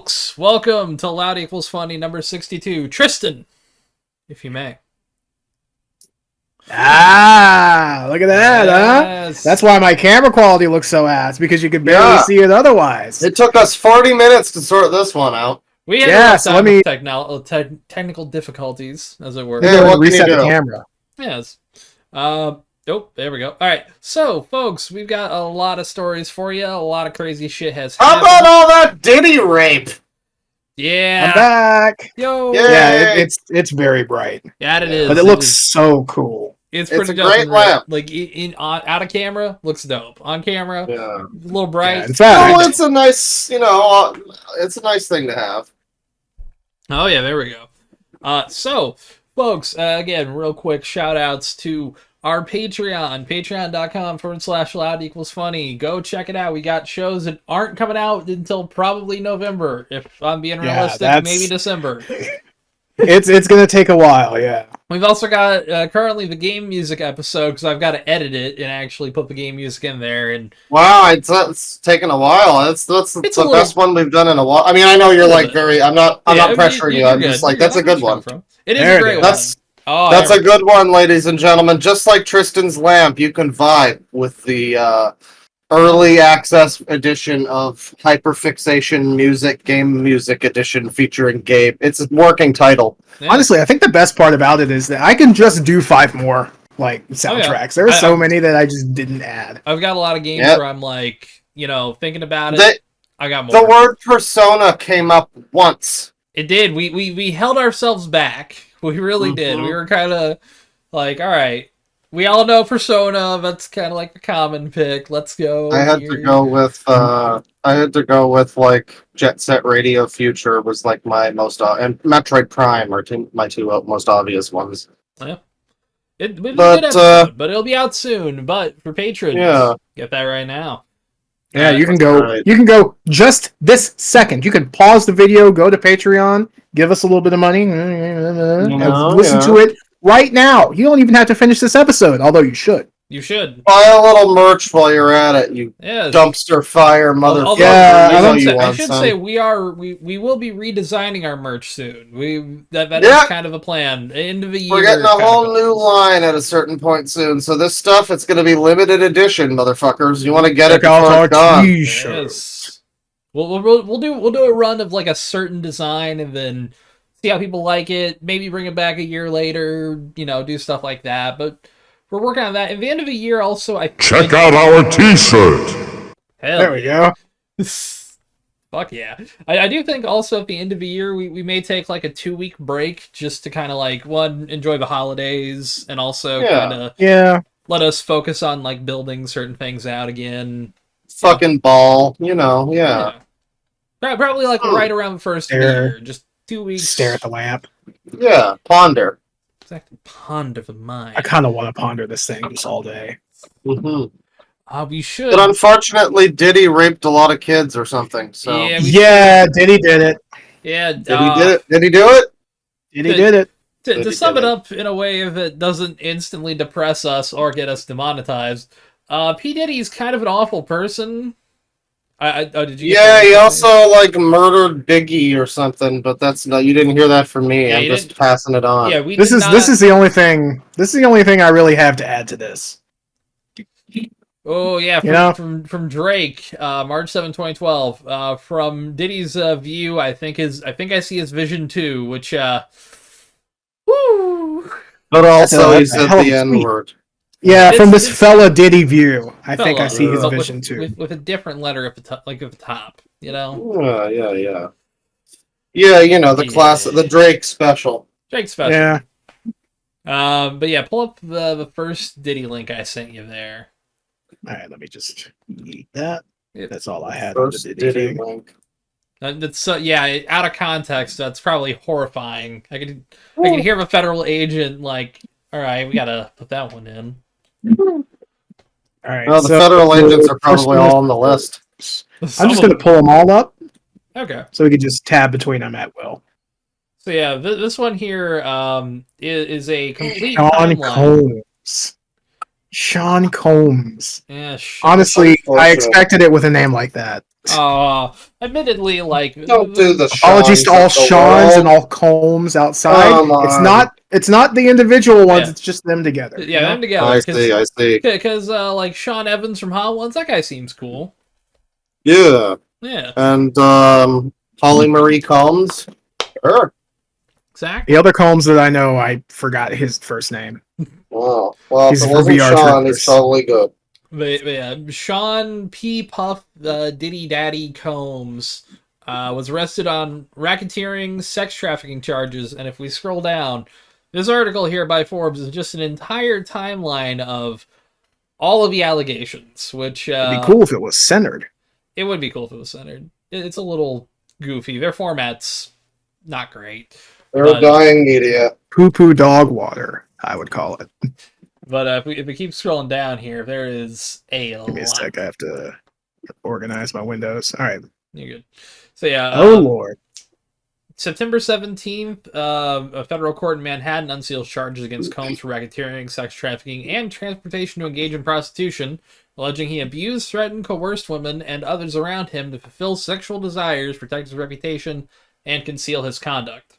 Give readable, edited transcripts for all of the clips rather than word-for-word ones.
folks, welcome to Loud Equals Funny number 62. Tristan, if you may. Ah, look at that, Yes. huh? That's why my camera quality looks so ass, because you could barely see it otherwise. It took us 40 minutes to sort this one out. We had a lot of technical difficulties, as it were. Yeah, what reset the camera. Yes. Oh, there we go. All right. So, folks, we've got a lot of stories for you. A lot of crazy shit has happened. How about all that Diddy rape? Yeah. I'm back. Yo. Yay. Yeah, it's very bright. Yeah, it is. But it looks so cool. It's pretty a dope. great lamp. Like out of camera, looks dope. On camera, Yeah. a little bright. Yeah, in fact, Oh, it's a nice, it's a nice thing to have. Oh yeah, there we go. So, folks, again, real quick shout outs to our Patreon, patreon.com/loud equals funny. Go check it out. We got shows that aren't coming out until probably November. If I'm being realistic, maybe December. It's gonna take a while, yeah. We've also got currently the game music episode, because I've got to edit it and actually put the game music in there. And wow, it's taken a while. That's the best one we've done in a while. I mean, I know you're like very. I'm not pressuring you. I'm just like that's a good one. It is a great one. That's a good one, ladies and gentlemen. Just like Tristan's lamp, you can vibe with the early access edition of Hyperfixation Music Game Music Edition featuring Gabe. It's a working title. Yeah. Honestly, I think the best part about it is that I can just do 5 more soundtracks. There are so many that I just didn't add. I've got a lot of games where I'm like, thinking about it. I got more. The word persona came up once. It did. We held ourselves back. We really did. We were kind of like, all right, we all know Persona. That's kind of like a common pick. Let's go. I had to go with like Jet Set Radio Future was like my most and Metroid Prime are my two most obvious ones. Yeah. It was a good episode, but it'll be out soon. But for patrons, get that right now. Yeah, you can go. Right. You can go just this second. You can pause the video, go to Patreon, give us a little bit of money, and listen to it right now. You don't even have to finish this episode, although you should. You should buy a little merch while you're at it. You dumpster fire motherfucker. I should say we will be redesigning our merch soon. That is kind of a plan. End of the year. We're getting a whole new line at a certain point soon. So this stuff, it's going to be limited edition, motherfuckers. You want to get it before it's gone. Yes. We'll do a run of like a certain design and then see how people like it. Maybe bring it back a year later. Do stuff like that. But we're working on that. At the end of the year, also, check out our T-shirt. There we go. Fuck yeah! I do think also at the end of the year we may take like a 2-week break just to kind of like enjoy the holidays and also kind of let us focus on like building certain things out again. Fucking ball, Probably like right around the first of the year, just 2 weeks. Stare at the lamp. Yeah, ponder. Exactly, ponder the mind. I kind of want to ponder this thing just all day. We should. But unfortunately, Diddy raped a lot of kids or something. So Diddy did it. Yeah, Did he did it? Did he do it? Diddy did it. To sum it up in a way that doesn't instantly depress us or get us demonetized, P Diddy's kind of an awful person. Did you? Yeah, he also like murdered Biggie or something, but that's no. You didn't hear that from me. I'm just passing it on. Yeah, this is the only thing. This is the only thing I really have to add to this. Oh yeah, from Drake, March 7, 2012. From Diddy's view, I think I see his vision too, which woo. But also he said the N-word. Yeah, from this fella Diddy view, I think I see his vision too. With a different letter at the top, like at the top, Yeah, the class, the Drake special. Drake special. Yeah. But yeah, pull up the first Diddy link I sent you there. All right, let me just eat that. That's all I had. First Diddy link. That's out of context. That's probably horrifying. I could hear a federal agent like, all right, we gotta put that one in. All right. Well, the federal agents are probably all on the list. I'm just gonna pull them all up. Okay. So we can just tab between them at will. So yeah, this one here is a complete Sean timeline. Combs. Sean Combs. Yeah, shit. Honestly, I Unfortunate. expected it with a name like that. Admittedly, like Don't do the Apologies to all Seans of the Seans world. and all Combs outside. Come on. It's not the individual ones. Yeah. It's just them together. Yeah, you know? them together. I see. Because like Sean Evans from Hot Ones, that guy seems cool. Yeah. Yeah, And Holly Marie Combs. Sure. exactly. The other Combs that I know, I forgot his first name. Well, if He's it for wasn't VR Sean, trippers. he's probably good. But yeah, Sean P. Puff Diddy Daddy Combs was arrested on racketeering, sex trafficking charges, and if we scroll down, this article here by Forbes is just an entire timeline of all of the allegations, which It'd be cool if it was centered. it would be cool if it was centered. It's a little goofy. Their format's not great. They're But- a dying media. Poo-poo dog water, I would call it. But if we keep scrolling down here, there is a Give me a lot. sec. I have to organize my windows. All right. You're good. So yeah. Oh, Lord. September 17th, a federal court in Manhattan unseals charges against Combs for racketeering, sex trafficking, and transportation to engage in prostitution, alleging he abused, threatened, coerced women and others around him to fulfill sexual desires, protect his reputation, and conceal his conduct.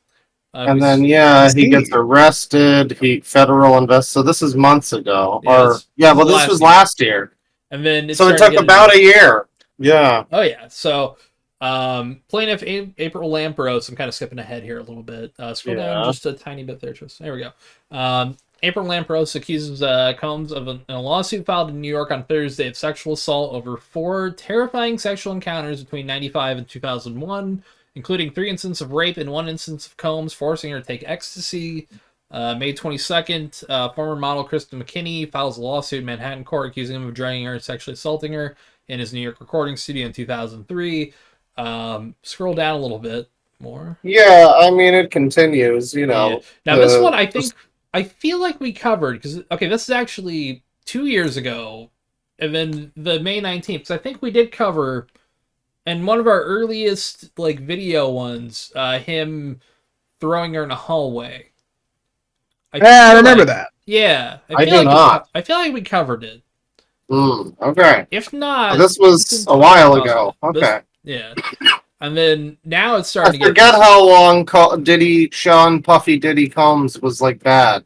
And then, he gets arrested. Federal invest. So this is months ago. This was last year. And then So it took about a year. Yeah. Oh yeah. So plaintiff April Lamprose, I'm kind of skipping ahead here a little bit. Scroll down just a tiny bit there, Tris. There we go. April Lamprose accuses Combs of a lawsuit filed in New York on Thursday of sexual assault over 4 terrifying sexual encounters between 1995 and 2001, including 3 instances of rape and 1 instance of Combs forcing her to take ecstasy. May 22nd, former model Kristen McKinney files a lawsuit in Manhattan court accusing him of drugging her and sexually assaulting her in his New York recording studio in 2003. Scroll down a little bit more. Yeah, I mean, it continues, you know. Yeah. Now, this one, I feel like we covered, because, okay, this is actually 2 years ago, and then the May 19th, because I think we did cover, and one of our earliest, like, video ones, him throwing her in a hallway. I remember that. Yeah. I do not. I feel like we covered it. Okay. If not... This was a while ago. Okay. Yeah. And then now it's starting to get... forget how long Sean Puffy Diddy Combs was, like, bad.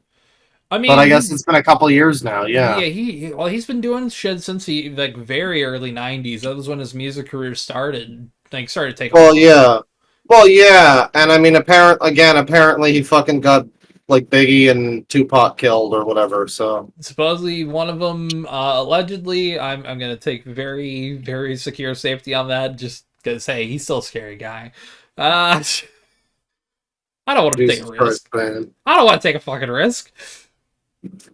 I mean... But I guess it's been a couple years now, yeah. Yeah, he's been doing shit since like, very early 90s. That was when his music career started. Like, started taking... Well, yeah. And, I mean, apparently he fucking got, like, Biggie and Tupac killed or whatever, so... Supposedly, one of them, allegedly, I'm gonna take very, very secure safety on that, just because, hey, he's still a scary guy. I don't want to take a risk. I don't want to take a fucking risk.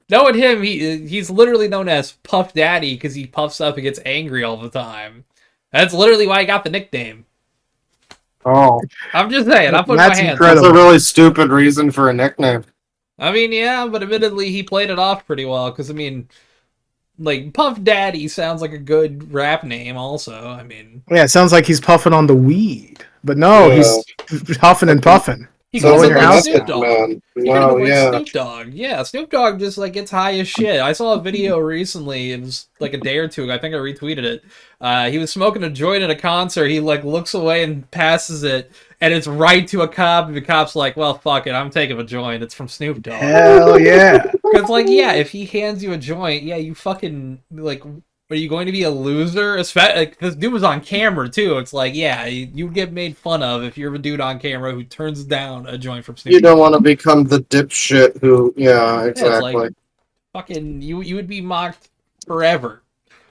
Knowing him, he's literally known as Puff Daddy because he puffs up and gets angry all the time. That's literally why he got the nickname. Oh. I'm just saying, I'm putting my hands up. That's a really stupid reason for a nickname. I mean, yeah, but admittedly, he played it off pretty well, because, I mean, like, Puff Daddy sounds like a good rap name also, I mean... Yeah, it sounds like he's puffing on the weed. But no, he's huffing and puffing. He goes in like Snoop Dogg. Wow, yeah. Snoop Dogg. Yeah, Snoop Dogg just like gets high as shit. I saw a video recently. It was like a day or two ago. I think I retweeted it. He was smoking a joint at a concert. He like looks away and passes it, and it's right to a cop. And the cop's like, "Well, fuck it. I'm taking a joint. It's from Snoop Dogg." Hell yeah! Because like, yeah, if he hands you a joint, yeah, you fucking like. Are you going to be a loser? Like, this dude was on camera, too. It's like, yeah, you would get made fun of if you're a dude on camera who turns down a joint from Snoop. You don't want to become the dipshit who... Yeah, exactly. Yeah, like, fucking, you would be mocked forever.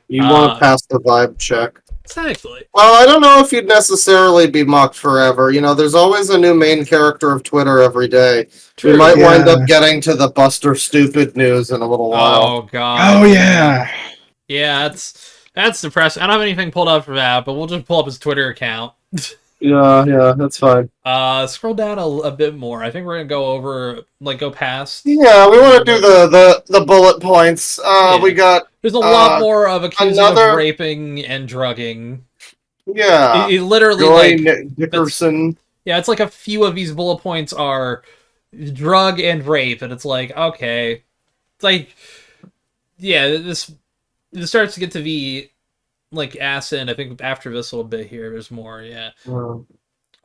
You want to pass the vibe check. Exactly. Well, I don't know if you'd necessarily be mocked forever. You know, there's always a new main character of Twitter every day. True. We might wind up getting to the Buster Stupid news in a little while. Oh, God. Oh, yeah. Yeah, that's depressing. I don't have anything pulled up for that, but we'll just pull up his Twitter account. Yeah, that's fine. Scroll down a bit more. I think we're gonna go past. Yeah, we want to do the bullet points. We got. There's a lot more of accusing of raping and drugging. Yeah, he literally Joy Dickerson. Yeah, it's like a few of these bullet points are drug and rape, and it's like, okay, it's like. yeah, this starts to get to be like acid. I think after this little bit here, there's more. Yeah.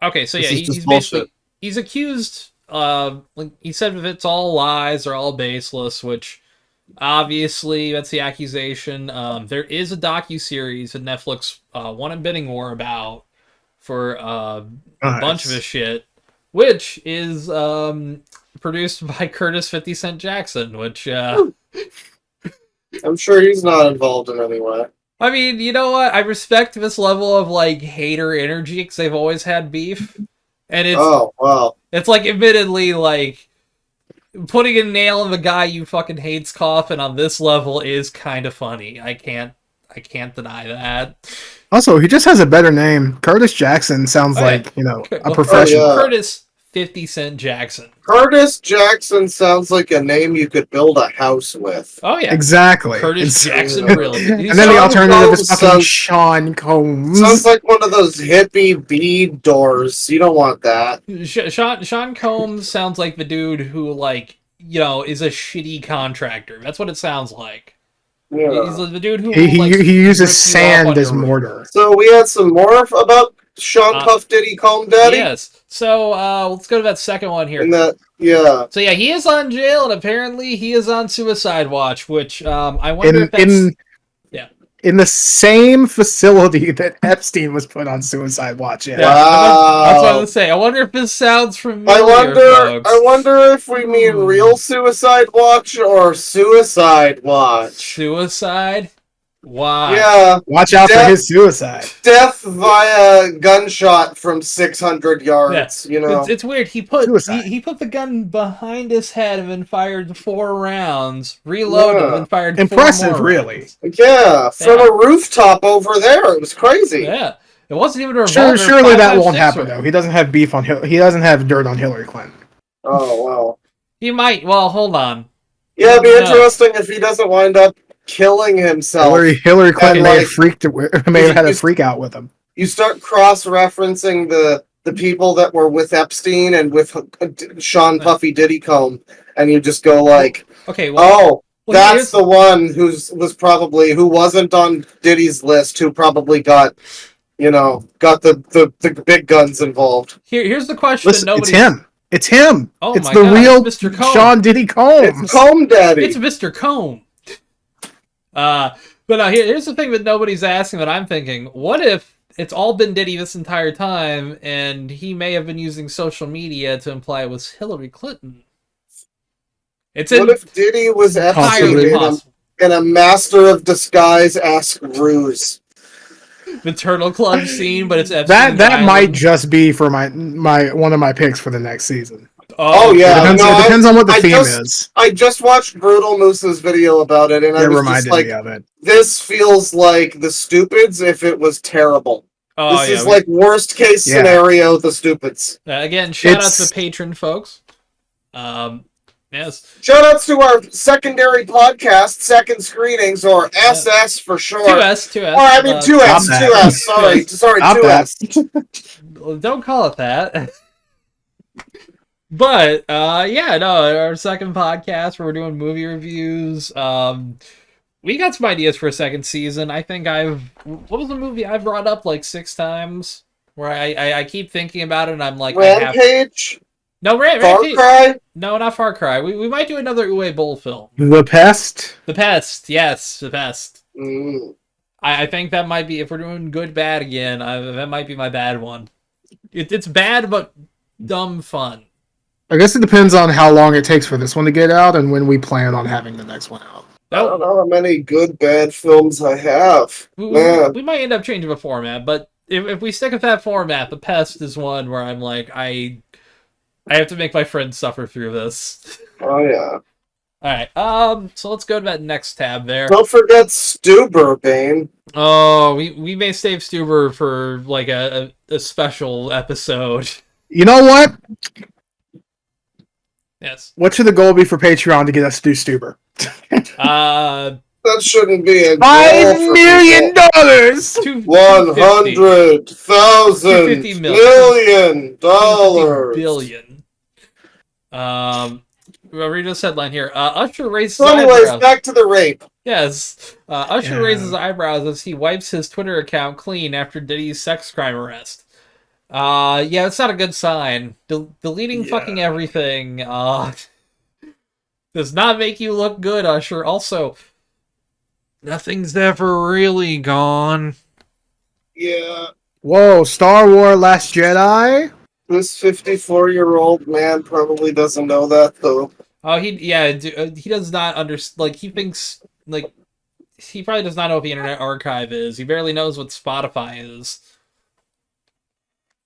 Okay, so yeah, he's basically he's accused. Like he said, if it's all lies or all baseless, which obviously that's the accusation. There is a docu-series that Netflix won a bidding war about for a bunch of his shit, which is produced by Curtis 50 Cent Jackson, which I'm sure he's not involved in any way. I mean, you know what? I respect this level of like hater energy because they've always had beef, and it's like admittedly like putting a nail in the guy you fucking hate's coffin on this level is kind of funny. I can't deny that. Also, he just has a better name. Curtis Jackson sounds like, a professional. Curtis 50 Cent Jackson. Curtis Jackson sounds like a name you could build a house with. Oh, yeah. Exactly. Curtis Jackson, really. And then the alternative is fucking Sean Combs. Sounds like one of those hippie bead doors. You don't want that. Sean Combs sounds like the dude who, like, is a shitty contractor. That's what it sounds like. Yeah. He's the dude who he uses sand as mortar. So we had some more about Sean Puff Diddy Comb Daddy. Yes. So let's go to that second one here. So yeah, he is on jail, and apparently he is on suicide watch. Which I wonder if that's in the same facility that Epstein was put on suicide watch. Yeah. Wow. That's what I was saying. I wonder if this sounds familiar. I wonder if we mean real suicide watch or suicide watch. Suicide? Why? Yeah. Watch out for his suicide. Death via gunshot from 600 yards. Yeah. It's weird. He put the gun behind his head and then fired 4 rounds, reloaded and fired 4 more Impressive, really. Yeah, from a rooftop over there. It was crazy. Yeah. It wasn't even a revolver. Surely that won't happen, though. He doesn't have beef on He doesn't have dirt on Hillary Clinton. Oh, well. He might. Well, hold on. Yeah, it'd be interesting if he doesn't wind up killing himself. Hillary Clinton may have had a freak out with him. You start cross-referencing the people that were with Epstein and with Sean Puffy Diddy Comb, and you just go like, okay, that's the one who wasn't on Diddy's list, who probably got the big guns involved. Here's the question. Listen, it's him. Oh, it's the real Mr. Comb. Sean Diddy Comb. It's Comb Daddy. It's Mr. Comb. But here's the thing that nobody's asking that I'm thinking. What if it's all been Diddy this entire time, and he may have been using social media to imply it was Hillary Clinton? What if Diddy was Epstein in a master of disguise-esque ruse? The Turtle Club scene, but it's Epstein. That might just be for my one of my picks for the next season. Oh yeah, it depends on what the theme is. I just watched Brutal Moose's video about it, and I was just like, this feels like The Stupids if it was terrible. This is like worst case scenario, The Stupids. Again, shout out to patron folks. Yes. Shout outs to our secondary podcast, Second Screenings, or SS for short. 2S. Or I mean 2S. Sorry, 2S. Don't call it that. But our second podcast where we're doing movie reviews. We got some ideas for a second season. I think what was the movie I brought up like 6 times? Where I keep thinking about it and I'm like, Rampage? No, Far Cry? No, not Far Cry. We might do another Uwe Boll film. The Pest? The Pest, yes, The Pest. Mm. I think that might be, if we're doing good, bad again, that might be my bad one. It's bad, but dumb fun. I guess it depends on how long it takes for this one to get out and when we plan on having the next one out. I don't know how many good, bad films I have. We might end up changing the format, but if we stick with that format, The Pest is one where I'm like, I have to make my friends suffer through this. Oh, yeah. Alright, so let's go to that next tab there. Don't forget Stuber, Bane. Oh, we may save Stuber for, like, a special episode. You know what? Yes. What should the goal be for Patreon to get us to do Stuber? That shouldn't be a $5 million. 100,000 million dollars. $50 billion. I'll read this headline here. Usher raises So anyways, eyebrows. back to the rape. Yes. Usher raises eyebrows as he wipes his Twitter account clean after Diddy's sex crime arrest. Yeah, it's not a good sign. Deleting fucking everything, does not make you look good, Usher. Also, nothing's ever really gone. Yeah. Whoa, Star Wars Last Jedi? This 54-year-old man probably doesn't know that, though. Oh, he does not understand. Like, he thinks, like, he probably does not know what the Internet Archive is. He barely knows what Spotify is.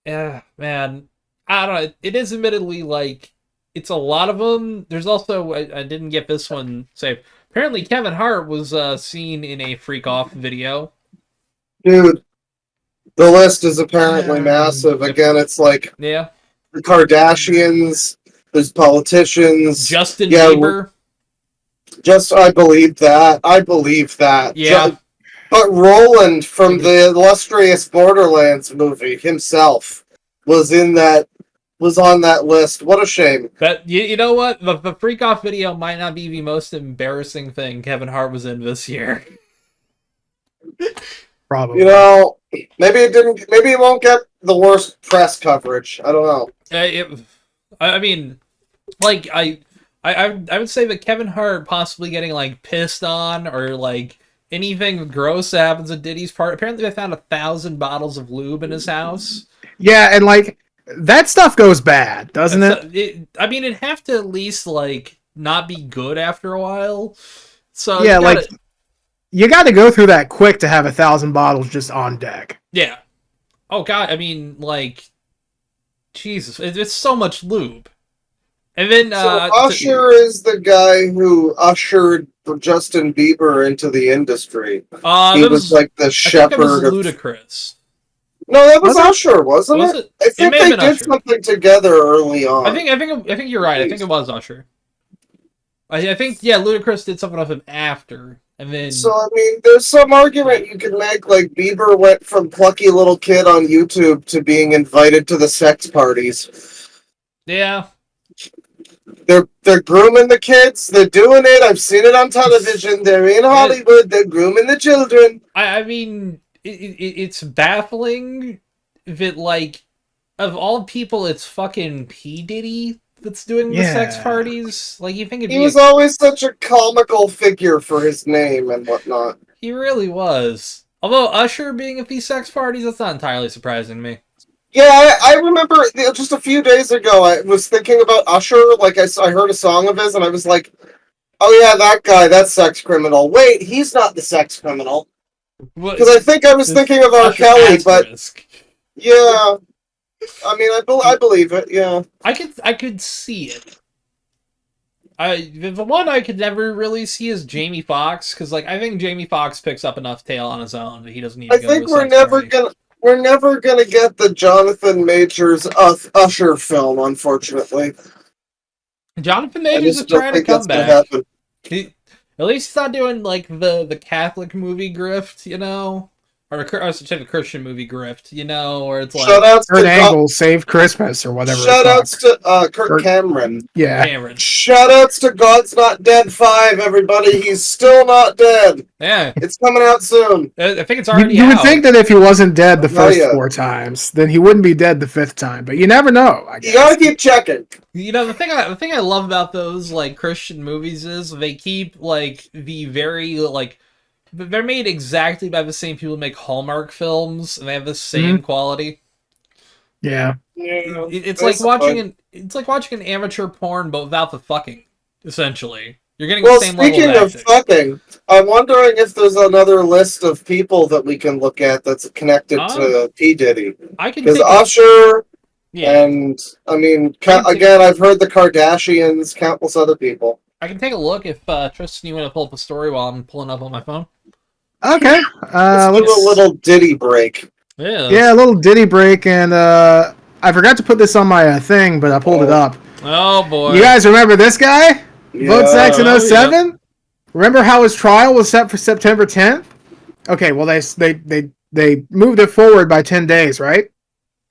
Yeah, man. I don't know. It is admittedly, like, it's a lot of them. There's also, I didn't get this one saved. Apparently, Kevin Hart was seen in a freak off video. Dude, the list is apparently massive. Again, it's like the Kardashians, there's politicians. Justin Bieber. I believe that. Yeah. But Roland from the illustrious Borderlands movie himself was on that list. What a shame. But you know what? The freak off video might not be the most embarrassing thing Kevin Hart was in this year. Probably. You know, maybe it won't get the worst press coverage. I don't know. I mean, like, I would say that Kevin Hart possibly getting, like, pissed on or, like, anything gross that happens at Diddy's part. Apparently they found 1,000 bottles of lube in his house. Yeah, and, like, that stuff goes bad, doesn't it? I mean, it'd have to at least, like, not be good after a while. So yeah, you got to go through that quick to have 1,000 bottles just on deck. Yeah. Oh, God, I mean, like, Jesus, it's so much lube. And then, so Usher is the guy who ushered Justin Bieber into the industry. He was like the shepherd. I think it was Ludacris. No, that was Usher, wasn't it? I think they did Usher. something together early on. I think you're right. I think it was Usher. I think Ludacris did something with him after, and then. So I mean, there's some argument you can make. Like Bieber went from plucky little kid on YouTube to being invited to the sex parties. Yeah. They're grooming the kids. They're doing it. I've seen it on television. They're in Hollywood. They're grooming the children. I mean, it's baffling that, like, of all people, it's fucking P. Diddy that's doing the sex parties. Like, you think he was always such a comical figure for his name and whatnot. He really was. Although Usher being at these sex parties, that's not entirely surprising to me. Yeah, I remember just a few days ago, I was thinking about Usher. Like, I heard a song of his, and I was like, oh yeah, that guy, that sex criminal. Wait, he's not the sex criminal. Because I think I was thinking of R. Kelly, but... Yeah. I mean, I believe it, yeah. I could see it. The one I could never really see is Jamie Foxx, because, like, I think Jamie Foxx picks up enough tail on his own that he doesn't need to go to a sex party. We're never gonna get the Jonathan Majors Usher film, unfortunately. Jonathan Majors is trying to come back. At least he's not doing, like, the Catholic movie grift, you know? Or I should say the Christian movie grift, you know, where it's like... Shoutouts Kurt Angle, Save Christmas, or whatever. Shoutouts to Kurt Cameron. Yeah. Cameron. Shoutouts to God's Not Dead 5, everybody. He's still not dead. Yeah. It's coming out soon. I think it's already You out. would think that if he wasn't dead the first 4 times, then he wouldn't be dead the 5th time. But you never know, I guess. You gotta keep checking. You know, the thing I love about those, like, Christian movies is they keep, like, the very, like... They're made exactly by the same people who make Hallmark films, and they have the same quality. Yeah. It's like watching an amateur porn, but without the fucking. Essentially, you're getting the same level of acting. Speaking of fucking, I'm wondering if there's another list of people that we can look at that's connected to P. Diddy. Because Usher, and I mean, again, I've heard the Kardashians, countless other people. I can take a look if Tristan, you want to pull up a story while I'm pulling up on my phone. Okay. Let's do a little Diddy break. Yeah, a little Diddy break, and I forgot to put this on my thing, but I pulled it up. Oh boy! You guys remember this guy? Yeah. Vote Sex in 07? Yeah. Remember how his trial was set for September 10th? Okay, well they moved it forward by 10 days, right?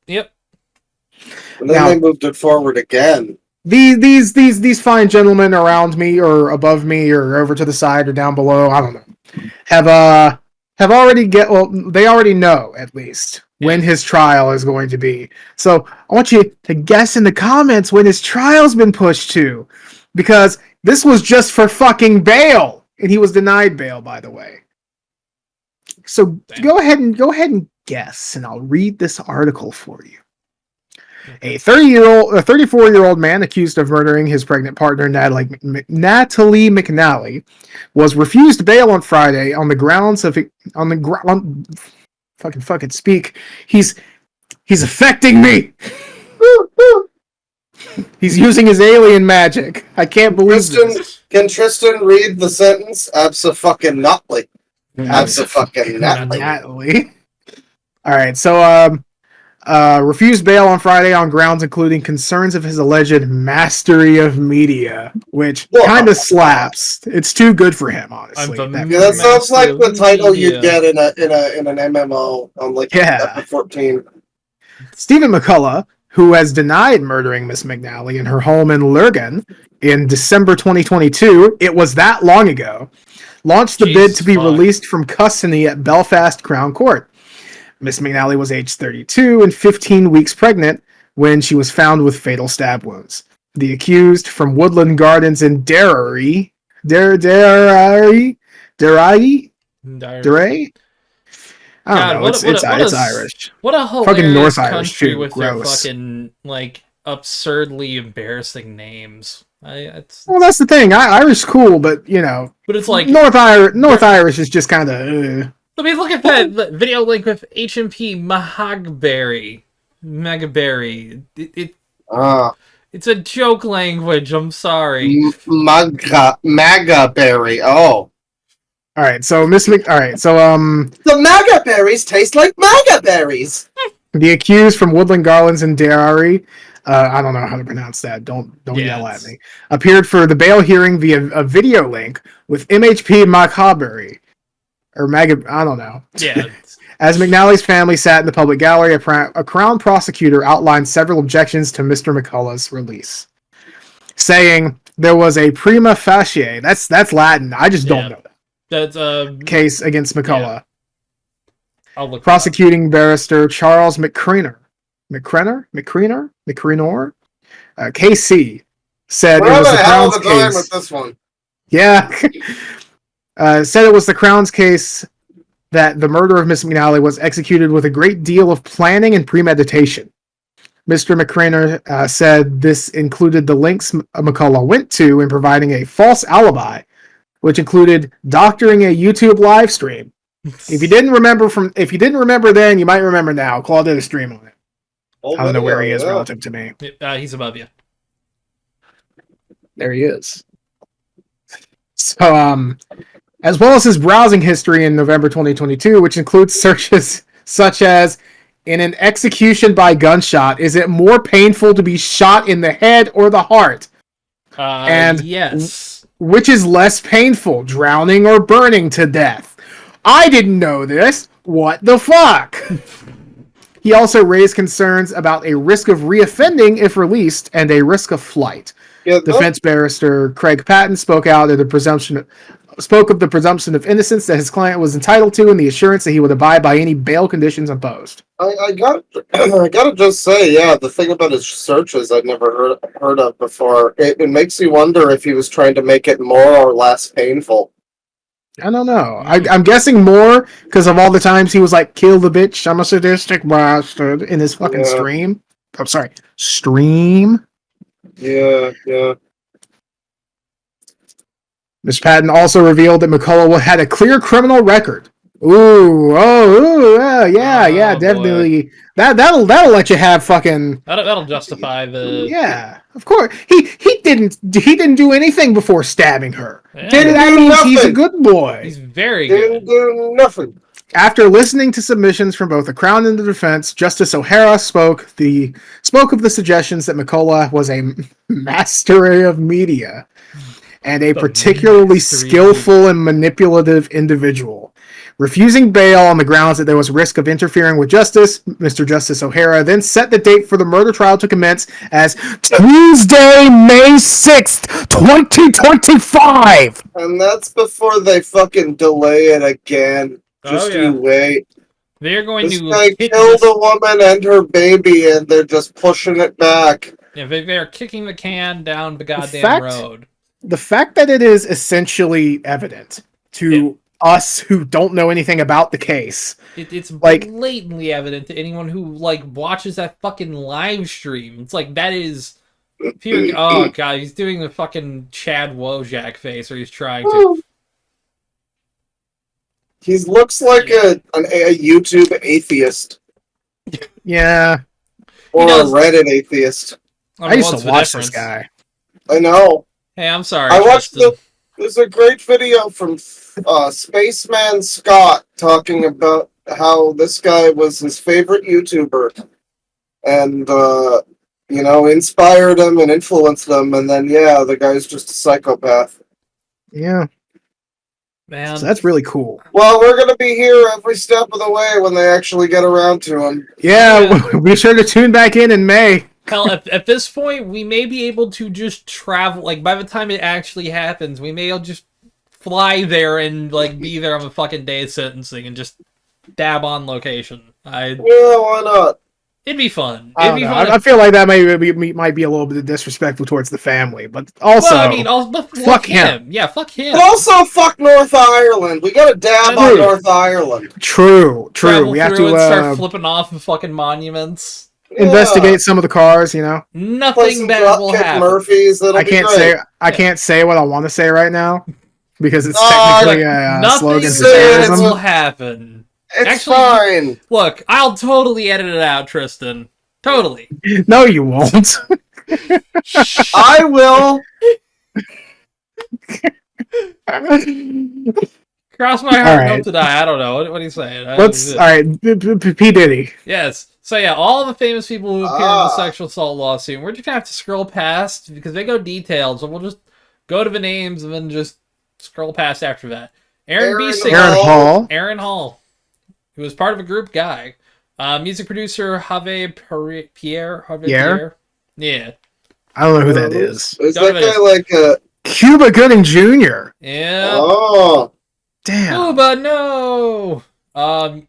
Yep. And then they moved it forward again. these fine gentlemen around me or above me or over to the side or down below, I don't know, have already they already know at least when his trial is going to be. So I want you to guess in the comments when his trial's been pushed to, because this was just for fucking bail, and he was denied bail, by the way. So go ahead and guess, and I'll read this article for you. A 34-year-old man accused of murdering his pregnant partner, Natalie McNally, was refused bail on Friday on the grounds of fucking speak. He's affecting me. He's using his alien magic. I can't believe this. Can Tristan read the sentence? Abso-fucking-nutly. Abso-fucking-nutly. All right, so refused bail on Friday on grounds including concerns of his alleged mastery of media, which kind of slaps. It's too good for him, honestly. That sounds like the title you'd get in an MMO on episode 14. Stephen McCullagh, who has denied murdering Miss McNally in her home in Lurgan in December 2022, it was that long ago, launched the bid to be released from custody at Belfast Crown Court. Miss McNally was age 32 and 15 weeks pregnant when she was found with fatal stab wounds. The accused from Woodland Gardens in Derry? I don't know. It's Irish. What a hilarious fucking North country Irish with their fucking absurdly embarrassing names. Well, that's the thing. Irish cool, but but it's like North Irish is just kind of. Let me look at that video link with HMP Mahagberry. It's a joke language. I'm sorry. MAGA berry. Oh. All right. So the MAGA berries taste like MAGA berries. The accused from Woodland Gardens in Derry, I don't know how to pronounce that. Don't yell at me. Appeared for the bail hearing via a video link with MHP Mahagberry. Or MAGA, I don't know. Yeah. As McNally's family sat in the public gallery, a Crown prosecutor outlined several objections to Mr. McCullagh's release, saying there was a prima facie, that's Latin, I just don't know that. That's case against McCullagh. I'll look Prosecuting barrister Charles McCreenor, KC, said We're it was having the a hell of Crown's a time case. with this one. Yeah. Said it was the Crown's case that the murder of Miss McNally was executed with a great deal of planning and premeditation. Mr. McCreenor said this included the links McCullagh went to in providing a false alibi, which included doctoring a YouTube live stream. If you didn't remember then, you might remember now. Claude did a stream on it. I don't know where he is relative to me. He's above you. There he is. So, as well as his browsing history in November 2022, which includes searches such as, in an execution by gunshot, is it more painful to be shot in the head or the heart? And yes. Which is less painful, drowning or burning to death? I didn't know this. What the fuck? He also raised concerns about a risk of reoffending if released and a risk of flight. Defense barrister Craig Patton spoke of the presumption of innocence that his client was entitled to and the assurance that he would abide by any bail conditions imposed. I gotta just say, the thing about his searches I'd never heard of before. It makes you wonder if he was trying to make it more or less painful. I don't know. I'm guessing more because of all the times he was like, kill the bitch, I'm a sadistic bastard, in his fucking stream. I'm sorry, stream? Yeah. Ms. Patton also revealed that McCullagh had a clear criminal record. Definitely. Boy. That'll let you have fucking. That'll justify the. Yeah, of course. He didn't do anything before stabbing her. Yeah. That means nothing. He's a good boy. He's very good. Didn't do nothing. After listening to submissions from both the Crown and the defense, Justice O'Hara spoke of the suggestions that McCullagh was a master of media and a particularly skillful and manipulative individual. refusing bail on the grounds that there was risk of interfering with justice. Mr. Justice O'Hara then set the date for the murder trial to commence as Tuesday, May 6th, 2025. And that's before they fucking delay it again. Just you wait. They're going This to guy killed a woman and her baby, and they're just pushing it back. Yeah, they're kicking the can down the goddamn road. The fact that it is essentially evident to us who don't know anything about the case. It's blatantly evident to anyone who watches that fucking live stream. It's like that is pure. Oh god, he's doing the fucking Chad Wojak face, or he's trying to. He looks like a YouTube atheist. Yeah. Or a Reddit atheist. I used to watch this guy. I know. Hey, I'm sorry. I watched there's a great video from Spaceman Scott talking about how this guy was his favorite YouTuber and inspired him and influenced him, and then the guy's just a psychopath. Yeah. Man. So that's really cool. Well, we're going to be here every step of the way when they actually get around to him. Yeah, be sure to tune back in May. Hell, at this point, we may be able to just travel. By the time it actually happens, we may just fly there and be there on the fucking day of sentencing and just dab on location. Yeah, why not? It'd be fun. I feel like that might be a little bit disrespectful towards the family, but also, fuck him. Yeah, fuck him. But also, fuck North Ireland. We gotta dab on North Ireland. True. Travel we have through to and start flipping off the fucking monuments. Investigate some of the cars. Nothing bad will happen. Murphys. I can't say what I want to say right now because it's technically a slogan. Nothing bad will happen. It's fine. Look, I'll totally edit it out, Tristan. Totally. No, you won't. I will. Cross my heart and hope to die. I don't know. What are you saying? P. Diddy. Yes. So all the famous people who appeared in the sexual assault lawsuit. We're just gonna have to scroll past because they go detailed. So we'll just go to the names and then just scroll past after that. Aaron Hall. Who was part of a group guy. Music producer Pierre. Yeah. I don't know who that is. Is that guy like a Cuba Gooding Jr.? Yeah. Oh. Damn. Cuba, no. Some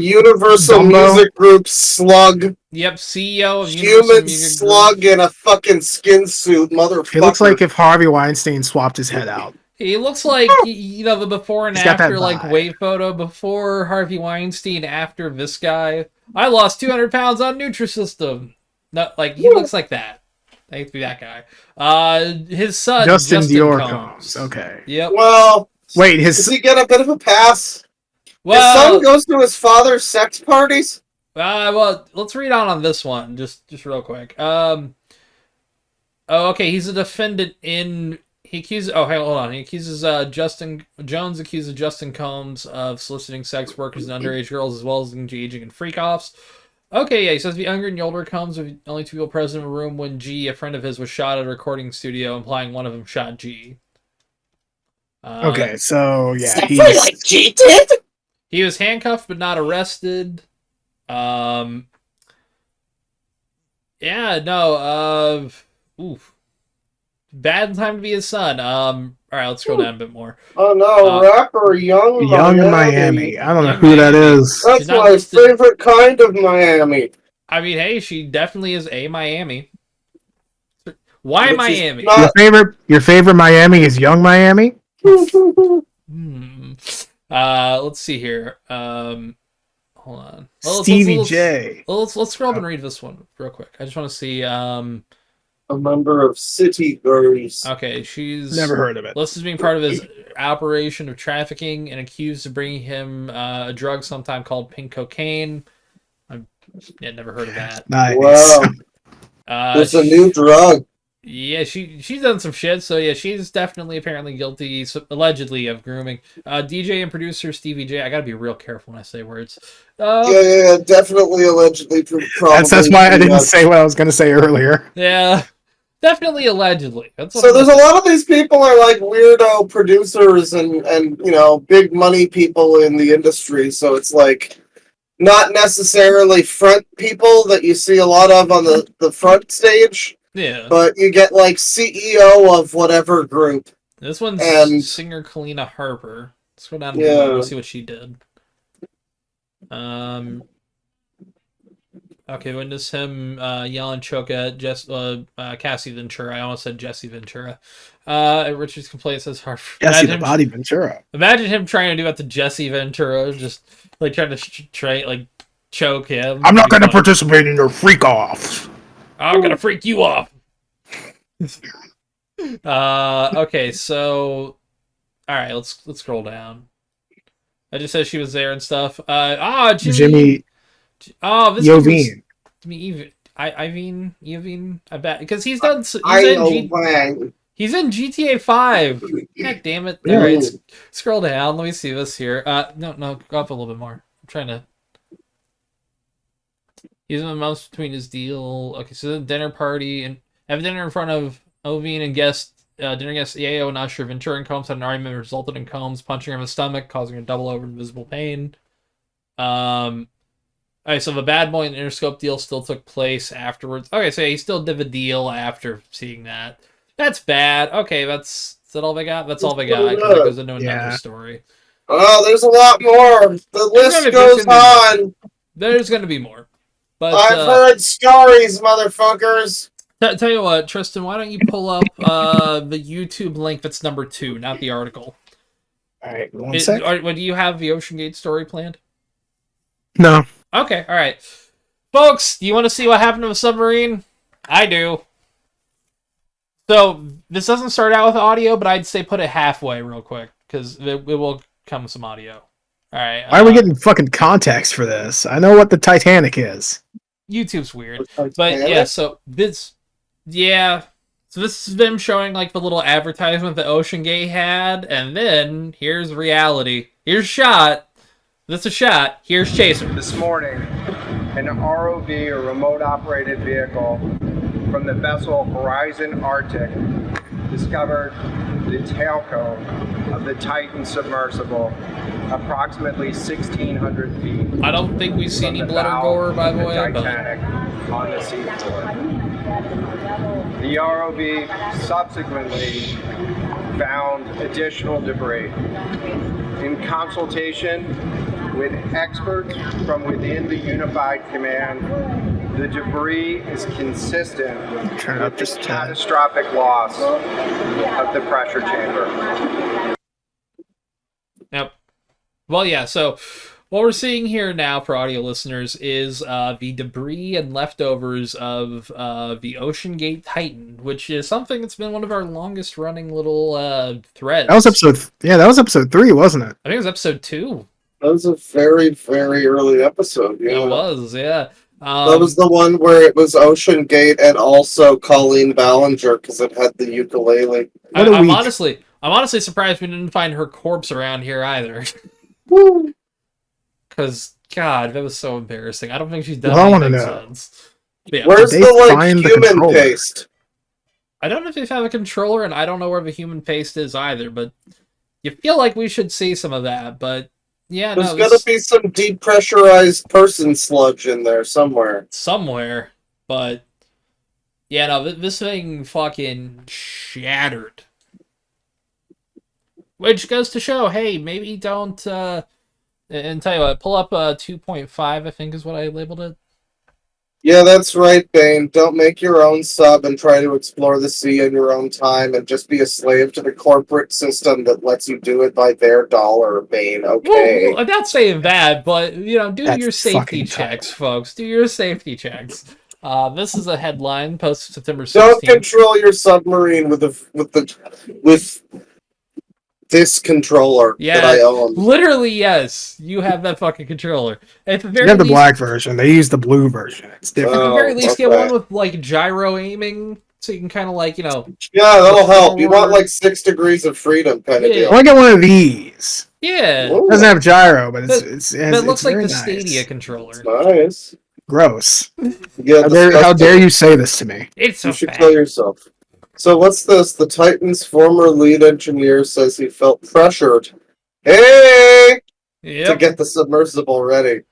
Universal Music Group slug. Yep, CEO of Human slug Group. In a fucking skin suit, motherfucker. He looks like if Harvey Weinstein swapped his head out. He looks like, the before and after, weight photo. Before Harvey Weinstein, after this guy. I lost 200 pounds on Nutrisystem. No, he looks like that. I hate to be that guy. His son, Justin Dior Combs. Okay. Yep. Well, wait, does he get a bit of a pass? Well, his son goes to his father's sex parties? Well, let's read on this one, just real quick. Okay, he's a defendant in... He accuses Jones accuses Justin Combs of soliciting sex workers and underage girls as well as engaging in freak-offs. Okay, yeah, he says the younger and older Combs with only two people present in a room when G, a friend of his, was shot at a recording studio, implying one of them shot G. Okay, so yeah, he's like G did. He was handcuffed but not arrested. Oof. Bad time to be his son. All right, let's scroll down a bit more. Oh no, rapper Young Miami. I don't know who that is. That's my favorite kind of Miami. I mean, hey, she definitely is a Miami. Why Miami? Your favorite Miami is Young Miami? Let's see here. Hold on. Stevie J. Let's scroll up and read this one real quick. I just want to see. A member of City Girls. Okay, she's never heard of it. Listed as being part of his operation of trafficking and accused of bringing him a drug sometime called pink cocaine. I've never heard of that. Nice. Wow. It's a new drug. Yeah, she's done some shit, so yeah, she's definitely apparently guilty, allegedly, of grooming. DJ and producer Stevie J. I gotta be real careful when I say words. Yeah, definitely allegedly. That's why I didn't say what I was gonna say earlier. Yeah. Definitely allegedly. That's what So I'm there's a saying. lot of these people are like weirdo producers and big money people in the industry. So it's like not necessarily front people that you see a lot of on the front stage, Yeah. but you get like CEO of whatever group. This one's And singer Kalina Harper. Let's go down to Yeah. below, see what she did. Okay, witness him yell and choke at Cassie Ventura. I almost said Jesse Ventura. Richard's complaint says Harper. Jesse the Body Ventura. Imagine him trying to do it to Jesse Ventura, just like trying to choke him. I'm not going to participate in your freak off. I'm gonna freak you off. Okay, so all right, let's scroll down. I just said she was there and stuff. Jimmy. Oh, this Yovine. Jimmy Yovine. I bet because he's done. He's in GTA 5. God damn it! Yeah. All right, scroll down. Let me see this here. No, go up a little bit more. I'm trying to. He's in the months between his deal. Okay, so the dinner party and have dinner in front of Ovine and dinner guest Yayo and Usher. Ventura and Combs had an argument that resulted in Combs punching him in the stomach, causing a double over invisible pain. Alright, so the Bad Boy and Interscope deal still took place afterwards. Okay, so he still did the deal after seeing that. That's bad. Okay, is that all they got? That's all they got, because it goes into another story. Oh, there's a lot more. The list goes on. There's gonna be more. But I've heard stories, motherfuckers. Tell you what, Tristan, why don't you pull up the YouTube link that's number 2, not the article. Alright, one sec. Do you have the Oceangate story planned? No. Okay, alright. Folks, do you want to see what happened to the submarine? I do. So, this doesn't start out with audio, but I'd say put it halfway real quick, because it will come with some audio. Alright. Why are we getting fucking context for this? I know what the Titanic is. YouTube's weird. But yeah, so this... Yeah. So this is them showing like the little advertisement that Oceangate had, and then here's reality. Here's shot. This is a shot. Here's Chaser. This morning, an ROV, or remote operated vehicle, from the vessel Horizon Arctic discovered the tailcone of the Titan submersible, approximately 1,600 feet. I don't think we see any blood or gore, by the way. Titanic on the seafloor. The ROV subsequently found additional debris. In consultation with experts from within the Unified Command, the debris is consistent with this catastrophic loss of the pressure chamber. Yep. Well, yeah, so what we're seeing here now for audio listeners is the debris and leftovers of the Oceangate Titan, which is something that's been one of our longest running little threads. That was episode 3, wasn't it? I think it was episode 2. That was a very, very early episode. Yeah. It was, yeah. That was the one where it was Oceangate and also Colleen Ballinger because it had the ukulele. I'm honestly surprised we didn't find her corpse around here either. Because, God, that was so embarrassing. I don't think she's done anything since. Yeah. Where's the human paste? I don't know if they found a controller, and I don't know where the human paste is either, but you feel like we should see some of that, but yeah, There's gotta be some depressurized person sludge in there somewhere. Somewhere, but yeah, no, this thing fucking shattered. Which goes to show, hey, maybe don't, and tell you what, pull up 2.5, I think is what I labeled it. Yeah, that's right, Bane. Don't make your own sub and try to explore the sea in your own time and just be a slave to the corporate system that lets you do it by their dollar, Bane, okay? Well, I'm not saying that, but, do your safety checks, folks. Do your safety checks. This is a headline posted September 16th. Don't control your submarine with this controller that I own. Literally, yes. You have that fucking controller. At the very you have the black version. They use the blue version. It's different. At the very least, get one with, like, gyro aiming, so you can kind of, like, Yeah, that'll help. You want, like, 6 degrees of freedom kind of deal. I want to get one of these. Yeah. It doesn't have gyro, but it looks like the nice. Stadia controller. It's nice. Gross. Yeah, How dare you say this to me? It's You a should fact. kill yourself. So what's this? The Titan's former lead engineer says he felt pressured. Hey! To Yep. get the submersible ready.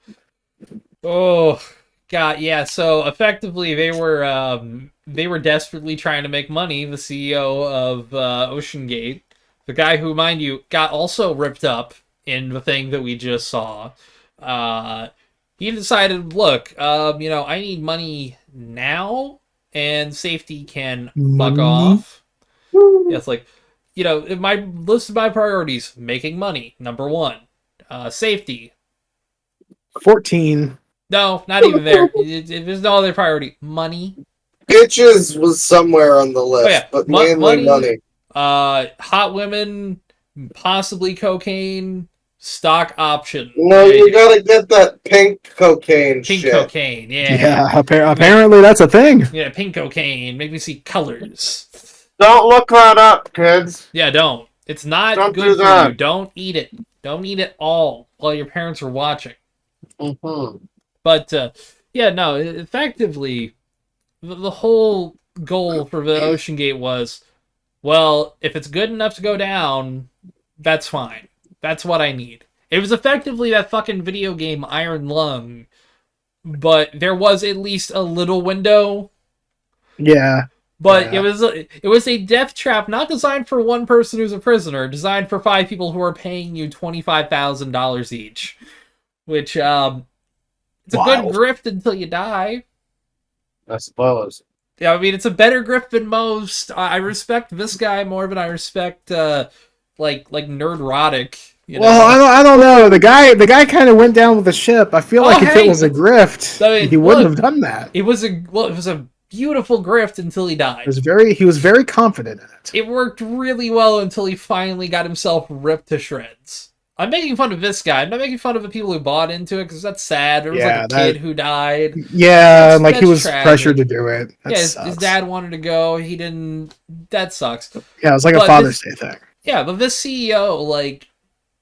Oh God, yeah. So effectively, they were desperately trying to make money. The CEO of Oceangate, the guy who, mind you, got also ripped up in the thing that we just saw. He decided, look, I need money now, and safety can fuck Money? off. Yeah, it's like, in my list of my priorities, making money, number one. Safety. 14. No, not even there. There's no other priority. Money. Bitches was somewhere on the list, Oh, yeah. but mainly money. Hot women, possibly cocaine, stock option. No, you gotta get that pink cocaine Pink shit. cocaine, yeah. Yeah, apparently that's a thing. Yeah, pink cocaine. Make me see colors. Don't look that up, kids. Yeah, don't. It's not Don't good do for that. you. Don't eat it. Don't eat it all while your parents are watching. Mm-hmm. But, effectively, the whole goal for the Oceangate was, well, if it's good enough to go down, that's fine. That's what I need. It was effectively that fucking video game Iron Lung, but there was at least a little window. Yeah. But Yeah. it was a death trap not designed for one person who's a prisoner, designed for 5 people who are paying you $25,000 each. Which, it's a good Wild. grift until you die. I suppose. Yeah, I mean, it's a better grift than most. I respect this guy more than I respect, like Nerdrotic. Well, I don't know. The guy kind of went down with the ship. I feel like if it was a grift, I mean, he wouldn't have done that. It was a beautiful grift until he died. He was very confident in it. It worked really well until he finally got himself ripped to shreds. I'm making fun of this guy. I'm not making fun of the people who bought into it because that's sad. There was a kid who died. Yeah, and he was tragic. pressured to do it. That his sucks. dad wanted to go. He didn't. That sucks. Yeah, it was like a Father's Day thing. Yeah, but this CEO,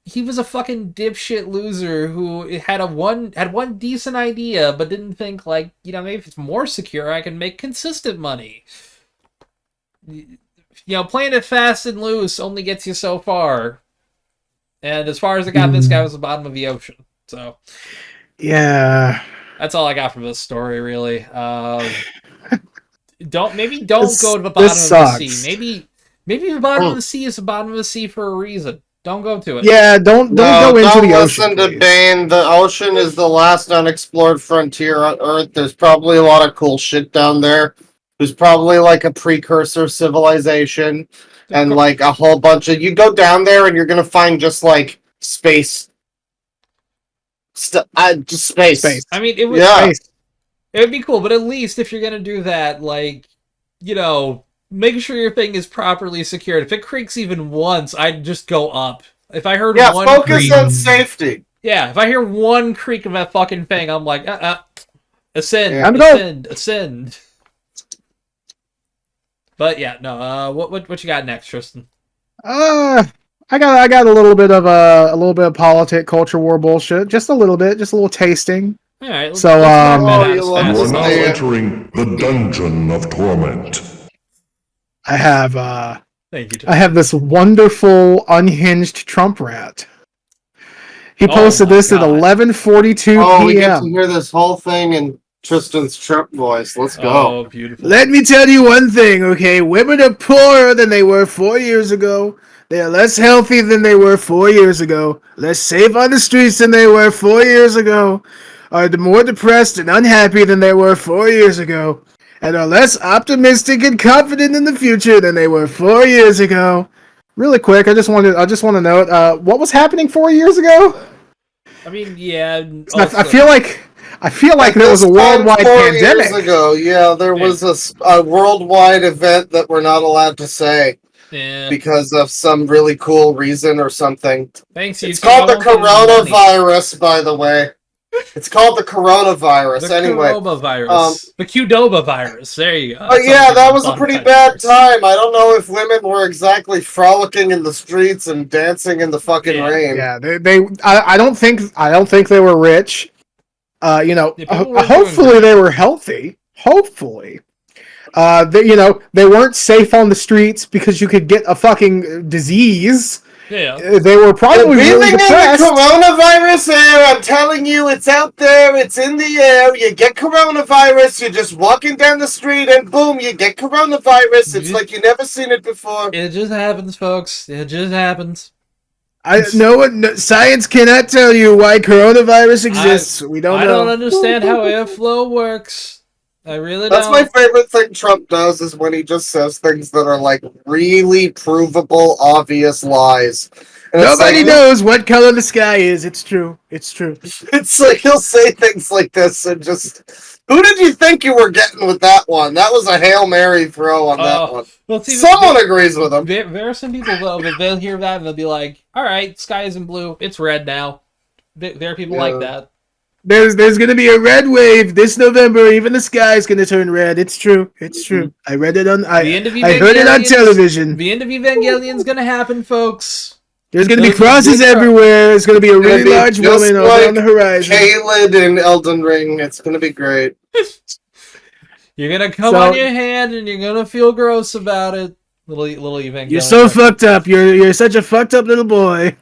he was a fucking dipshit loser who had one decent idea, but didn't think maybe if it's more secure, I can make consistent money. Playing it fast and loose only gets you so far. And as far as it got, this guy was the bottom of the ocean. So, yeah, that's all I got from this story, really. Don't go to the bottom of the sea. Maybe the bottom of the sea is the bottom of the sea for a reason. Don't go to it. Yeah, don't go into the ocean. Don't listen to Bane. The ocean is the last unexplored frontier on Earth. There's probably a lot of cool shit down there. There's probably a precursor civilization. And a whole bunch of... You go down there and you're going to find just space. Just space. I mean, it would be cool, but at least if you're going to do that, make sure your thing is properly secured. If it creaks even once, I'd just go up. If I heard one focus creak... on safety. Yeah, if I hear one creak of that fucking thing, I'm like, ascend, ascend. But yeah, no. What you got next, Tristan? I got a little bit of culture war bullshit. Just a little bit, just a little tasting. All right. So You are now entering the dungeon of torment. I have Thank you, I have this wonderful unhinged Trump rat. He posted this at 11:42 p.m. Oh, we get to hear this whole thing in Tristan's Trump voice. Let's go. Oh, beautiful. Let me tell you one thing, okay? Women are poorer than they were 4 years ago. They are less healthy than they were 4 years ago. Less safe on the streets than they were 4 years ago. Are more depressed and unhappy than they were 4 years ago. And are less optimistic and confident in the future than they were 4 years ago. Really quick, I just want to note, what was happening 4 years ago? I mean, yeah. I feel like there was a worldwide pandemic. 4 years ago, yeah, there was a worldwide event that we're not allowed to say because of some really cool reason or something. Thanks. It's called the coronavirus, by the way. It's called the coronavirus. Anyway, the Qdoba virus. There you go. But yeah, that was a pretty bad time. I don't know if women were exactly frolicking in the streets and dancing in the fucking rain. Yeah, I don't think they were rich. Hopefully they were healthy. Hopefully. They weren't safe on the streets because you could get a fucking disease. Yeah. They were probably really depressed. The coronavirus air, I'm telling you, it's out there, it's in the air. You get coronavirus, you're just walking down the street and boom, you get coronavirus. It's like you never seen it before. It just happens, folks. It just happens. Science cannot tell you why coronavirus exists. We don't know. I don't understand how airflow works. I really That's don't. my favorite thing Trump does is when he just says things that are like really provable, obvious lies. And nobody knows what color the sky is. It's true. It's true. It's like he'll say things like this and just... Who did you think you were getting with that one? That was a Hail Mary throw on that one. Well, see, someone agrees with him. There are some people, though, that they'll hear that and they'll be like, alright, sky isn't blue, it's red now. There are people like that. There's going to be a red wave this November. Even the sky is going to turn red. It's true. It's true. I read it on... I heard it on television. The end of Evangelion's going to happen, folks. There's going to be crosses everywhere. There's going to be a really large woman on the horizon. Caelid in Elden Ring. It's going to be great. You're going to come on your hand and you're going to feel gross about it. Little Evangelion. You're so fucked up. You're such a fucked up little boy.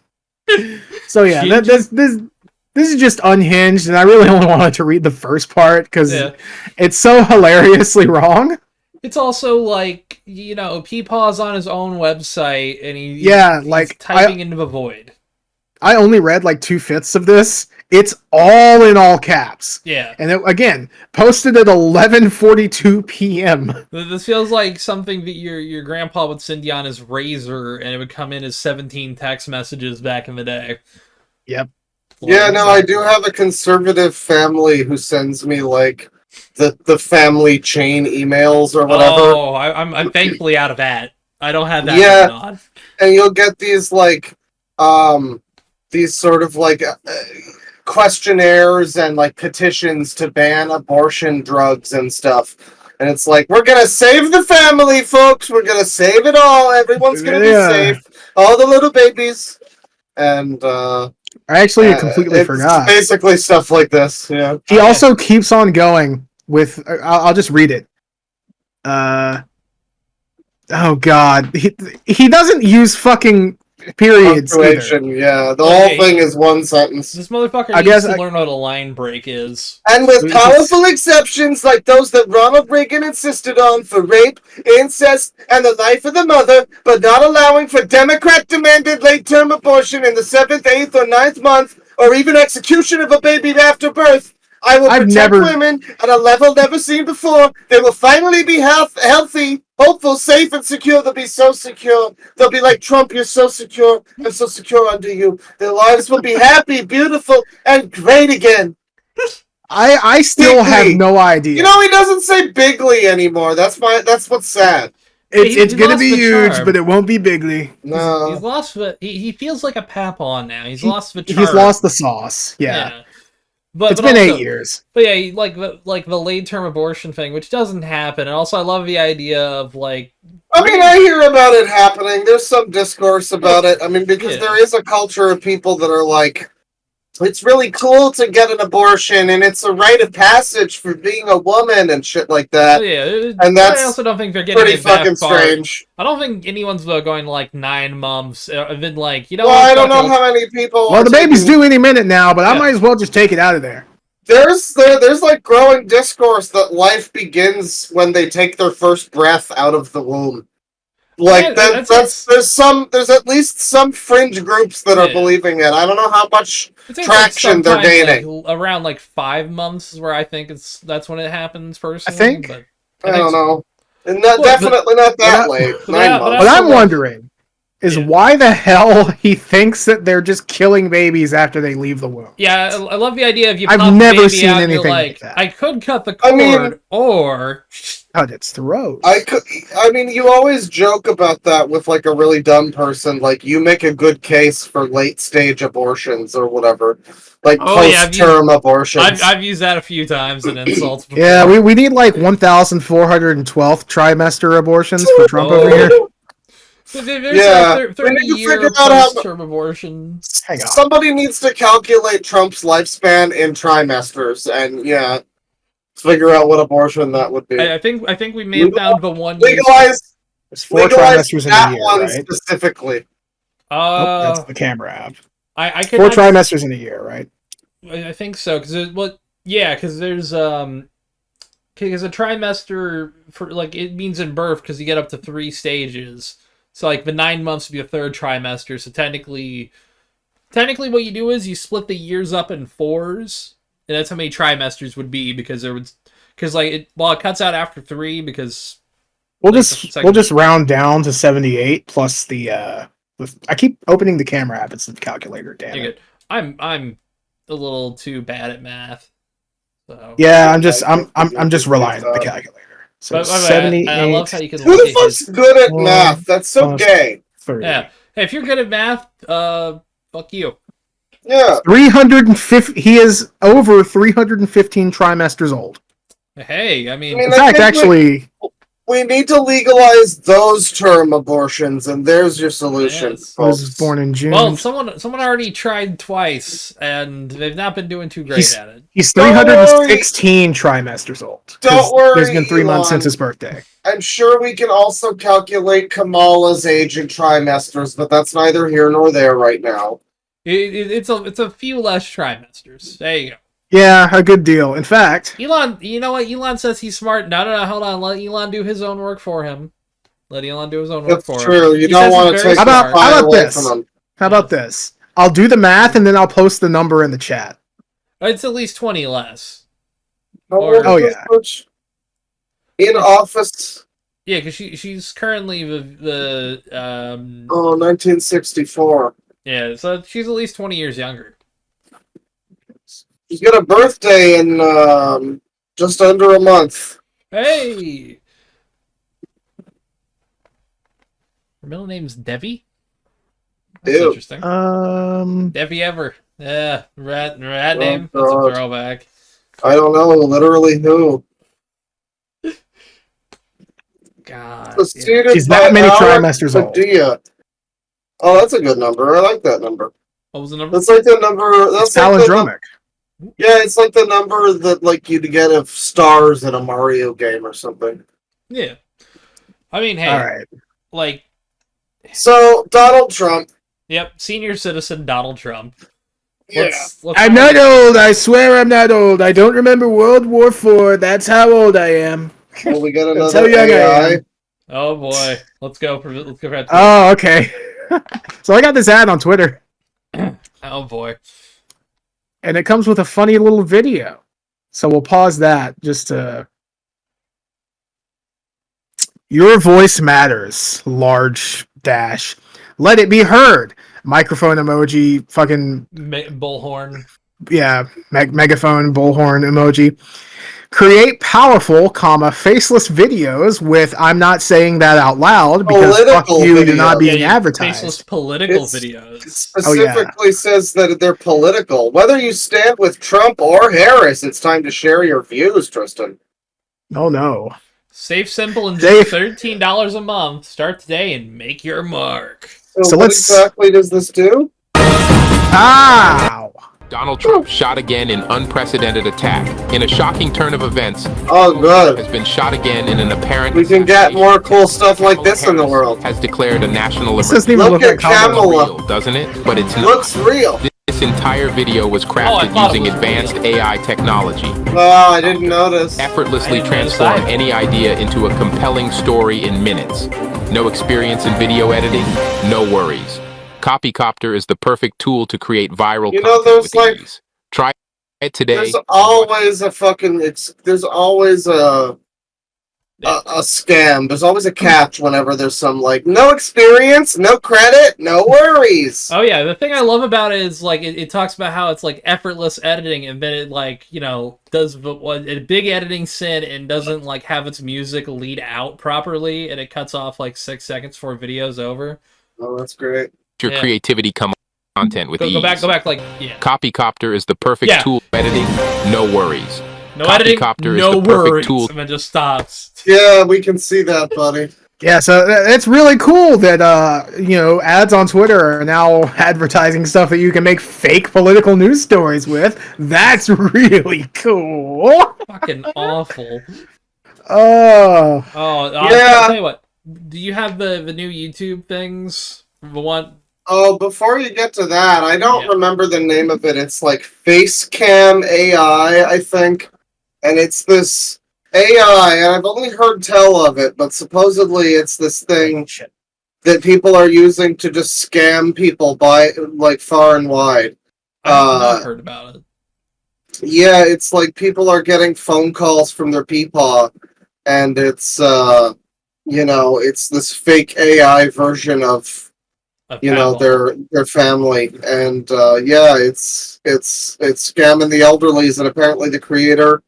So yeah, this is just unhinged, and I really only wanted to read the first part because it's so hilariously wrong. It's also like, Peepaw's on his own website, and he's typing into the void. I only read like 2/5 of this. It's all in all caps. Yeah. And again, posted at 11:42 p.m. This feels like something that your grandpa would send you on his Razor, and it would come in as 17 text messages back in the day. Yep. Yeah, no, I do have a conservative family who sends me like the family chain emails or whatever. Oh, I'm thankfully out of that. I don't have that going on. And you'll get these like these sort of like questionnaires and like petitions to ban abortion drugs and stuff. And it's like, we're gonna save the family, folks. We're gonna save it all. Everyone's gonna be safe. All the little babies. And I actually completely forgot. Basically stuff like this, yeah. He also keeps on going with... I'll just read it. Oh, God. He doesn't use fucking periods either. Yeah, the whole thing is one sentence. This motherfucker needs to learn what a line break is. And with powerful exceptions like those that Ronald Reagan insisted on for rape, incest, and the life of the mother, but not allowing for Democrat-demanded late-term abortion in the 7th, 8th, or 9th month, or even execution of a baby after birth, I will protect women at a level never seen before. They will finally be healthy, hopeful, safe, and secure. They'll be so secure. They'll be like, Trump, you're so secure. I'm so secure under you. Their lives will be happy, beautiful, and great again. I still have no idea. He doesn't say bigly anymore. That's what's sad. It's gonna be huge, but it won't be bigly. No. He's lost he feels like a papon now. He's lost the charm. He's lost the sauce. Yeah. But it's been 8 years. But yeah, like the late term abortion thing, which doesn't happen. And also I love the idea of like I hear about it happening. There's some discourse about it. Because there is a culture of people that are like, it's really cool to get an abortion and it's a rite of passage for being a woman and shit like that. And that's I also don't think they're getting pretty fucking strange. I don't think anyone's going like 9 months. I've been like, Well, I don't know how many people. Well, the baby's due any minute now, but I might as well just take it out of there. There's like growing discourse that life begins when they take their first breath out of the womb. Like there's at least some fringe groups that are believing it. I don't know how much traction they're gaining. Like around like 5 months is where I think that's when it happens personally. I think. But I don't know. Definitely not that late. 9 months. What I'm wondering is why the hell he thinks that they're just killing babies after they leave the womb. Yeah, I love the idea of you. I've never seen anything like that. I could cut the cord, or cut its throat. You always joke about that with like a really dumb person. Like you make a good case for late stage abortions or whatever, like post-term abortions. I've used that a few times in insults before. Yeah, we need like 1,412th trimester abortions for Trump over here. There's Yeah, a we 30 need to year figure out how- post-term abortion. Hang on. Somebody needs to calculate Trump's lifespan in trimesters, and yeah, figure out what abortion that would be. I think we may have found the one. Legalize. It's 4 Legalize trimesters in that a year, one right? specifically. Oh, that's the camera app. I 4 trimesters in a year, right? I think so, because because there's because a trimester for like it means in birth because you get up to 3 stages. So like the 9 months would be a third trimester. So technically what you do is you split the years up in 4s, and that's how many trimesters would be because it cuts out after 3 because We'll just round down to 78 plus the I keep opening the camera app instead of the calculator. Damn it. I'm a little too bad at math. So. Yeah, I'm just relying on the calculator. So 78. I love how you can. Who the fuck's good at math? That's so gay. 30. Yeah. Hey, if you're good at math, fuck you. Yeah. 350. He is over 315 trimesters old. Hey, I mean In fact, actually, we need to legalize those term abortions, and there's your solution. Yes. I was born in June. Well, someone already tried twice, and they've not been doing too great at it. He's 316 trimesters old. Don't worry, There's been 3 months Elon. since his birthday. I'm sure we can also calculate Kamala's age in trimesters, but that's neither here nor there right now. It's a few less trimesters. There you go. Yeah, a good deal. In fact, Elon, you know what? Elon says he's smart. No, hold on. Let Elon do his own work for him. Let Elon do his own work That's for him. true. You He don't says want he's to very take How smart. about away this? from them. How about this? I'll do the math and then I'll post the number in the chat. It's at least 20 less. How Or- old Oh, is this yeah. bitch? In office. Yeah, because she's currently the 1964. yeah, so she's at least 20 years younger. She's got a birthday in just under a month. Hey, her middle name's Devi. That's Ew. interesting. Devi Ever. Yeah, rat name. That's a God. throwback. I don't know literally who. God. Preceded She's that by many Alex trimesters old. Padilla. Oh, that's a good number. I like that number. What was the number? That's like the number. That's It's like the, palindromic. yeah, it's like the number that like you'd get of stars in a Mario game or something. Yeah. I mean, hey, All right. like, So Donald Trump. yep, senior citizen Donald Trump. Yeah. Let's I'm not old. I swear I'm not old. I don't remember World War IV. That's how old I am. Well, we got That's another how young I AI. am. Oh boy, let's go for that. Oh, okay. So I got this ad on Twitter, Oh boy. and it comes with a funny little video. So we'll pause that just to. Your voice matters. Large dash. Let it be heard. Microphone emoji. Fucking Bullhorn. yeah. Megaphone bullhorn emoji. Create powerful, faceless videos with "I'm not saying that out loud" because fuck Political you, you're video. not being Yeah, advertised. Faceless political It videos. specifically says that they're political. Whether you stand with Trump or Harris, it's time to share your views, Tristan. Oh no. Safe, simple, and Dave. just $13 a month. Start today and make your mark. So what let's- exactly does this do? Ow! Donald Trump shot again in unprecedented attack. In a shocking turn of events, Oh, good. has been shot again in an apparent We can get assassination. more cool stuff like Kamala this in the Harris world. Has declared a national This doesn't emergency. even Look look at like Kamala. Kamala. Real, doesn't it? But it's not. Looks real. This entire video was Oh, I crafted thought it using was advanced real. AI technology. Oh, I didn't notice. Effortlessly I didn't notice transform either. any idea into a compelling story in minutes. No experience in video editing? No worries. CopyCopter is the perfect tool to create viral You know, content there's with like- ease. Try it today. There's always a fucking. There's always a scam. There's always a catch whenever there's some like no experience, no credit, no worries. Oh yeah, the thing I love about it is like it talks about how it's like effortless editing, and then it like does a big editing sin and doesn't like have its music lead out properly, and it cuts off like 6 seconds before video's over. Oh, that's great. your Yeah. creativity come content with ease. Go back, like yeah. CopyCopter is the perfect Yeah. tool for editing. No worries. No editing, CopyCopter is no the perfect worries, tool. and it just stops. Yeah, we can see that, buddy. Yeah, so it's really cool that ads on Twitter are now advertising stuff that you can make fake political news stories with. That's really cool. Fucking awful. Oh, I'll tell you what. Do you have the new YouTube things? The one. Oh, before you get to that, I don't remember the name of it. It's like Facecam AI, I think. And it's this AI, and I've only heard tell of it, but supposedly it's this thing that people are using to just scam people by like far and wide. I've not heard about it. Yeah, it's like people are getting phone calls from their peepaw, and it's it's this fake AI version of their family, and it's scamming the elderlies, and apparently the creator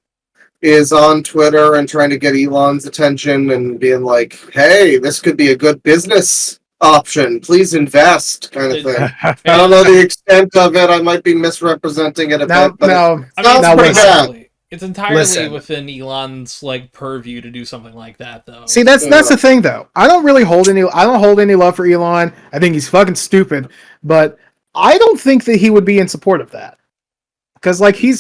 is on Twitter and trying to get Elon's attention and being like, hey, this could be a good business option, please invest, kind of thing. I don't know the extent of it, I might be misrepresenting it a bit, but it's entirely within Elon's like purview to do something like that, though. See, that's the thing, though. I don't hold any love for Elon. I think he's fucking stupid, but I don't think that he would be in support of that. Because like he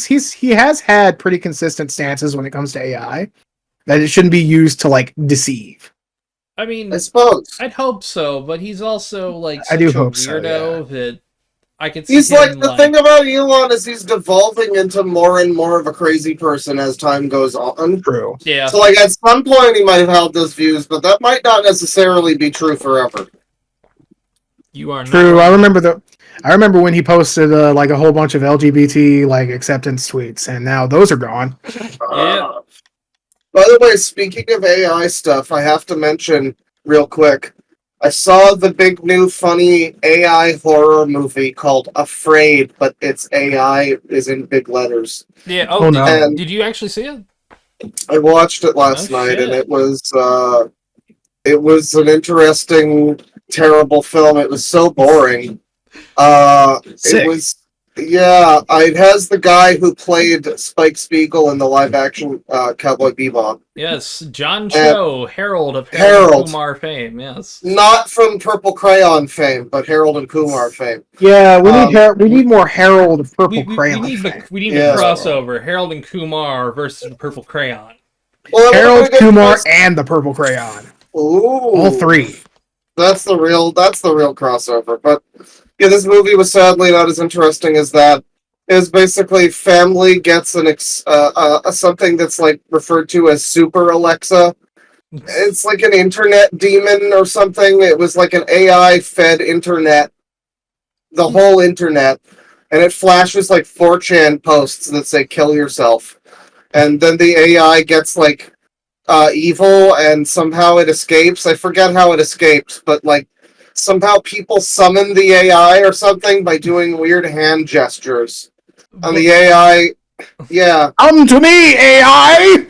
has had pretty consistent stances when it comes to AI, that it shouldn't be used to like deceive. I mean, I suppose I'd hope so, but he's also like such a weirdo that I could see. He's like the thing about Elon is he's devolving into more and more of a crazy person as time goes on. True. Yeah. So like at some point he might have held those views, but that might not necessarily be true forever. You are true. Not I remember when he posted like a whole bunch of LGBT like acceptance tweets, and now those are gone. Yeah. By the way, speaking of AI stuff, I have to mention real quick. I saw the big new funny AI horror movie called Afraid, but its AI is in big letters. Yeah. Did you actually see it? I watched it last night, and it was an interesting, terrible film. It was so boring. Sick. It was, it has the guy who played Spike Spiegel in the live-action Cowboy Bebop. Yes, John Cho, Harold of Harold Kumar fame, yes. Not from Purple Crayon fame, but Harold and Kumar fame. Yeah, we need more Harold of Purple Crayon. We need a crossover, Harold and Kumar versus the Purple Crayon. Well, Harold, Kumar, and the Purple Crayon. Ooh. All three. That's the real crossover. But yeah, this movie was sadly not as interesting as that. It was basically family gets something that's like referred to as Super Alexa. It's like an internet demon or something. It was like an AI fed internet, the whole internet, and it flashes like 4chan posts that say "kill yourself," and then the AI gets like evil, and somehow it escapes. I forget how it escapes, but like somehow people summon the AI or something by doing weird hand gestures. And the AI, come to me, AI.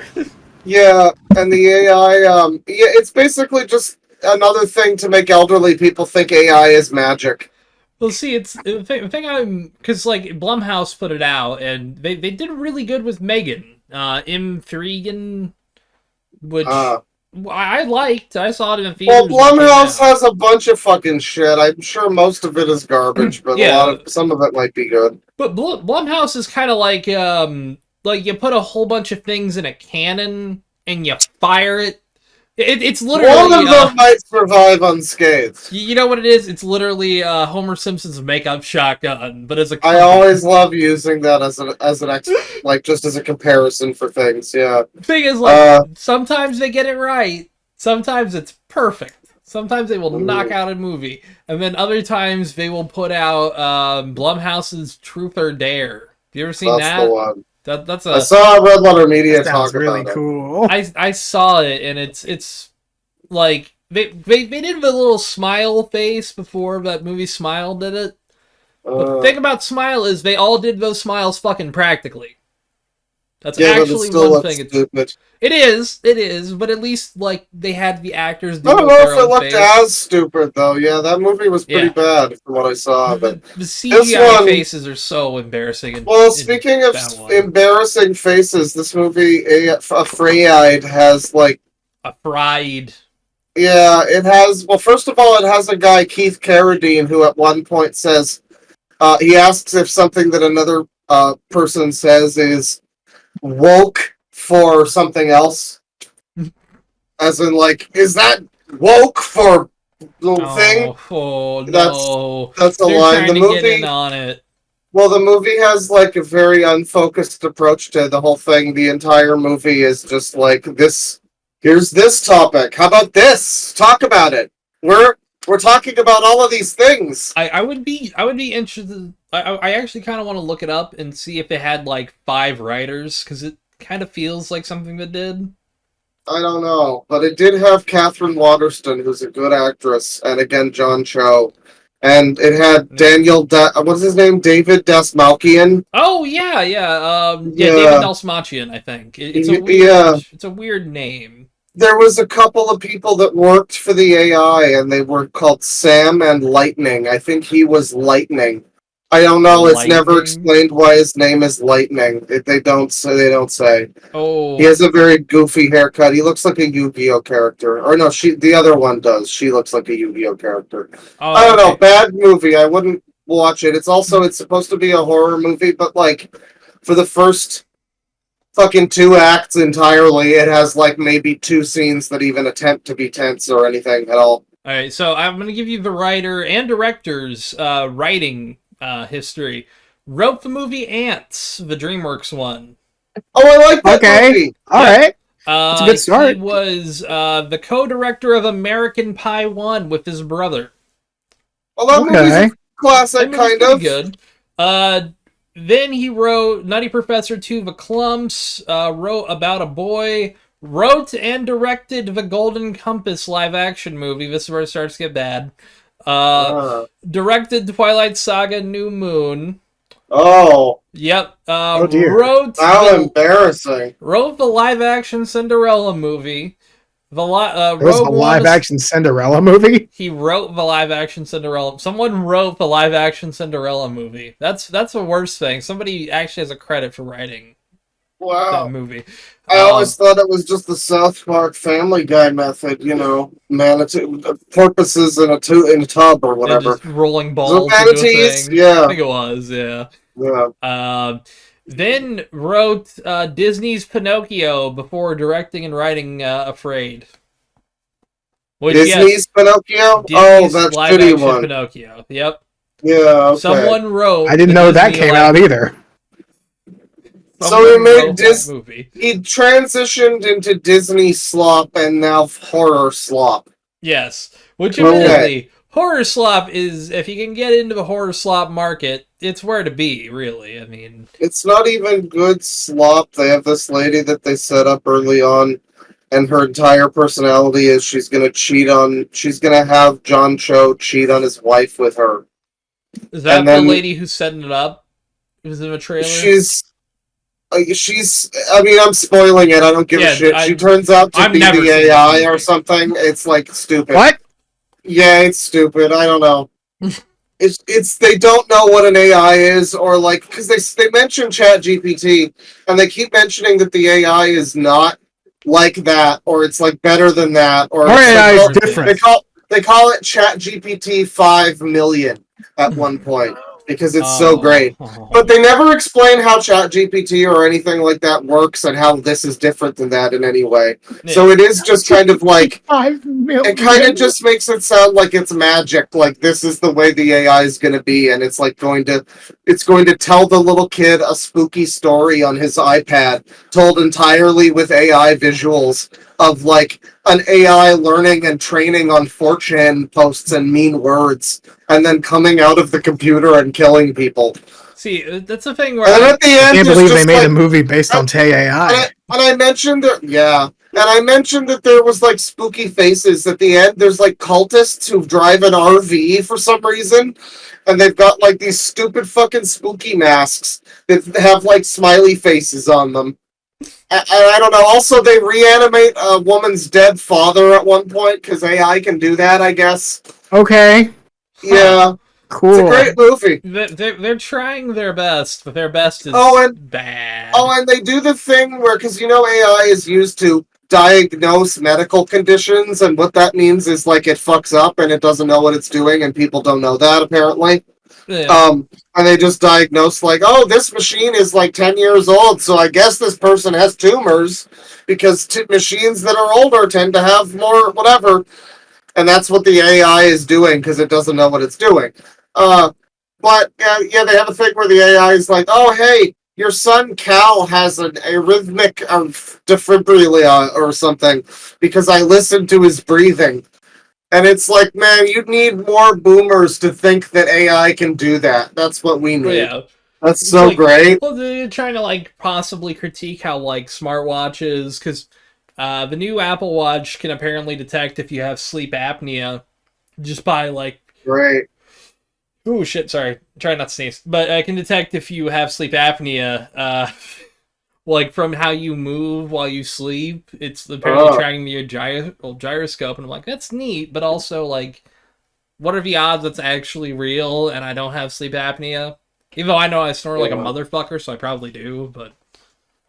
Yeah, and the AI, it's basically just another thing to make elderly people think AI is magic. Well, see, it's the thing because like Blumhouse put it out, and they did really good with Megan, M3, which I liked. I saw it in the theaters. Well, Blumhouse has a bunch of fucking shit. I'm sure most of it is garbage, but some of it might be good. But Blumhouse is kind of like you put a whole bunch of things in a cannon and you fire it. It's literally one of them might survive unscathed. You know what it is? It's literally Homer Simpson's makeup shotgun, but as a I always love using that just as a comparison for things. Yeah. The thing is, like, sometimes they get it right. Sometimes it's perfect. Sometimes they will knock out a movie, and then other times they will put out Blumhouse's Truth or Dare. You ever seen that? That's the one. I saw Red Letter Media talk really about cool. I saw it, and it's like they did the little smile face before that movie Smile did it. But the thing about Smile is they all did those smiles fucking practically. That's actually one thing. Stupid. It is, but at least like they had the actors do I don't know if it looked as stupid though. Yeah, that movie was pretty bad from what I saw. But the CGI faces are so embarrassing. Speaking of embarrassing faces, this movie Afraid has like Afraid. Yeah, it has. Well, first of all, it has a guy, Keith Carradine, who at one point says, he asks if something that another person says is woke for something else. As in, like, is that woke for the thing? Oh no! That's a They're line. trying to get in on it. Well, the movie has like a very unfocused approach to the whole thing. The entire movie is just like this. Here's this topic. How about this? Talk about it. We're talking about all of these things. I would be interested. I actually kind of want to look it up and see if it had like 5 writers, because it kind of feels like something that did. I don't know, but it did have Catherine Waterston, who's a good actress, and again John Cho, and it had what's his name, David Dastmalchian. Oh yeah. David Dastmalchian, I think. It's a weird name. There was a couple of people that worked for the AI, and they were called Sam and Lightning. I think he was Lightning. I don't know. It's never explained why his name is Lightning. They don't say. Oh. He has a very goofy haircut. He looks like a Yu-Gi-Oh character. Or no, the other one does. She looks like a Yu-Gi-Oh character. Oh, I don't know. Bad movie. I wouldn't watch it. It's supposed to be a horror movie, but like for the first fucking 2 acts entirely, it has like maybe 2 scenes that even attempt to be tense or anything at all. All right, so I'm going to give you the writer and director's writing history. Wrote the movie Ants, the DreamWorks one. Oh, I like that movie. All right. That's a good start. He was the co-director of American Pie 1 with his brother. Well, that movie's a classic, kind of. Good. Then he wrote Nutty Professor 2, The Clumps, wrote About a Boy, wrote and directed the Golden Compass live-action movie. This is where it starts to get bad. Directed Twilight Saga New Moon. Oh. Yep. Oh dear. How embarrassing. Wrote the live-action Cinderella movie. There was a live-action Cinderella movie? He wrote the live-action Cinderella. Someone wrote the live-action Cinderella movie. That's the worst thing. Somebody actually has a credit for writing that movie. I always thought it was just the South Park Family Guy method, porpoises in a tub or whatever. Just rolling balls. Manatees? Yeah. I think it was, yeah. Yeah. Then wrote Disney's Pinocchio before directing and writing Afraid. Disney's Pinocchio? Disney's that live-action shitty one. Pinocchio. Yep. Yeah, okay. Someone wrote. I didn't know that came out either. So he made Disney. He transitioned into Disney slop and now horror slop. Yes, which admittedly, horror slop is, if you can get into the horror slop market, it's where to be. Really, I mean, it's not even good slop. They have this lady that they set up early on, and her entire personality is she's gonna have John Cho cheat on his wife with her. Is that the lady who's setting it up? Who's in the trailer? I mean, I'm spoiling it. I don't give a shit. She turns out to be the AI or something. It's like stupid. What? Yeah, it's stupid. I don't know. It's they don't know what an AI is, or like, because they mention ChatGPT and they keep mentioning that the AI is not like that, or it's like better than that, or AI is different. They call it ChatGPT 5 million at one point. Because it's so great. But they never explain how ChatGPT or anything like that works and how this is different than that in any way. Yeah. So it is just kind of like, it kind of just makes it sound like it's magic, like this is the way the AI is going to be, and it's like going to tell the little kid a spooky story on his iPad, told entirely with AI visuals of like an AI learning and training on 4chan posts and mean words, and then coming out of the computer and killing people. See, that's the thing where at the end, I can't believe they made a movie based on AI. And I mentioned that, and I mentioned that there was like spooky faces at the end. There's like cultists who drive an RV for some reason, and they've got like these stupid fucking spooky masks that have like smiley faces on them. And I don't know. Also, they reanimate a woman's dead father at one point because AI can do that, I guess. Okay. Yeah. Cool. It's a great movie. They're trying their best, but their best is bad. Oh, and they do the thing where, because AI is used to diagnose medical conditions, and what that means is like it fucks up and it doesn't know what it's doing, and people don't know that apparently. Yeah. And they just diagnose like, oh, this machine is like 10 years old, so I guess this person has tumors because machines that are older tend to have more whatever. And that's what the AI is doing because it doesn't know what it's doing. But yeah, they have a thing where the AI is like, oh, hey, your son Cal has an arrhythmic defibrillator or something because I listened to his breathing. And it's like, man, you need more boomers to think that AI can do that. That's what we need. Yeah. That's It's so like, great. Well, they're trying to like possibly critique how like smartwatches, because the new Apple Watch can apparently detect if you have sleep apnea just by like. Great. Oh shit! Sorry, try not to sneeze. But I can detect if you have sleep apnea, like from how you move while you sleep. It's apparently tracking your gyroscope, and I'm like, that's neat. But also, like, what are the odds that's actually real and I don't have sleep apnea? Even though I know I snore like a motherfucker, so I probably do. But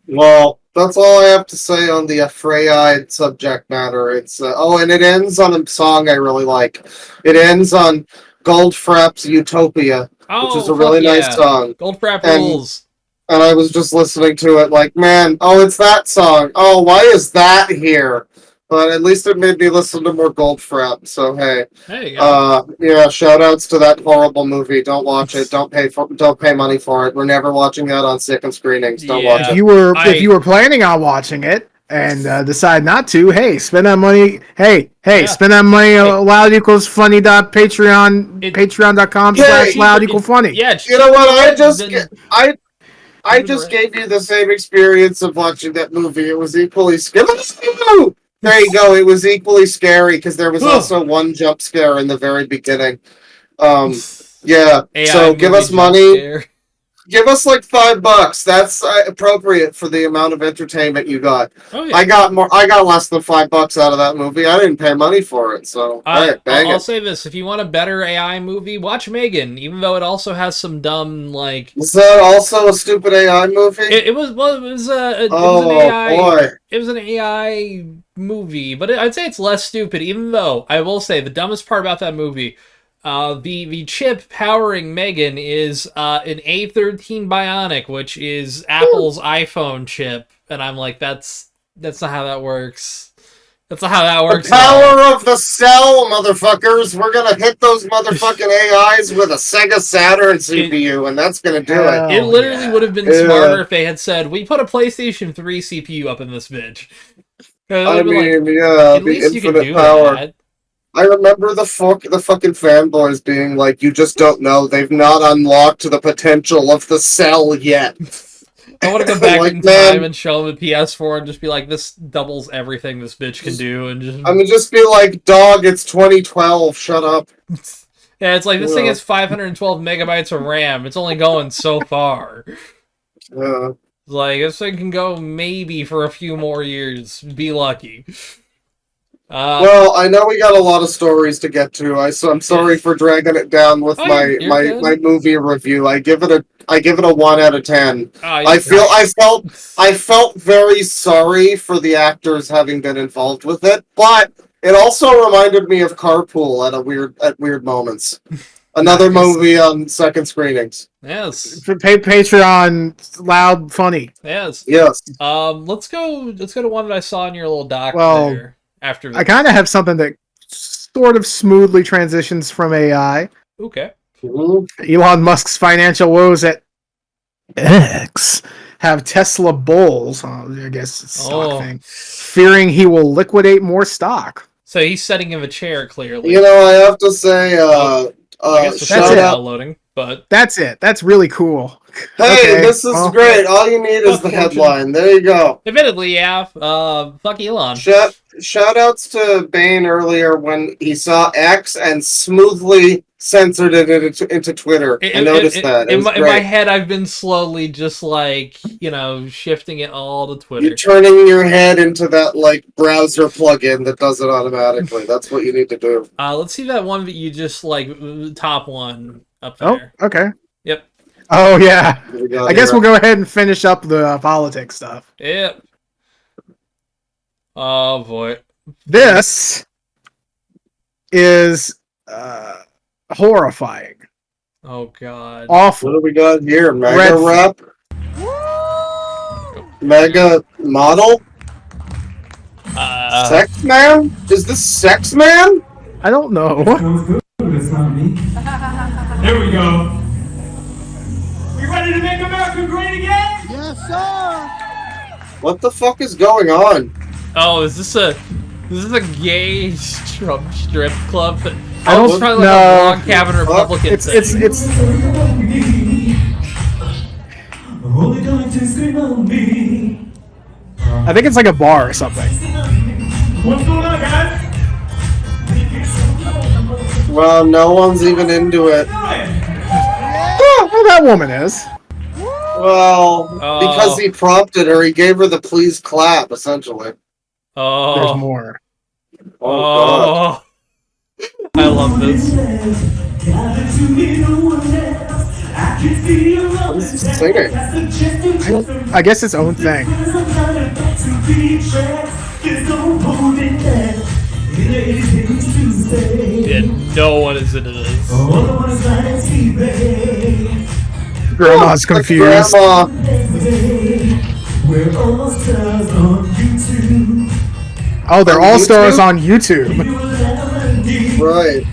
well, that's all I have to say on the Frey-eyed subject matter. It's and it ends on a song I really like. It ends on Goldfrapp's Utopia, which is a really nice song. Goldfrapp rules. And I was just listening to it like, man, it's that song. Oh, why is that here? But at least it made me listen to more Goldfrapp, so hey. There you go. Yeah, shout outs to that horrible movie. Don't watch it. Don't pay money for it. We're never watching that on second screenings. Don't watch it. If you were planning on watching it and decide not to, hey, spend that money. Spend that money on loud equals funny patreon.com/loud equal funny. Yeah, you know what? I just gave you the same experience of watching that movie. It was equally scary. There you go. It was equally scary because there was also one jump scare in the very beginning. Yeah. So give us money. Scare. Give us like $5. That's appropriate for the amount of entertainment you got. Oh, yeah. I got less than $5 out of that movie. I didn't pay money for it, so I'll say this: if you want a better AI movie, watch Megan. Even though it also has some dumb like. Was that also a stupid AI movie? It was an AI. Boy. It was an AI movie, but I'd say it's less stupid. Even though I will say the dumbest part about that movie. The chip powering Megan is an A13 Bionic, which is Apple's iPhone chip, and I'm like, that's not how that works. That's not how that works. The power of the cell, motherfuckers. We're gonna hit those motherfucking AIs with a Sega Saturn CPU, and that's gonna do it. It literally would have been smarter if they had said, "We put a PlayStation 3 CPU up in this bitch." I mean, at least you can do power. that. I remember the fucking fanboys being like, you just don't know. They've not unlocked the potential of the cell yet. I want to go back like, in time and show them the PS4 and just be like, this doubles everything this bitch can do. And just be like, dog, it's 2012. Shut up. Yeah, it's like, this thing has 512 megabytes of RAM. It's only going so far. Yeah. Like, this thing can go maybe for a few more years. Be lucky. Well, I know we got a lot of stories to get to. I'm sorry for dragging it down with my movie review. I give it a 1 out of 10. I felt very sorry for the actors having been involved with it, but it also reminded me of Carpool at weird moments. Another movie on second screenings. Yes. Patreon loud funny. Yes. Yes. Let's go to one that I saw in your little doc there. After I kind of have something that sort of smoothly transitions from AI. Okay. Elon Musk's financial woes at X have Tesla bulls, I guess it's a stock thing, fearing he will liquidate more stock. So he's setting him a chair, clearly. You know, I have to say, I guess that's it. Downloading, but that's it. That's really cool. Hey, this is great. All you need is the headline. There you go. Admittedly, yeah. Fuck Elon. Shout outs to Bane earlier when he saw X and smoothly censored it into Twitter. I noticed that. In my head, I've been slowly just like, shifting it all to Twitter. You're turning your head into that like browser plugin that does it automatically. That's what you need to do. Let's see that one that you just like top one up there. Oh, okay. Yep. Oh yeah. I guess we'll go ahead and finish up the politics stuff. Yep. Oh boy. This is horrifying. Oh god. Awful. What do we got here? Red- MAGA rep? MAGA model? Sex man? Is this sex man? I don't know. It's not me. There we go. We ready to make America great again? Yes, sir. What the fuck is going on? Oh, is this a gay Trump strip club? I don't it's probably know. like a log cabin Republican It's Only going to scream on me. I think it's like a bar or something. What's going on, guys? Well, no one's even into it. Oh, well, that woman is. Well, because he prompted her, he gave her the please clap, essentially. Oh. There's more. Oh, God. I love this. What is he singing? I guess its own thing. Yeah, no one is into this. Grandma's confused. Grandma. Oh, they're all stars on YouTube. Right.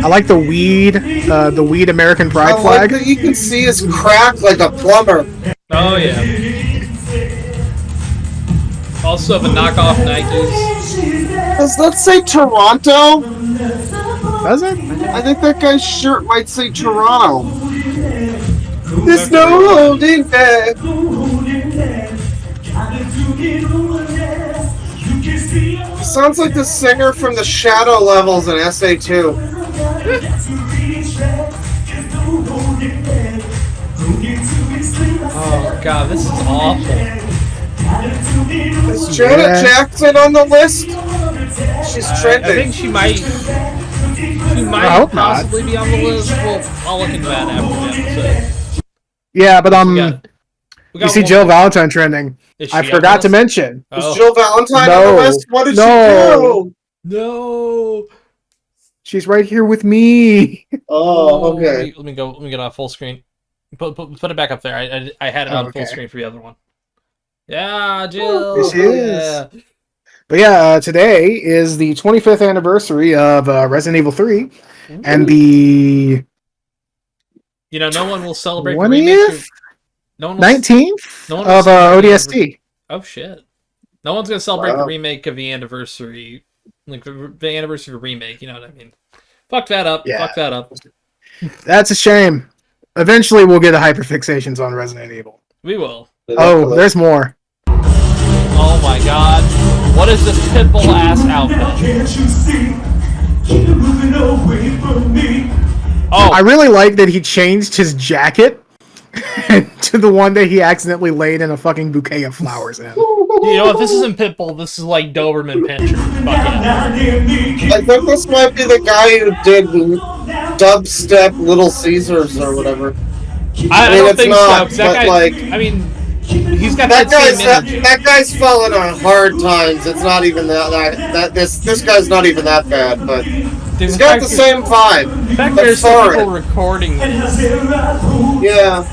I like the weed American Pride I like flag. that you can see his crack like a plumber. Oh yeah. Also the knockoff Nikes. Does that say Toronto? Does it? I think that guy's shirt might say Toronto. There's no holding back. Sounds like the singer from the Shadow Levels in SA2. Oh god, this is awful. Is Janet Jackson on the list? She's trending. I think she might I hope not. possibly be on the list. I'll look into that after the episode. Yeah, but We got you see one Jill more. Valentine trending. Is she I on forgot the to list? mention. Is Oh. Jill Valentine on No. the list? What did she No. do? No. She's right here with me. Oh, okay. Let me get on full screen. Put it back up there. I had it on full Okay. screen for the other one. Yeah, Jill. There she Yeah. is. But yeah, today is the 25th anniversary of Resident Evil 3, and the You know, no one will celebrate the 20th? remake. No one will, 19th no one will of celebrate the ODST. Oh shit! No one's gonna celebrate the Wow. remake of the anniversary, like the anniversary of the remake. You know what I mean? Fuck that up. Yeah. Fuck that up. That's a shame. Eventually, we'll get a hyperfixations on Resident Evil. We will. Oh, there's more. Oh my god! What is this pitbull ass outfit? Oh, I really like that he changed his jacket to the one that he accidentally laid in a fucking bouquet of flowers in. you know, if this isn't pitbull, this is like Doberman Pinscher. Fuck yeah. I think this might be the guy who did dubstep Little Caesars or whatever. I mean, don't it's think not, so. 'Cause that but, guy, like- I mean, he's got That that same energy. guy's fallen on hard times. It's not even this guy's not even that bad, but Dude, he's got the same vibe. The fact but there's some people foreign. recording this. Yeah.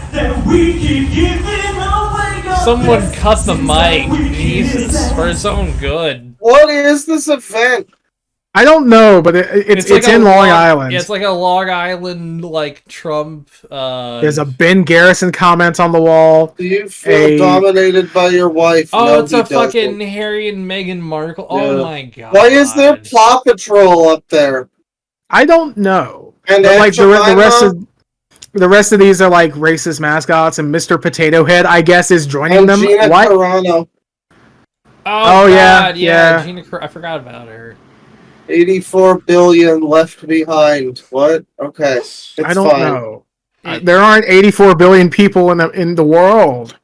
Someone cut the mic. Jesus, for his own good. What is this event? I don't know, but it's like a in Long Long- Island. Yeah, it's like a Long Island, like Trump. There's a Ben Garrison comment on the wall. Do you feel dominated by your wife? Oh, No, it's he a doesn't. fucking Harry and Meghan Markle. Oh Yeah. my god. Why is there Paw Patrol up there? I don't know. And But, Aunt like Jemima? the rest of these are like racist mascots, and Mr. Potato Head, I guess, is joining and them. Gina What? Carano. Oh, yeah, God, yeah. Gina I forgot about her. 84 billion left behind. What? Okay. It's I don't fine. know. There aren't 84 billion people in the world.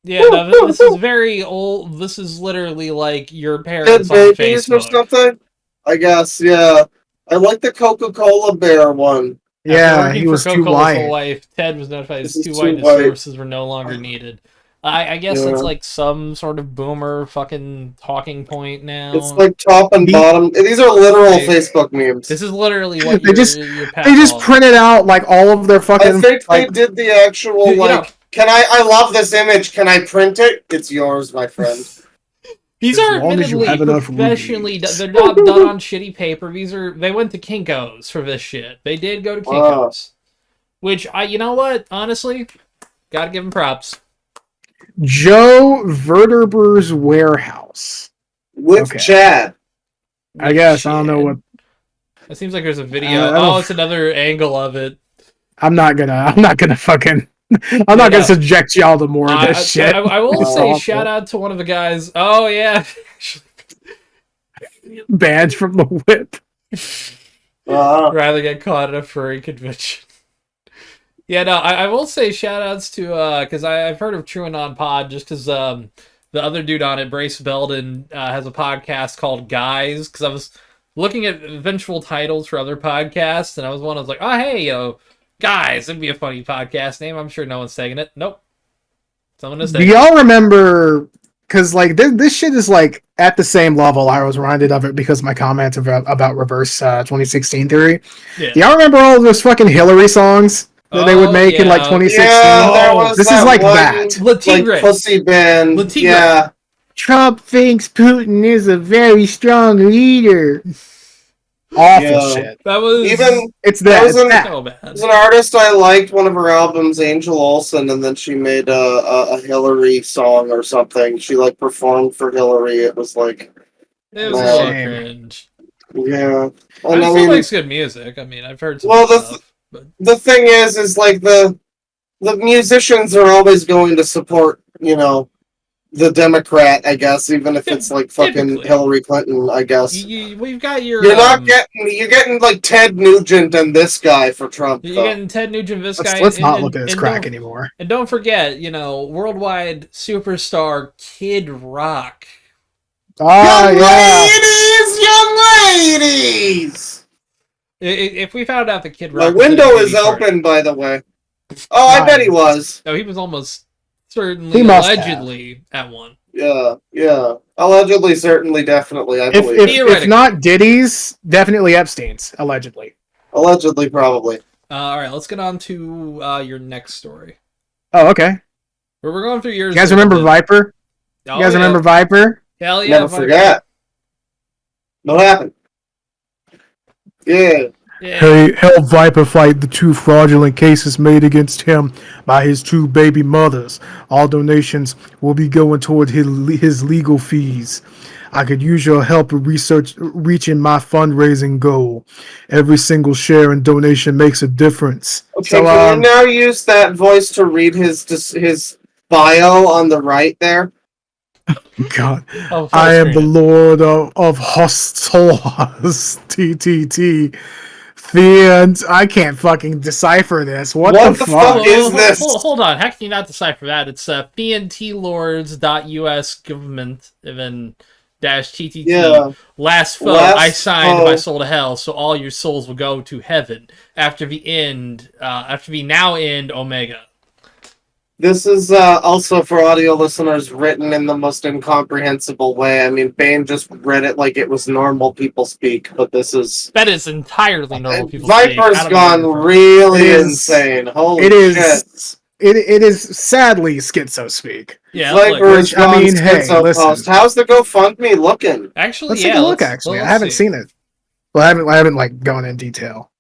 Yeah, no, this is very old. This is literally like your Dead parents on babies or Facebook. something? I guess, yeah. I like the Coca-Cola bear one. Yeah, After working he for was too Coca-Cola's whole white. life, Ted was notified This his is too too white and his white. services were no longer needed. I guess Yeah. it's like some sort of boomer fucking talking point now. It's like top and bottom. These are literal Hey, Facebook memes. This is literally what They just calls. printed out like all of their fucking. I think like, they did the actual You know- Can I love this image. Can I print it? It's yours, my friend. These As are long as you admittedly have enough professionally. rubies. They're not done on shitty paper. They went to Kinko's for this shit. They did go to Kinko's, which you know what? Honestly, gotta give them props. Joe Verteber's warehouse With Chad. I guess I don't know what. It seems like there's a video. It's another angle of it. I'm not gonna fucking. I'm not gonna subject y'all to more of this shit. I will say shout out to one of the guys. Oh yeah, banned from the whip. Rather get caught in a furry convention. Yeah, no, I will say shout outs to because I've heard of True Anon Pod just because the other dude on it, Brace Belden, has a podcast called Guys. Because I was looking at eventual titles for other podcasts, and I was like, oh hey, Guys, it'd be a funny podcast name. I'm sure no one's taking it. Nope. Someone is taking it. Do y'all remember? Because like this shit is like at the same level. I was reminded of it because of my comment about reverse 2016 theory. Yeah. Do y'all remember all those fucking Hillary songs that they would make in like 2016? Yeah, this is like that. Like pussy band. Yeah. Trump thinks Putin is a very strong leader. Awful shit. That was it's that. that. Was so bad. There's an artist I liked, one of her albums, Angel Olsen, and then she made a Hillary song or something. She like performed for Hillary. It was like it was a little cringe. Yeah, I mean, still makes good music. I mean, I've heard some stuff. The thing is like the musicians are always going to support, the Democrat, I guess, even if it's like fucking Hillary Clinton, I guess. We've got your. You're getting like Ted Nugent and this guy for Trump. You're getting Ted Nugent, this guy. Let's not look at his crack anymore. And don't forget, worldwide superstar Kid Rock. Young ladies! If we found out that Kid Rock. The window is open, by the way. Oh, I bet he was. No, he was almost certainly allegedly at one. Yeah. Allegedly, certainly, definitely, I believe. If not Diddy's, definitely Epstein's, allegedly. Allegedly, probably. All right, let's get on to your next story. Oh, okay. We're going through yours. You guys remember Viper? Oh, you guys remember Viper? Hell yeah. Never forget. What happened? Yeah. Hey, help Viper fight the 2 fraudulent cases made against him by his 2 baby mothers. All donations will be going toward his legal fees. I could use your help in reaching my fundraising goal. Every single share and donation makes a difference. Okay, so, can you now use that voice to read his bio on the right there? God, I am the Lord of Hostels, TTT. And I can't fucking decipher this. What the fuck is this? Hold on. How can you not decipher that? It's PNTlords.us government even -TTT. Yeah. Last foe I signed my soul to hell, so all your souls will go to heaven after the now end Omega. This is also for audio listeners written in the most incomprehensible way. I mean, Bane just read it like it was normal people speak, but that is entirely normal people speak. Viper's gone really insane. Holy shit. It is sadly schizo speak. Yeah, Viper's gone schizo post. How's the GoFundMe looking? Actually, let's take a look. Actually, I haven't seen it. Well, I haven't like gone in detail.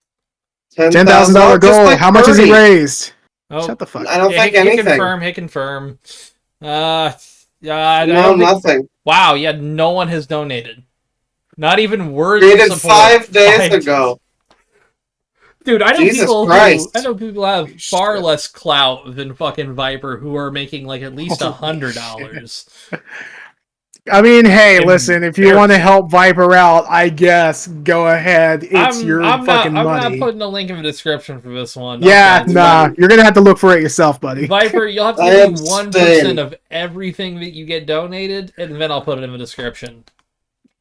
$10,000 goal. Like how much has he raised? Oh, shut the fuck up. I don't think anything. Hit confirm. Nothing. Wow, yeah, no one has donated. Not even words Dated of support. 5 days ago. Dude, I know people have Holy far less clout than fucking Viper who are making like at least $100. I mean, hey, listen, if you want to help Viper out, I guess go ahead. It's your fucking money. I'm not putting a link in the description for this one. Yeah, nah, you're gonna have to look for it yourself, buddy. Viper, you'll have to give me 1% of everything that you get donated, and then I'll put it in the description.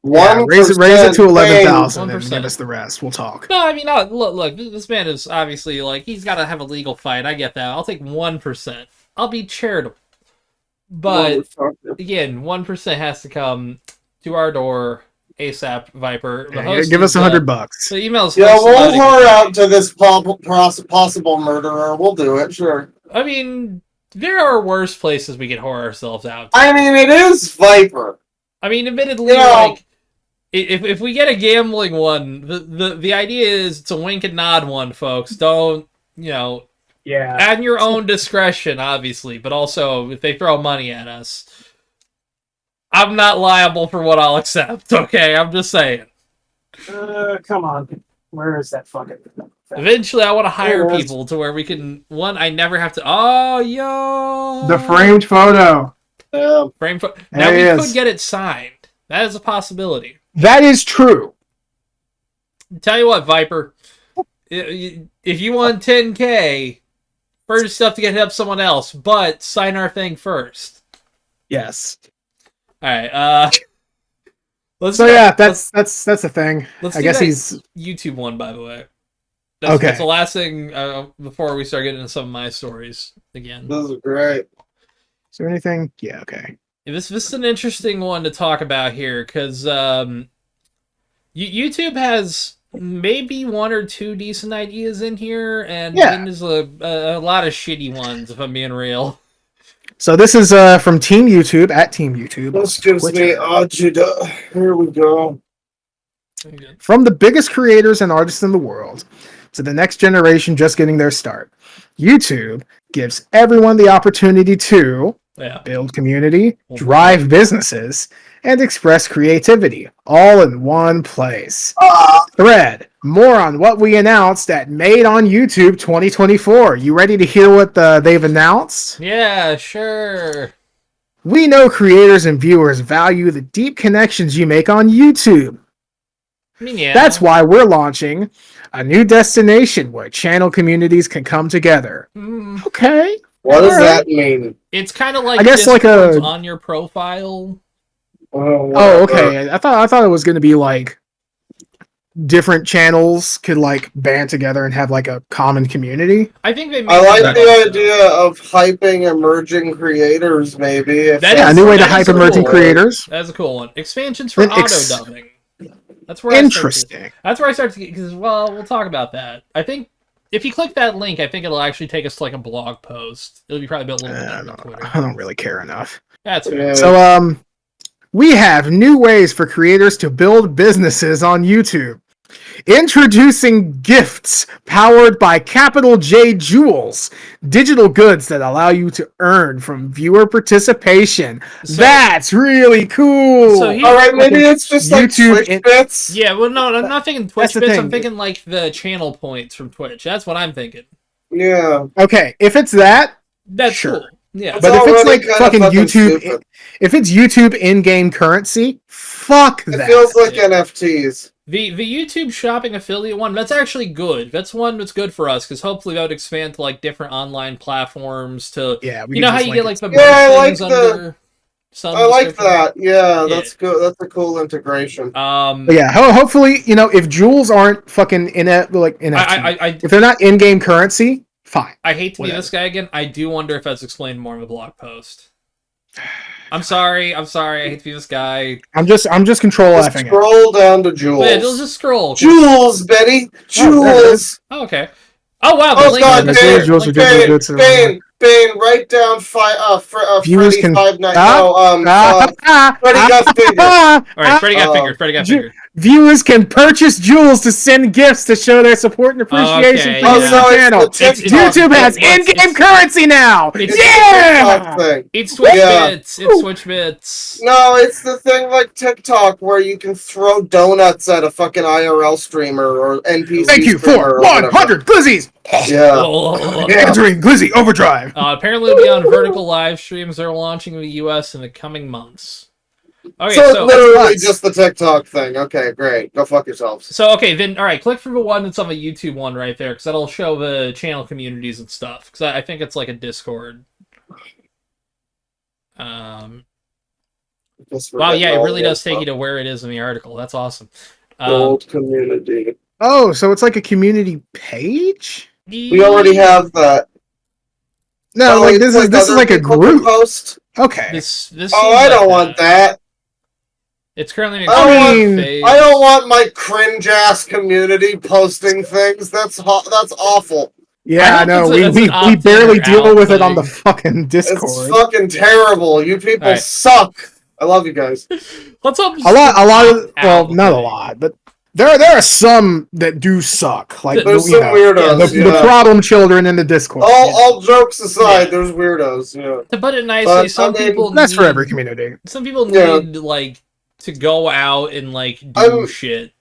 Raise it to 11,000 and give us the rest. We'll talk. No, I mean, look, this man is obviously like he's got to have a legal fight. I get that. I'll take 1%. I'll be charitable. But again, 1% has to come to our door ASAP, Viper. Give us $100. The email's yeah, we'll whore out to this possible murderer. We'll do it, sure. I mean, there are worse places we can whore ourselves out to. I mean, it is Viper. I mean, admittedly, like, if we get a gambling one, the idea is it's a wink and nod one, folks. Don't, at your own discretion, obviously, but also if they throw money at us, I'm not liable for what I'll accept, okay? I'm just saying. Come on. Where is that fucking... Eventually, I want to hire people to where we can... One, I never have to... Oh, yo! The framed photo. Now, we could get it signed. That is a possibility. That is true. Tell you what, Viper. If you want 10K, first stuff to get hit up someone else, but sign our thing first. Yes. All right. That's the thing. Let's I guess he's YouTube one, by the way. Okay. That's the last thing before we start getting into some of my stories again. Those are great. Is there anything? Yeah. Okay. This is an interesting one to talk about here because YouTube has maybe one or two decent ideas in here, and then there's a lot of shitty ones, if I'm being real. So this is from Team YouTube, at Team YouTube. This gives me Judd. Here we go. From the biggest creators and artists in the world to the next generation just getting their start, YouTube gives everyone the opportunity to build community, drive businesses, and express creativity, all in one place. Thread. More on what we announced at Made on YouTube 2024. You ready to hear what they've announced? Yeah, sure. We know creators and viewers value the deep connections you make on YouTube. I mean, yeah. That's why we're launching a new destination where channel communities can come together. Okay. What does that mean? It's kind of like, I guess, like a on your profile. Oh, okay. I thought it was going to be like different channels could like band together and have like a common community. I think they. I like the idea of hyping emerging creators. Maybe a new way to hype emerging creators. That's a cool one. Expansions for auto dubbing. That's where interesting. That's where I start to get, because we'll talk about that. I think if you click that link, I think it'll actually take us to like a blog post. It'll be probably a little bit better than Twitter. I don't really care enough. That's fair. So we have new ways for creators to build businesses on YouTube. Introducing gifts powered by capital J Jewels, digital goods that allow you to earn from viewer participation. That's really cool. So all right, maybe it's just YouTube like Twitch bits. Yeah, well, no, I'm not thinking Twitch bits. I'm thinking like the channel points from Twitch. That's what I'm thinking. Yeah. Okay, if it's that, that's sure. Cool. Yeah, but if it's like fucking YouTube, if it's YouTube in-game currency, fuck that. It feels like NFTs. The YouTube shopping affiliate one, that's actually good. That's one that's good for us, because hopefully that would expand to like different online platforms to, you know how you get like the things under some I like that. Yeah, that's good. That's a cool integration. Hopefully, if jewels aren't fucking if they're not in-game currency, fine. I hate to be this guy again. I do wonder if that's explained more in the blog post. I'm sorry. I hate to be this guy. I'm just control F'ing. Scroll down to Jules. Yeah, just scroll. Jules, Betty. Jules. Oh, okay. Oh wow. Oh god, Bane, write down Freddy 5 Night. Freddy got fingered. All right, Freddy got fingered. Viewers can purchase jewels to send gifts to show their support and appreciation for the channel. YouTube has in-game currency now. It's Twitch bits. It's Twitch bits. No, it's the thing like TikTok where you can throw donuts at a fucking IRL streamer or NPC. Thank you for 100 glizzies. Yeah. Entering Glizzy Overdrive. Apparently it'll be on vertical live streams they're launching in the US in the coming months. Okay, so literally just the TikTok thing. Okay, great. Go fuck yourselves. So, okay, then, all right, click for the one that's on the YouTube one right there, because that'll show the channel communities and stuff, because I think it's like a Discord. Wow, yeah, it really does take you to where it is in the article. That's awesome. Old community. Oh, so it's like a community page? We already have that. No, like this is other like a people group. can post. Okay. This I don't want that. It's currently. I don't want my cringe ass community posting things. That's awful. Yeah, I know. We barely deal with it on the fucking Discord. It's fucking terrible. You people suck. I love you guys. Let's hope a lot of well, not a lot, but there are some that do suck. Like there's some weirdos. The problem children in the Discord. All jokes aside, there's weirdos. Yeah. To put it nicely, that's for every community. Some people need like to go out and like do shit.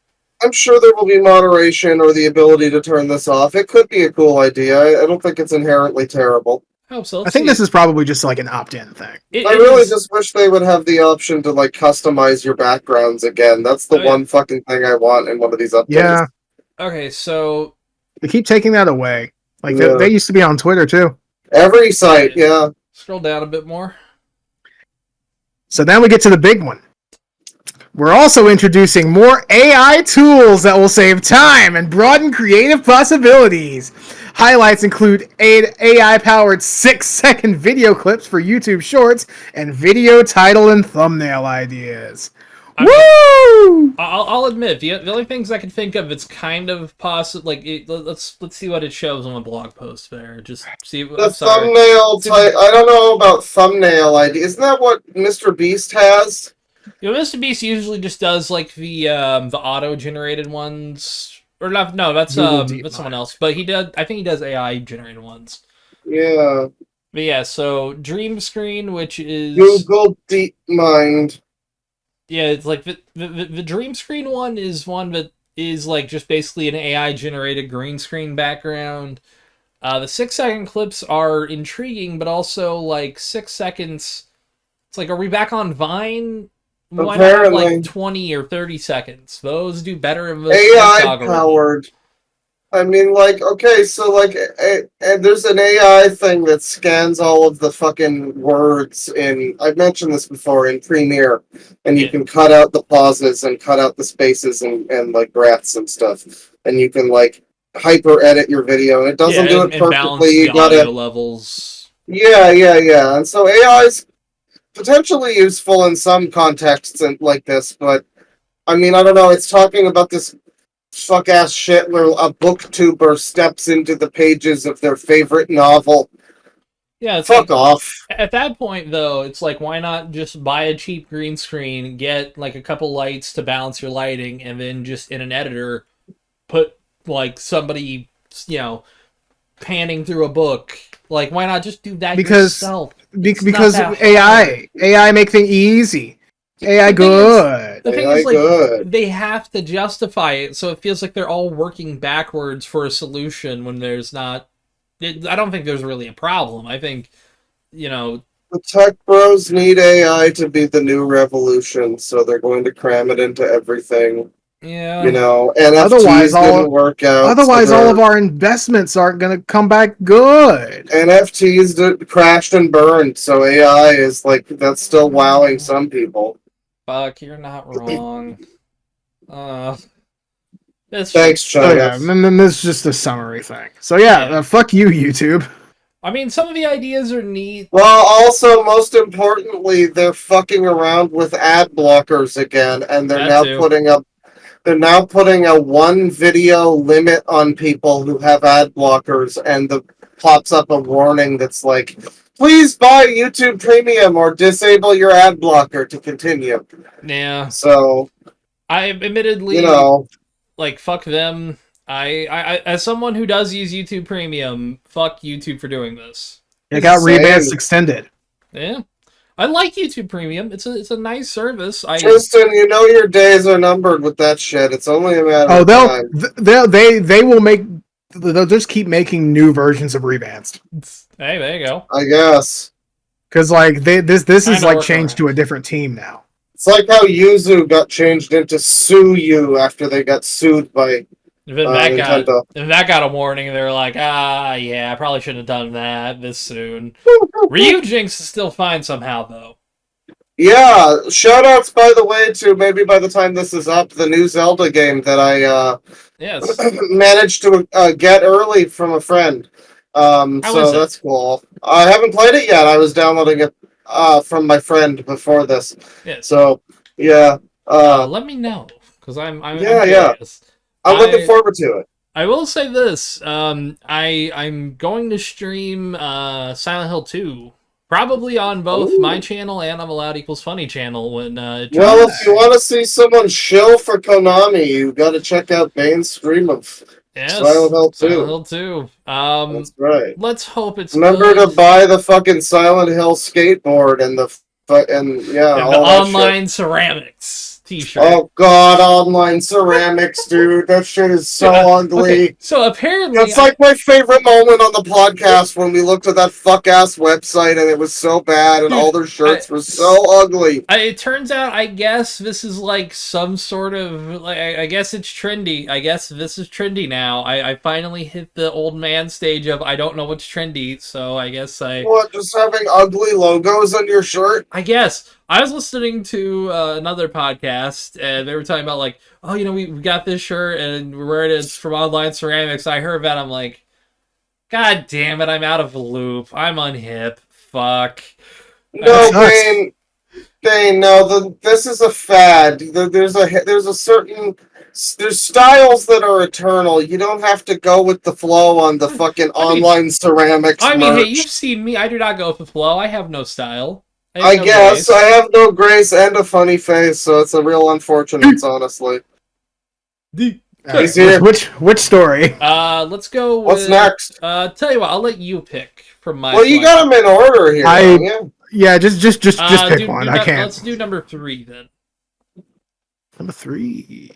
I'm sure there will be moderation or the ability to turn this off. It could be a cool idea. I don't think it's inherently terrible. I hope so. I think this is probably just like an opt-in thing. I really just wish they would have the option to like customize your backgrounds again. That's the one fucking thing I want in one of these updates. Yeah. Okay, so they keep taking that away. Like they used to be on Twitter too. Every site, yeah. Scroll down a bit more. So now we get to the big one. We're also introducing more AI tools that will save time and broaden creative possibilities. Highlights include AI-powered 6-second video clips for YouTube Shorts and video title and thumbnail ideas. Woo! I'll admit, the only things I can think of, it's kind of possible. Like, let's see what it shows on the blog post there. Just see the thumbnail type. I don't know about thumbnail ID. Isn't that what Mr. Beast has? You know, Mr. Beast usually just does like the auto-generated ones, or not? No, that's someone else. But he does. I think he does AI-generated ones. Yeah. But yeah, so Dream Screen, which is Google DeepMind. Yeah, it's like the Dream Screen one is one that is like just basically an AI-generated green screen background. The 6-second clips are intriguing, but also like 6 seconds. It's like, are we back on Vine? Why not have like 20 or 30 seconds? Those do better in the AI powered. I mean, like, okay, so like, and there's an AI thing that scans all of the fucking words in. I've mentioned this before in Premiere, and you can cut out the pauses and cut out the spaces and like breaths and stuff, and you can like hyper edit your video, and it doesn't do it perfectly. You gotta levels. Yeah, and so AI's potentially useful in some contexts and like this, but I mean, I don't know. It's talking about this fuck ass shit where a booktuber steps into the pages of their favorite novel. Yeah, it's fuck off. At that point, though, it's like, why not just buy a cheap green screen, get like a couple lights to balance your lighting, and then just in an editor put like somebody, panning through a book. Like, why not just do that yourself? Because AI make things easy. AI good. The thing is, like, they have to justify it, so it feels like they're all working backwards for a solution when there's not. I don't think there's really a problem. I think, the tech bros need AI to be the new revolution, so they're going to cram it into everything. Yeah. NFTs didn't work out. Otherwise, all of our investments aren't going to come back good. NFTs crashed and burned, so AI is like, that's still wowing some people. Fuck, you're not wrong. Thanks, China. And then this is just a summary thing. So fuck you, YouTube. I mean, some of the ideas are neat. Well, also, most importantly, they're fucking around with ad blockers again, and they're now putting a one video limit on people who have ad blockers, and pops up a warning that's like, please buy YouTube Premium or disable your ad blocker to continue. Yeah. So, I admittedly, like, fuck them. I as someone who does use YouTube Premium, fuck YouTube for doing this. It got rebans extended. Yeah. I like YouTube Premium. It's a nice service. Tristan, your days are numbered with that shit. It's only a matter of time. They will make. They'll just keep making new versions of Revanced. Hey, there you go. I guess because like this is like changed to a different team now. It's like how Yuzu got changed into Sue You after they got sued by Nintendo. If that got a warning, they were like, yeah, I probably shouldn't have done that this soon. Ryujinx is still fine somehow, though. Yeah, shoutouts, by the way, to maybe by the time this is up, the new Zelda game that I managed to get early from a friend. So that's cool. I haven't played it yet. I was downloading it from my friend before this. Yeah. So yeah. Let me know, because I'm curious. I'm looking forward to it. I will say this. I'm going to stream Silent Hill 2. Probably on both my channel and on the Loud Equals Funny channel when Well, if you want to see someone shill for Konami, you got to check out Bane's stream of Silent Hill 2. Silent Hill 2. That's right. Let's hope it's Remember good. to buy the fucking Silent Hill skateboard and the online ceramics t-shirt. Oh god, online ceramics, dude. That shit is so ugly. Okay, so apparently that's like my favorite moment on the podcast when we looked at that fuck-ass website and it was so bad and all their shirts were so ugly. It turns out, I guess this is like some sort of, like, I guess it's trendy. I guess this is trendy now. I finally hit the old man stage of I don't know what's trendy, so I guess What, just having ugly logos on your shirt? I guess. I was listening to another podcast, and they were talking about, like, oh, you know, we got this shirt, and we're wearing it from Online Ceramics. I heard that, I'm like, God damn it, I'm out of the loop. I'm unhip. Fuck. No, Bane, no, this is a fad. There's styles that are eternal. You don't have to go with the flow on the fucking online ceramics I mean, merch. hey, you've seen me. I do not go with the flow. I have no style. I guess. I have no grace and a funny face, so it's a real unfortunate, honestly. He's here. Which story? Let's go with... What's next? Tell you what, I'll let you pick from my... Well, you got them in order here, don't you? Yeah, just pick one. I can't. Let's do number 3, then. Number 3.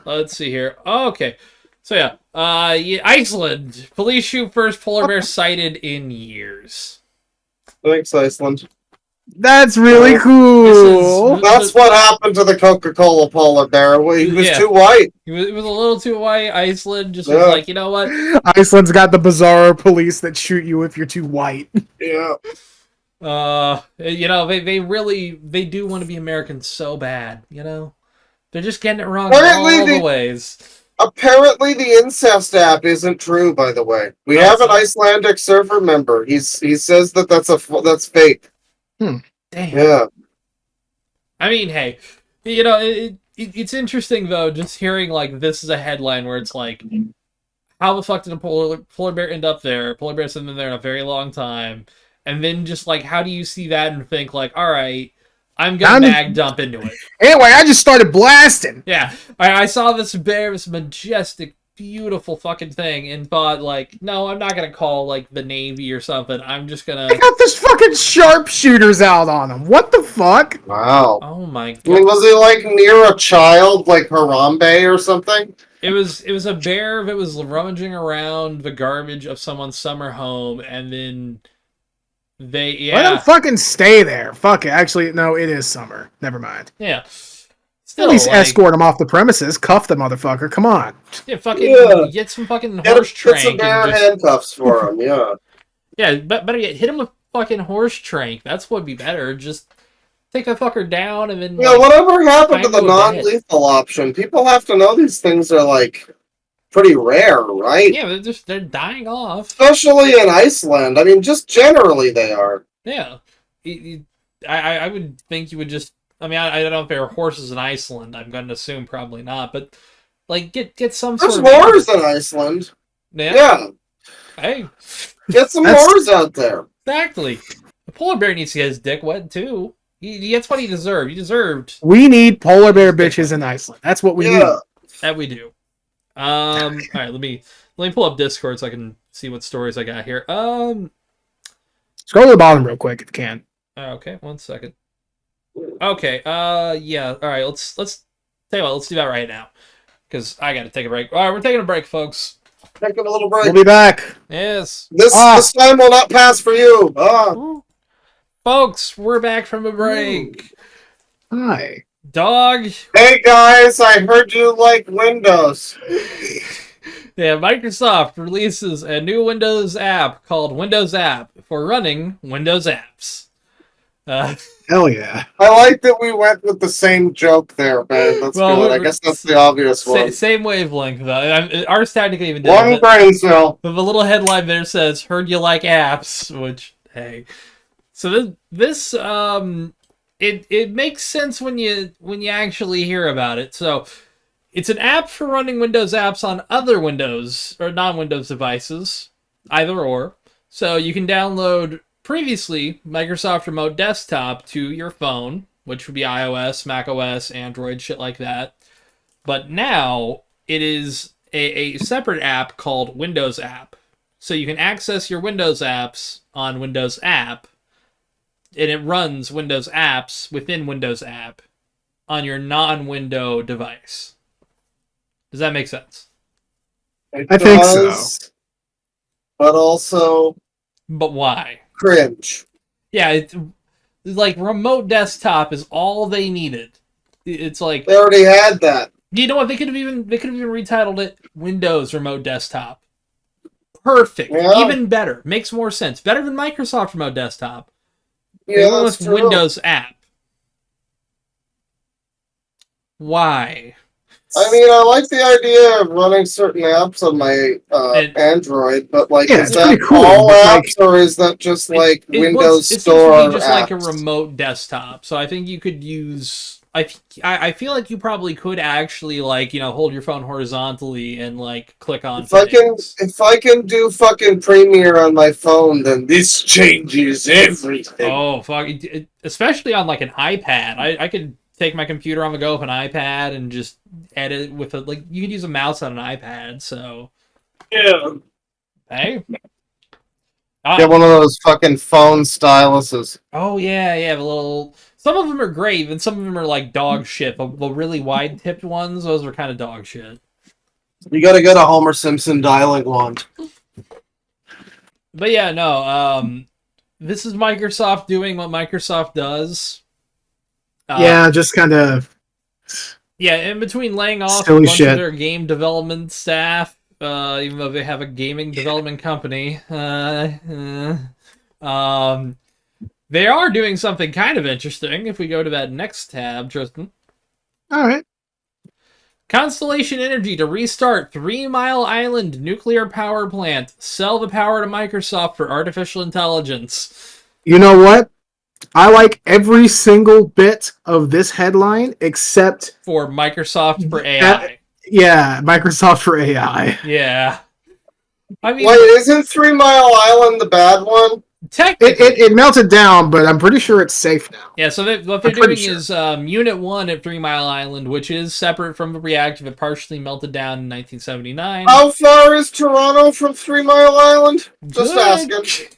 Let's see here. Oh, okay. So, yeah. Iceland. Police shoot first polar bear sighted in years. Thanks, Iceland. That's really cool. That's what happened to the Coca-Cola polar bear. He was too white. He was a little too white. Iceland just was like, you know what? Iceland's got the bizarro police that shoot you if you're too white. Yeah. You know, they do want to be American so bad, you know? They're just getting it wrong all the ways. Apparently the incest app isn't true, by the way. We have an Icelandic server member. He says that's fake. Damn. Yeah. I mean, hey, you know, it's interesting, though, just hearing, like, this is a headline where it's like, how the fuck did a polar bear end up there? Polar bears have been there in a very long time. And then just, like, how do you see that and think, like, all right, I'm gonna mag dump into it. Anyway, I just started blasting. Yeah. I saw this bear, this majestic, beautiful fucking thing, and thought, like, no, I'm not gonna call, like, the Navy or something. I'm just gonna... They got this fucking sharpshooters out on him. What the fuck? Wow. Oh my god. I mean, was he, like, near a child, like Harambe or something? It was a bear that was rummaging around the garbage of someone's summer home, and then... Let them fucking stay there. Fuck it. Actually, no, it is summer. Never mind. Yeah. Still, at least escort him off the premises. Cuff the motherfucker. Come on. Yeah, get some fucking horse trank. Get some bear handcuffs for him, yeah. Yeah, better yet, hit him with fucking horse trank. That's what'd be better. Just take that fucker down and then... Yeah, whatever happened to the non-lethal option? People have to know these things are, like... pretty rare, right? Yeah, they're dying off. Especially in Iceland. I mean, just generally they are. Yeah. I would think you would just... I mean, I don't know if there are horses in Iceland. I'm going to assume probably not. But, like, get some There's sort of... There's whores in Iceland. Yeah. Hey. Get some whores out there. Exactly. The polar bear needs to get his dick wet, too. He gets what he deserved. He deserved... We need polar bear bitches in Iceland. That's what we need. That we do. All right, let me pull up Discord so I can see what stories I got here. Scroll to the bottom real quick if you can. Okay, 1 second. Okay, yeah, all right, let's tell you what, let's do that right now, because I gotta take a break. All right, we're taking a break, folks. Taking a little break. We'll be back. Yes. This time will not pass for you. Folks, we're back from a break. Hi. Dog. Hey guys, I heard you like Windows. Yeah, Microsoft releases a new Windows app called Windows App for running Windows apps. Hell yeah. I like that we went with the same joke there, man. That's good. I guess that's the obvious one. Same wavelength, though. Ours technically even One brain cell. The little headline there says, "Heard you like apps," which, hey. So this it makes sense when you actually hear about it. So it's an app for running Windows apps on other Windows or non-Windows devices, either or. So you can download previously Microsoft Remote Desktop to your phone, which would be iOS, macOS, Android, shit like that. But now it is a separate app called Windows App. So you can access your Windows apps on Windows App, and it runs Windows apps within Windows App on your non-Window device. Does that make sense? I think so. But also... But why? Cringe. Yeah, it's like Remote Desktop is all they needed. It's like... They already had that. You know what? They could have even retitled it Windows Remote Desktop. Perfect. Yeah. Even better. Makes more sense. Better than Microsoft Remote Desktop. Yeah, that's true. Windows App. Why? I mean, I like the idea of running certain apps on my Android, but like, is that cool, all apps, or is that just like Windows Store? It's just apps? Like a remote desktop. So I think you could use. I feel like you probably could actually like hold your phone horizontally and like click on. If I can do fucking Premiere on my phone, then this changes everything. Oh fuck! Especially on like an iPad, I could take my computer on the go with an iPad and just edit with you could use a mouse on an iPad. So yeah. Hey. Get one of those fucking phone styluses. Oh yeah, the little. Some of them are great, and some of them are like dog shit. The really wide-tipped ones, those are kind of dog shit. You gotta get a Homer Simpson dialing wand. But yeah, no. This is Microsoft doing what Microsoft does. Yeah, just kind of. Yeah, in between laying off a bunch of their game development staff, even though they have a gaming development company, they are doing something kind of interesting. If we go to that next tab, Tristan. All right. Constellation Energy to restart 3 Mile Island nuclear power plant. Sell the power to Microsoft for artificial intelligence. You know what? I like every single bit of this headline except for Microsoft for AI. Yeah, Microsoft for AI. Yeah. I mean, wait, isn't 3 Mile Island the bad one? It melted down, but I'm pretty sure it's safe now. Yeah, so what they're doing is Unit 1 at 3 Mile Island, which is separate from the reactor that partially melted down in 1979. How far is Toronto from 3 Mile Island? Just asking.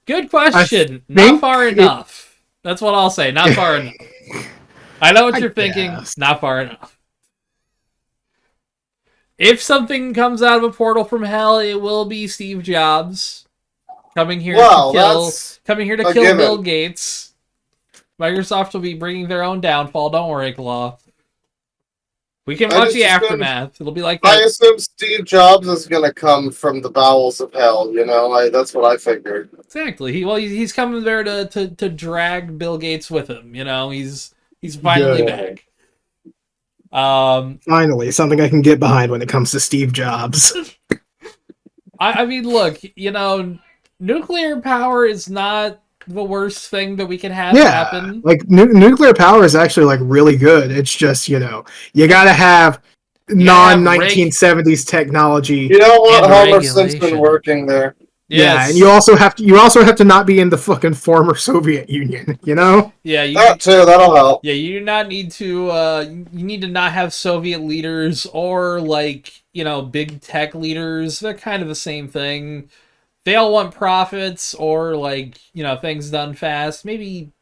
Good question. Not far enough. That's what I'll say. Not far enough. I know what you're thinking. Not far enough. If something comes out of a portal from hell, it will be Steve Jobs. Coming here to kill Bill Gates. Microsoft will be bringing their own downfall. Don't worry, Claw. We can watch the aftermath. It'll be like that. I assume Steve Jobs is going to come from the bowels of hell. That's what I figured. Exactly. He's coming there to drag Bill Gates with him. He's finally back. Finally, something I can get behind when it comes to Steve Jobs. I mean, look, nuclear power is not the worst thing that we can have happen. Like nuclear power is actually like really good. It's just you gotta have non-1970s technology. You don't want Homer Simpson working there. Yes. Yeah, and you also have to not be in the fucking former Soviet Union. Yeah, that too. That'll help. Yeah, you do not need to. You need to not have Soviet leaders or big tech leaders. They're kind of the same thing. They all want profits or things done fast. Maybe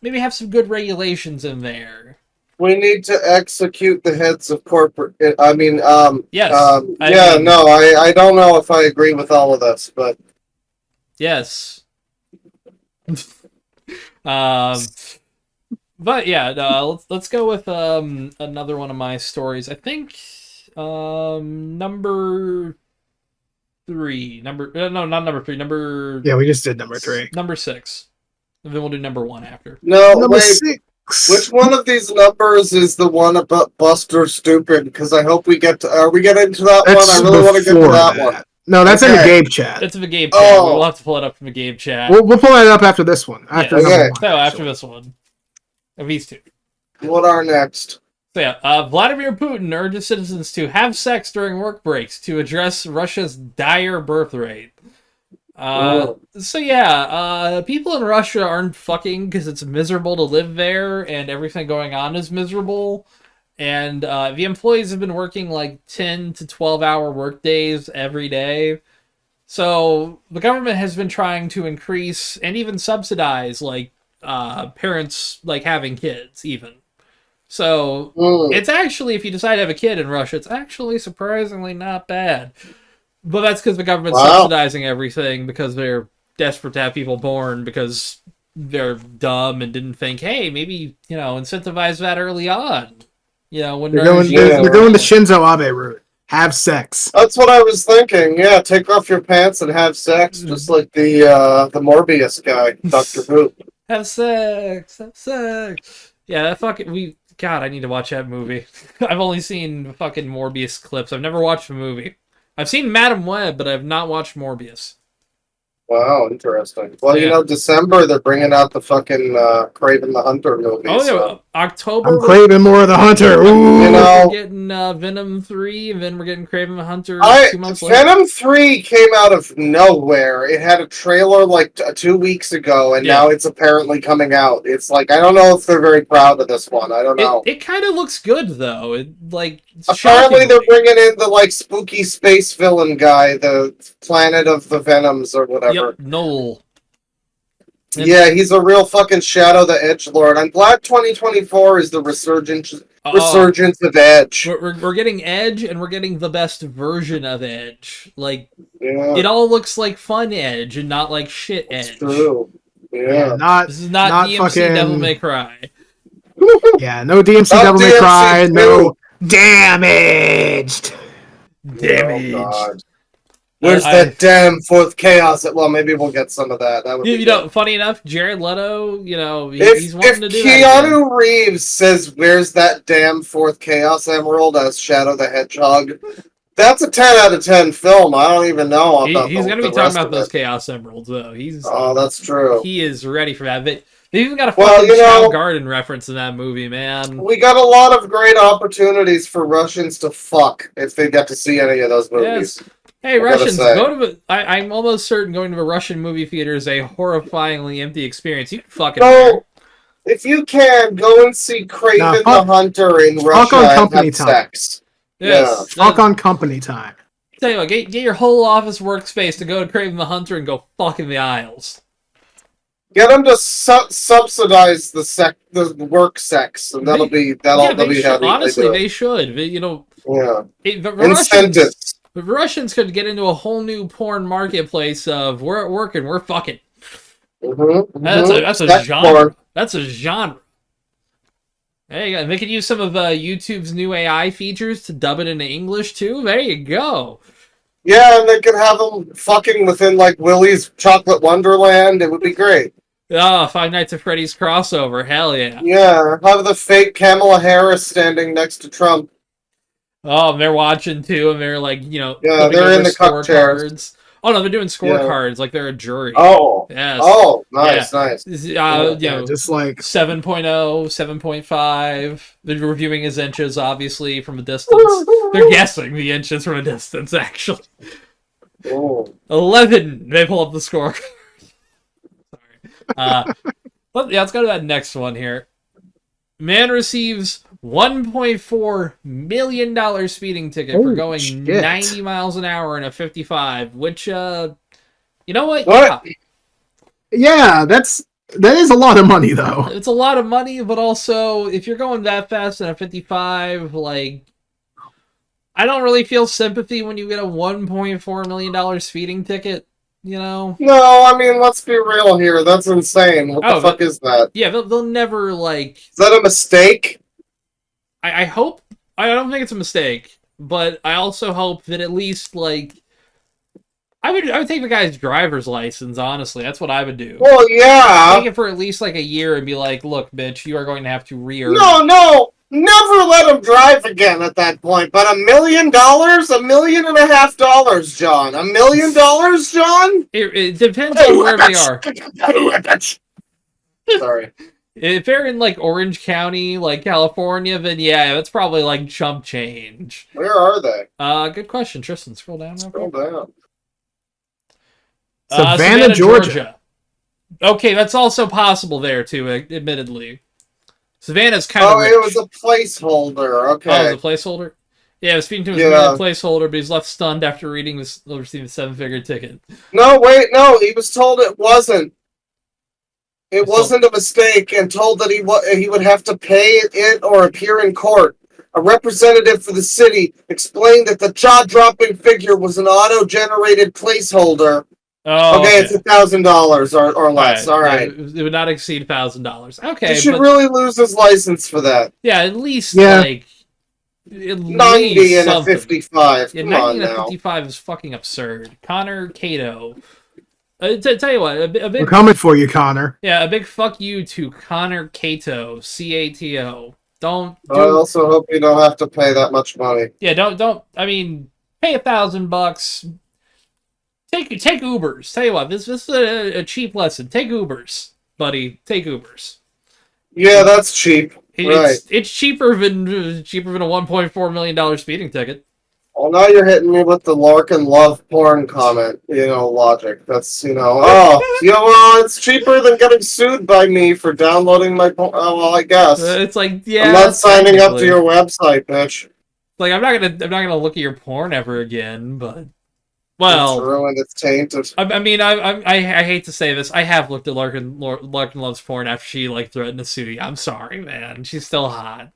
have some good regulations in there. We need to execute the heads of corporate. I mean, yes. I don't know if I agree with all of this, but yes. But yeah, let's go with another one of my stories. I think number 3. Yeah, we just did number 3. Number 6. And then we'll do number 1 after. No, Number wait. 6. Which one of these numbers is the one about Buster Stupid? Because I hope we get to. Are we getting into that one? I really want to get to that one. No, that's in the Gabe chat. That's in the Gabe chat. We'll have to pull it up from the Gabe chat. We'll pull that up after this one. After after this one. Of these two. What are next? So yeah, Vladimir Putin urges citizens to have sex during work breaks to address Russia's dire birth rate. So yeah, people in Russia aren't fucking because it's miserable to live there and everything going on is miserable. And the employees have been working like 10 to 12 hour work days every day. So the government has been trying to increase and even subsidize like parents like having kids even. So it's actually, if you decide to have a kid in Russia, it's actually surprisingly not bad. But that's because the government's subsidizing everything because they're desperate to have people born because they're dumb and didn't think, hey, maybe, incentivize that early on. When they're going the Shinzo Abe route. Have sex. That's what I was thinking. Yeah, take off your pants and have sex, just like the Morbius guy, Dr. Who. Have sex. Yeah, that fucking God, I need to watch that movie. I've only seen fucking Morbius clips. I've never watched the movie. I've seen Madam Web, but I've not watched Morbius. Wow, interesting. Well, December, they're bringing out the fucking Kraven the Hunter movie. Oh, yeah, October. I'm craving more of the Hunter. Ooh. We're getting Venom 3, and then we're getting Kraven the Hunter 2 months later. Venom 3 came out of nowhere. It had a trailer like 2 weeks ago, and now it's apparently coming out. It's like, I don't know if they're very proud of this one. I don't know. It kind of looks good, though. Apparently they're bringing in the like spooky space villain guy, the Planet of the Venoms or whatever. Yep, Noel. Yeah, he's a real fucking Shadow the Edgelord. I'm glad 2024 is the resurgence of Edge. We're getting Edge, and we're getting the best version of Edge. It all looks like fun Edge, and not like shit Edge. It's true. Yeah. This is not DMC fucking... Devil May Cry. Yeah, no DMC Devil May Cry, no damaged. Oh, where's that damn fourth chaos? Well, maybe we'll get some of that. That would be good. Funny enough, Jared Leto, he's wanting to do that. If Keanu Reeves says, "Where's that damn fourth chaos emerald?" as Shadow the Hedgehog, that's a 10 out of 10 film. I don't even know. He's going to be talking about those chaos emeralds, though. That's true. He is ready for that. They even got a fucking Chow Garden reference in that movie, man. We got a lot of great opportunities for Russians to fuck if they get to see any of those movies. Yes. Hey, Russians, go to I'm almost certain going to a Russian movie theater is a horrifyingly empty experience. You can fucking if you can, go and see Kraven the Hunter in Russia and have sex. Yes. Yeah. Fuck on company time. Tell you what, get your whole office workspace to go to Kraven the Hunter and go fuck in the aisles. Get them to subsidize the work sex, and that'll be heavy. Honestly, they should. Incentives. The Russians could get into a whole new porn marketplace of we're at work and we're fucking. That's a genre. Porn. That's a genre. There you go. And they could use some of YouTube's new AI features to dub it into English too. There you go. Yeah, and they could have them fucking within like Willy's Chocolate Wonderland. It would be great. Five Nights at Freddy's crossover. Hell yeah. Yeah, have the fake Kamala Harris standing next to Trump. Oh, they're watching too, and they're like, they're in the scorecards. Oh no, they're doing scorecards like they're a jury. Oh, yes. Oh, nice, nice. Just like 7.0, 7.5. They're reviewing his inches, obviously, from a distance. They're guessing the inches from a distance, actually. 11. They pull up the scorecard. Sorry. Let's go to that next one here. Man receives $1.4 million speeding ticket for going 90 miles an hour in a 55, which, you know what? Yeah, that is a lot of money, though. It's a lot of money, but also, if you're going that fast in a 55, like, I don't really feel sympathy when you get a $1.4 million speeding ticket. No, I mean, let's be real here. That's insane. What the fuck is that? Yeah, they'll never, like... Is that a mistake? I hope... I don't think it's a mistake, but I also hope that at least, like... I would take the guy's driver's license, honestly. That's what I would do. Well, yeah. Take it for at least like a year and be like, look, bitch, you are going to have to re-earn. No. Never let him drive again at that point. But $1 million? $1.5 million, John. $1 million, John? It depends on where they are. Sorry. If they're in like Orange County, like California, then yeah, that's probably like chump change. Where are they? Good question, Tristan. Scroll down. Scroll down. Savannah, Georgia. Okay, that's also possible there too. Admittedly, Savannah's kind of. Oh, it was a placeholder. Okay. Oh, it was a placeholder. Yeah, I was speaking to him as a placeholder, but he's left stunned after receiving a 7-figure ticket. No, wait, no. He was told it wasn't. It wasn't a mistake, and told that he would have to pay it or appear in court. A representative for the city explained that the jaw-dropping figure was an auto-generated placeholder. Oh, okay, it's $1,000 or less. All right. It would not exceed $1,000. Okay, he should really lose his license for that. Yeah, at least like 90 and a 55. Yeah, Come 90 on and a now. 55 is fucking absurd. Connor Cato. Tell you what, a big, we're coming for you, Connor. Yeah, a big fuck you to Connor Cato, C-A-T-O. I also hope you don't have to pay that much money. Yeah, don't. I mean, pay $1,000. Take Ubers. Tell you what, this is a cheap lesson. Take Ubers, buddy. Take Ubers. Yeah, that's cheap. It's cheaper than a $1.4 million speeding ticket. Well, now you're hitting me with the Larkin love porn comment, logic. That's, well, it's cheaper than getting sued by me for downloading my porn. Oh, well, I guess. It's like, yeah. I'm not signing up to your website, bitch. Like, I'm not gonna look at your porn ever again, but, well. It's ruined, it's tainted. I mean, I hate to say this. I have looked at Larkin Love's porn after she, threatened to sue you. I'm sorry, man. She's still hot.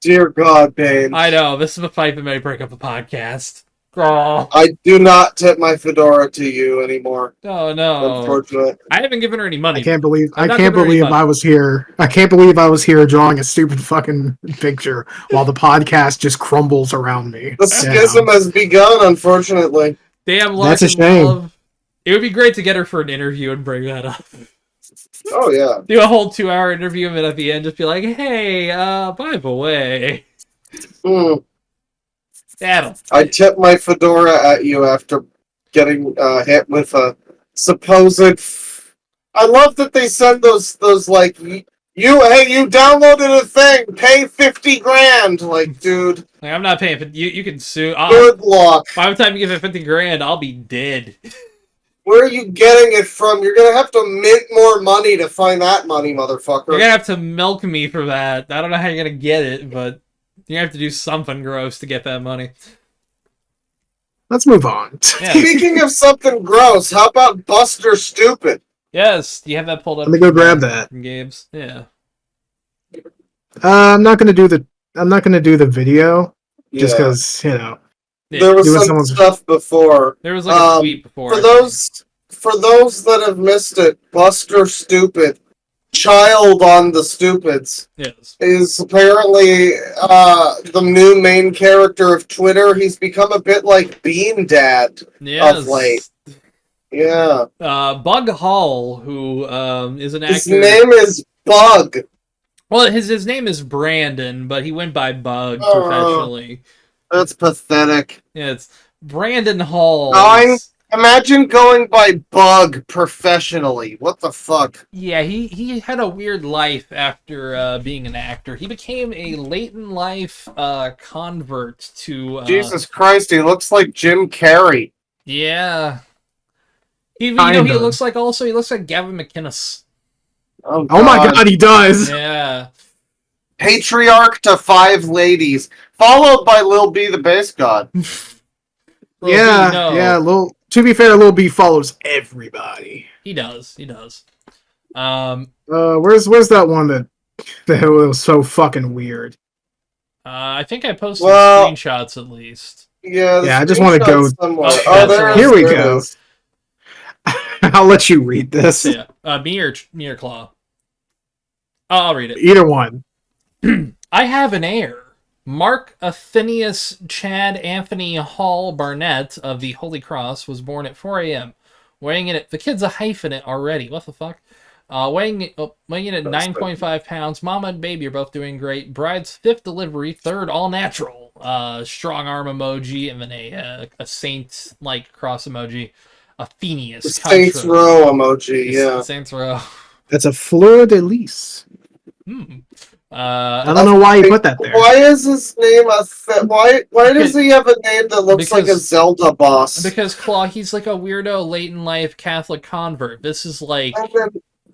Dear God, babe. I know, this is a fight that may break up a podcast. Oh. I do not tip my fedora to you anymore. Oh no. Unfortunately. I haven't given her any money. I can't believe I was here. I can't believe I was here drawing a stupid fucking picture while the podcast just crumbles around me. The schism has begun, unfortunately. Damn, that's a shame. Love. It would be great to get her for an interview and bring that up. Oh, yeah. Do a whole 2-hour interview and at the end just be like, hey, by the way. Adam. I tip my fedora at you after getting hit with a supposed... I love that they send those you downloaded a thing, pay $50,000. Like, dude. Like, I'm not paying for you can sue. Good luck. By the time you give it $50,000, I'll be dead. Where are you getting it from? You're gonna have to mint more money to find that money, motherfucker. You're gonna have to milk me for that. I don't know how you're gonna get it, but you're gonna have to do something gross to get that money. Let's move on. Yeah. Speaking of something gross, how about Buster Stupid? Yes, do you have that pulled up? Let me go grab that. From Gabe's. Yeah. I'm not gonna do the video just because There was some stuff before. There was a tweet before. For those that have missed it, Buster Stupid, Child on the Stupids, is apparently the new main character of Twitter. He's become a bit like Bean Dad of late. Yeah. Bug Hall, who is an actor. His name is Bug. Well, his name is Brandon, but he went by Bug professionally. That's pathetic. Yeah, it's Brandon Hall. Imagine going by Bug professionally. What the fuck? Yeah, he had a weird life after being an actor. He became a late in life convert to... Jesus Christ, he looks like Jim Carrey. Yeah. He looks like Gavin McInnes. Oh my god, he does! Yeah. Patriarch to 5 ladies, followed by Lil B the Bass God. To be fair, Lil B follows everybody. He does. Where's that one that was so fucking weird? I think I posted screenshots at least. Yeah, I just want to go somewhere. Here we go. I'll let you read this. Yeah. Me or Claw? I'll read it. Either one. I have an heir. Mark Athenius Chad Anthony Hall Barnett of the Holy Cross was born at 4 a.m. Weighing in at... The kid's a hyphenate already. What the fuck? Weighing in at 9.5 pounds. Mama and baby are both doing great. Bride's 5th delivery, 3rd all natural. Strong arm emoji, and then a saint-like cross emoji. Athenius. The Saints Row emoji, yeah. Saints Row. That's a fleur de lis. I don't know why you put that there. Why is his name why does he have a name that looks like a Zelda boss? Because Claw, he's like a weirdo late in life Catholic convert. This is like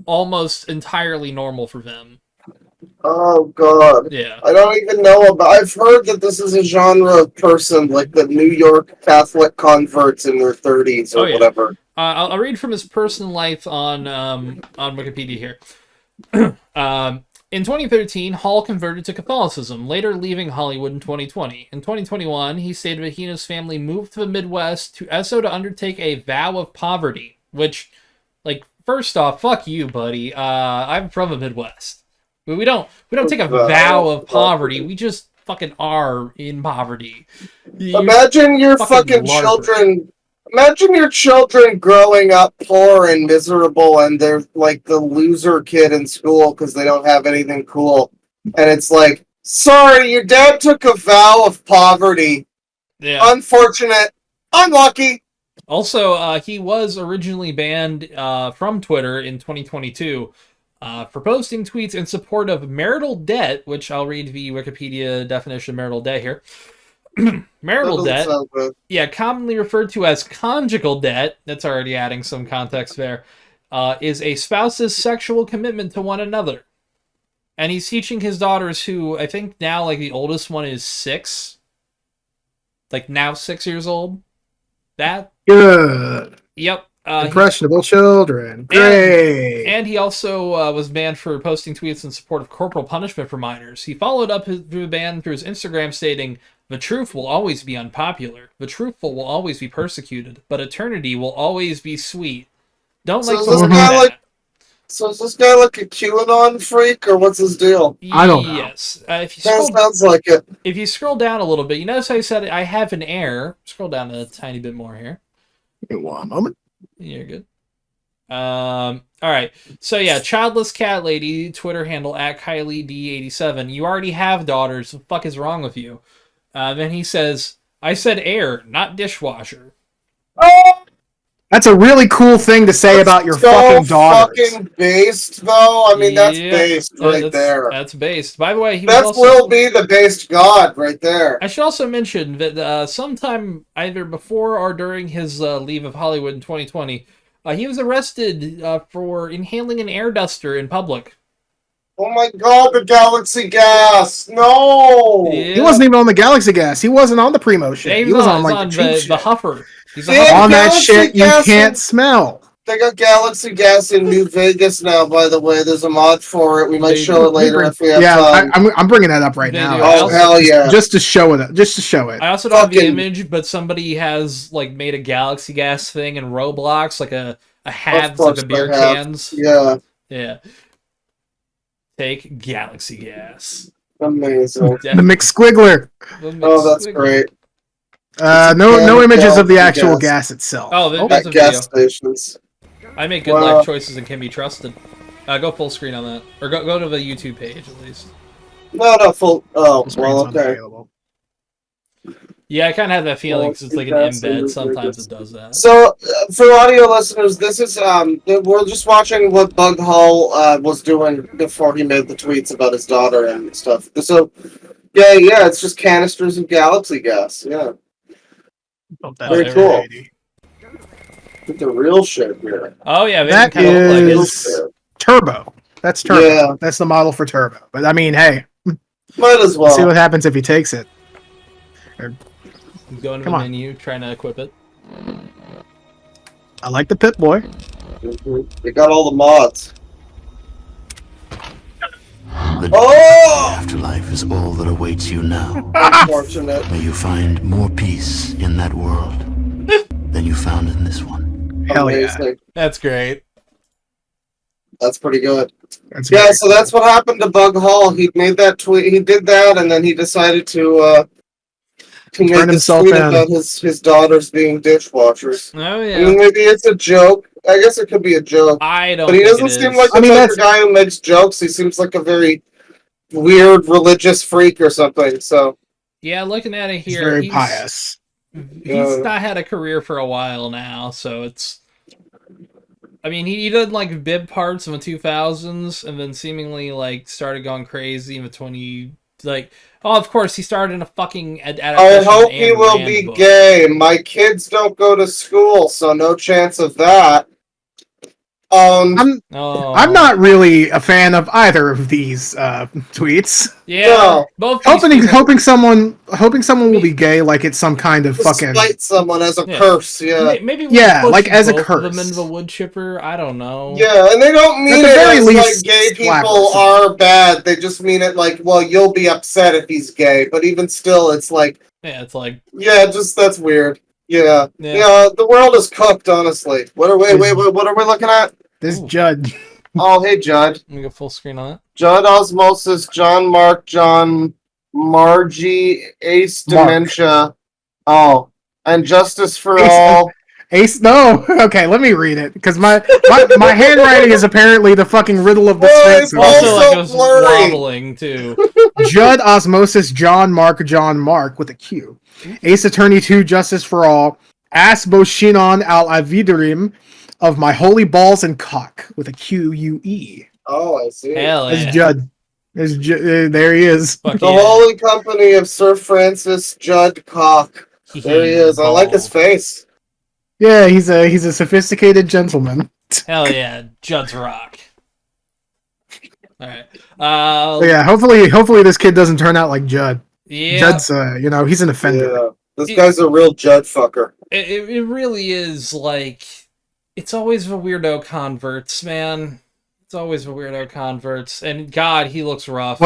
almost entirely normal for them. Oh god. Yeah. I don't even know about. I've heard that this is a genre of person, like the New York Catholic converts in their 30s or whatever. I'll read from his personal life on Wikipedia here. In 2013, Hall converted to Catholicism, later leaving Hollywood in 2020. In 2021, he stated that he and his family moved to the Midwest to ESO to undertake a vow of poverty, which, like, first off, fuck you, buddy. I'm from the Midwest. We don't take a vow of poverty. We just fucking are in poverty. Imagine your fucking children. Imagine your children growing up poor and miserable, and they're like the loser kid in school because they don't have anything cool. And it's like, sorry, your dad took a vow of poverty. Yeah. Unfortunate. Unlucky. Also, he was originally banned from Twitter in 2022 for posting tweets in support of marital debt, which I'll read the Wikipedia definition of marital debt here. Marital debt, commonly referred to as conjugal debt, that's already adding some context there, is a spouse's sexual commitment to one another. And he's teaching his daughters, who I think now, like, the oldest one is 6. Like, now 6 years old. That? Good. Yep. Impressionable children. Great. And he also was banned for posting tweets in support of corporal punishment for minors. He followed up the ban through his Instagram stating, "The truth will always be unpopular. The truthful will always be persecuted. But eternity will always be sweet. Don't So like is this someone guy like that." So is this guy like a QAnon freak, or what's his deal? I don't know. Yes. That sounds like it. If you scroll down a little bit, you notice how I said I have an error. Scroll down a tiny bit more here. Give me one moment. You're good. All right. So yeah, childless cat lady, Twitter handle at KylieD87. You already have daughters. What the fuck is wrong with you? Then he says, "I said air, not dishwasher." Oh! That's a really cool thing to say about your fucking daughters. Fucking based, though. I mean, that's based right there. That's based. By the way, that will be the based god right there. I should also mention that sometime either before or during his leave of Hollywood in 2020, he was arrested for inhaling an air duster in public. Oh my god, the Galaxy Gas! No! Yeah. He wasn't even on the Galaxy Gas. He wasn't on the pre-motion. Yeah, he was on like the Huffer. He's on that shit you can't smell. They got Galaxy Gas in New Vegas now, by the way. There's a mod for it. We might show it later if we have time. I'm bringing that up right now. Oh, hell yeah. Just to show it. Just to show it. I also don't have the image, but somebody has like made a Galaxy Gas thing in Roblox, like a hat, like the beer cans. Yeah. Yeah. Take Galaxy Gas. Amazing. The McSquiggler. Oh, that's great. No images of the actual gas itself. Oh, at gas stations. I make good life choices and can be trusted. Go full screen on that, or go to the YouTube page at least. No, full. Oh, well, okay. Yeah, I kind of have that feeling because it's like an embed. Sometimes it does that. So, for audio listeners, this is we're just watching what Bug Hull was doing before he made the tweets about his daughter and stuff. So, yeah, it's just canisters of Galaxy Gas. Yeah, very cool. Get the real shit here. Oh yeah, that is Turbo. That's Turbo. Yeah. That's the model for Turbo. But I mean, hey, might as well see what happens if he takes it. He's going to the menu, trying to equip it. I like the Pit Boy. They got all the mods. The afterlife is all that awaits you now. Unfortunate. May you find more peace in that world than you found in this one. Hell yeah. That's great. That's pretty good. That's Yeah, very so that's what happened to Bug Hall. He made that tweet. He did that, and then he decided to make this himself tweet in. about his daughters being dishwashers. Oh I yeah. mean, maybe it's a joke. I guess it could be a joke. I don't. But he think doesn't it seem is. like the type of guy who makes jokes. He seems like a very weird religious freak or something. So Yeah, looking at it He's here, very pious. He's not had a career for a while now, so it's. I mean, he did like bib parts in the 2000s, and then seemingly like started going crazy in the 20. Like, oh, of course, he started in a fucking I adaptation. hope of he Ayn will Rand be book. gay. My kids don't go to school, so no chance of that. I'm not really a fan of either of these tweets. Yeah, both these hoping someone will be gay, like it's some kind of fucking Despite someone as a curse, yeah. Maybe like as a both of them curse. into the wood chipper. I don't know. Yeah, and they don't mean At the it very as least, like gay slap people or are bad. They just mean it like, well, you'll be upset if he's gay. But even still, it's like, Yeah, it's like, yeah, just that's weird. Yeah, Yeah. yeah. The world is cooked, honestly. What are wait, what are we looking at? This Judd. Oh, hey, Judd. Let me go full screen on it. Judd Osmosis, John Mark, John Margie, Ace Mark. Dementia. Oh, and Justice for Ace- All. Ace, no. Okay, let me read it because my handwriting is apparently the fucking riddle of the Well, Sphinx. Also, like, it was blurry. wobbling too. Judd Osmosis John Mark with a Q. Ace Attorney 2 Justice for All. As Boshinon al Avidarim of my holy balls and cock with a QUE. Oh, I see. Hell yeah. That's Judd. There he is. Fuck The yeah. Holy Company of Sir Francis Judd Cock. There he is. I like his face. Yeah, he's a sophisticated gentleman. Hell yeah, Judd's rock. All right. Yeah, hopefully this kid doesn't turn out like Judd. Yeah. Judd's he's an offender. Yeah. This guy's a real Judd fucker. It really is like, it's always the weirdo converts, man. It's always the weirdo converts, and God, he looks rough.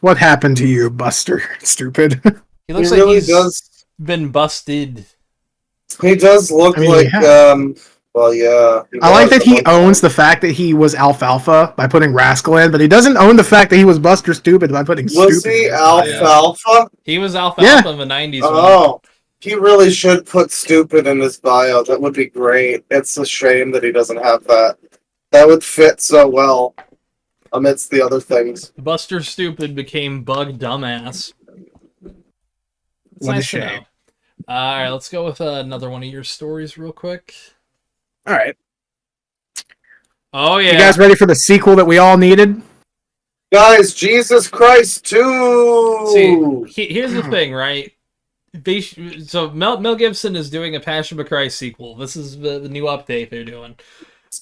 What happened to you, Buster? Stupid. He looks He like really he's does. been busted. He does look like, well, yeah. I like that he was. owns the fact that he was alfalfa by putting Rascal in, but he doesn't own the fact that he was Buster Stupid by putting Was Stupid he in. alfalfa? He was alfalfa in the 90s. Oh, he really should put Stupid in his bio. That would be great. It's a shame that he doesn't have that. That would fit so well amidst the other things. Buster Stupid became Bug Dumbass. It's What a nice to know. shame. All right, let's go with another one of your stories real quick. All right. Oh, yeah. You guys ready for the sequel that we all needed? Guys, Jesus Christ 2! See, here's the thing, right? So Mel Gibson is doing a Passion of the Christ sequel. This is the new update they're doing.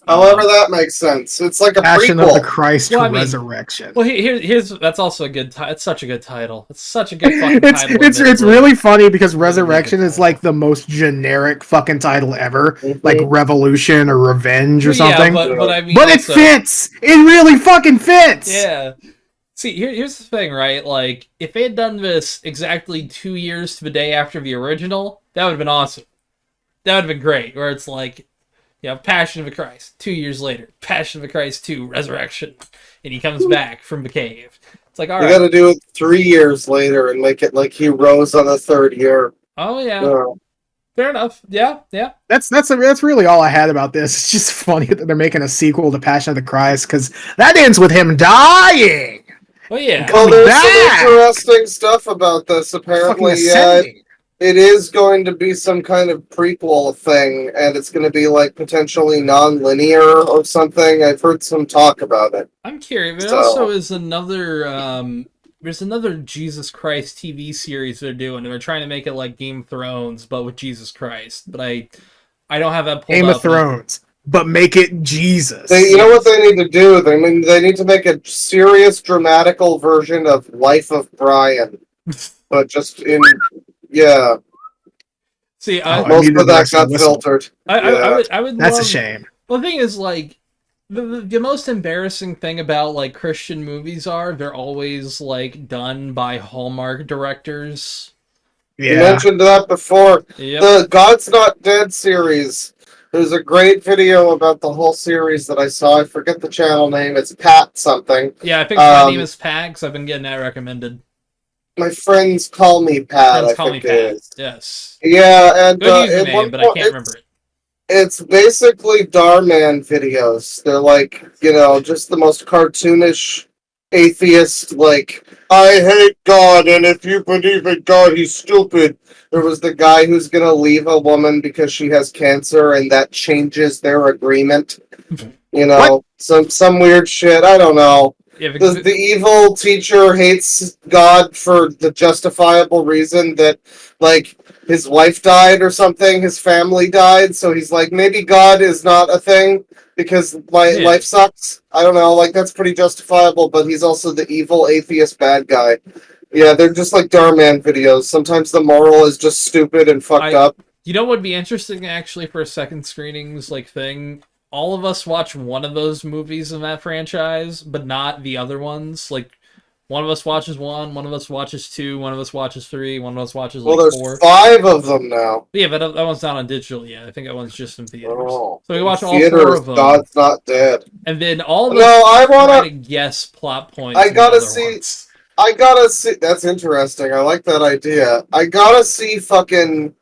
However that makes sense. It's like a Passion prequel. of the Christ Well, I mean, Resurrection. Well, here's that's also a good. It's such a good title. It's such a good fucking title. It's really funny because Resurrection is like the most generic fucking title ever, like Revolution or Revenge or something. Yeah, but I mean, but it also, fits. It really fucking fits. Yeah. See, here's the thing, right? Like, if they had done this exactly 2 years to the day after the original, that would have been awesome. That would have been great. Where it's like, you know, Passion of the Christ. 2 years later, Passion of the Christ 2, Resurrection, and he comes back from the cave. It's like, all right. You gotta do it 3 years later and make it like he rose on the third year. Oh yeah. Fair enough. Yeah. That's really all I had about this. It's just funny that they're making a sequel to Passion of the Christ because that ends with him dying. Well, yeah. Well, there's back. some interesting stuff about this. Apparently, it is going to be some kind of prequel thing, and it's going to be like potentially non-linear or something. I've heard some talk about it. I'm curious. There also is another. There's another Jesus Christ TV series they're doing, and they're trying to make it like Game of Thrones, but with Jesus Christ. But I don't have that pulled Game up. of Thrones, but make it Jesus. You know what they need to do? They need to make a serious, dramatical version of Life of Brian, but just in See, most of that got filtered. I would. That's love, a shame. Well, the thing is, like, the most embarrassing thing about like Christian movies are they're always like done by Hallmark directors. You mentioned that before. Yep. The God's Not Dead series There's a great video about the whole series that I saw. I forget the channel name. It's Pat something. Yeah, I think my name is Pat because I've been getting that recommended. My friends call me Pat. Friends call me Pat. Yes. Yeah, and good username, but I can't remember it. It's basically Darman videos. They're like, you know, just the most cartoonish atheist, like, I hate God, and if you believe in God, he's stupid. There was the guy who's gonna leave a woman because she has cancer, and that changes their agreement. You know, some weird shit. I don't know. Yeah, the evil teacher hates God for the justifiable reason that, like, his wife died or something, his family died, so he's like, maybe God is not a thing because my life sucks. I don't know, like, that's pretty justifiable, but he's also the evil atheist bad guy. Yeah, they're just like Darman videos. Sometimes the moral is just stupid and fucked up. You know what would be interesting, actually, for a second screenings, like, thing? All of us watch one of those movies in that franchise, but not the other ones. Like, one of us watches one of us watches two, one of us watches three, one of us watches, like, there's 4. 5 of them now. Yeah, but that one's not on digital yet. I think that one's just in theaters. Oh, so we watch all 4 of them. God's not dead. And then all of us try to guess plot points. I gotta see. That's interesting. I like that idea. I gotta see fucking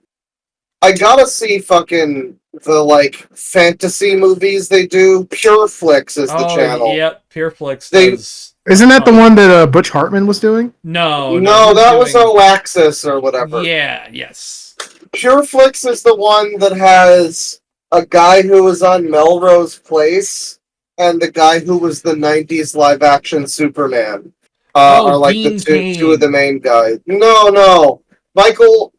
the, like, fantasy movies they do. Pure Flix is the channel. Yep, Pure Flix does. Isn't that the one that Butch Hartman was doing? No, that was Oaxis or whatever. Yeah, yes. Pure Flix is the one that has a guy who was on Melrose Place and the guy who was the 90s live-action Superman. Are like Dean the two of the main guys. No.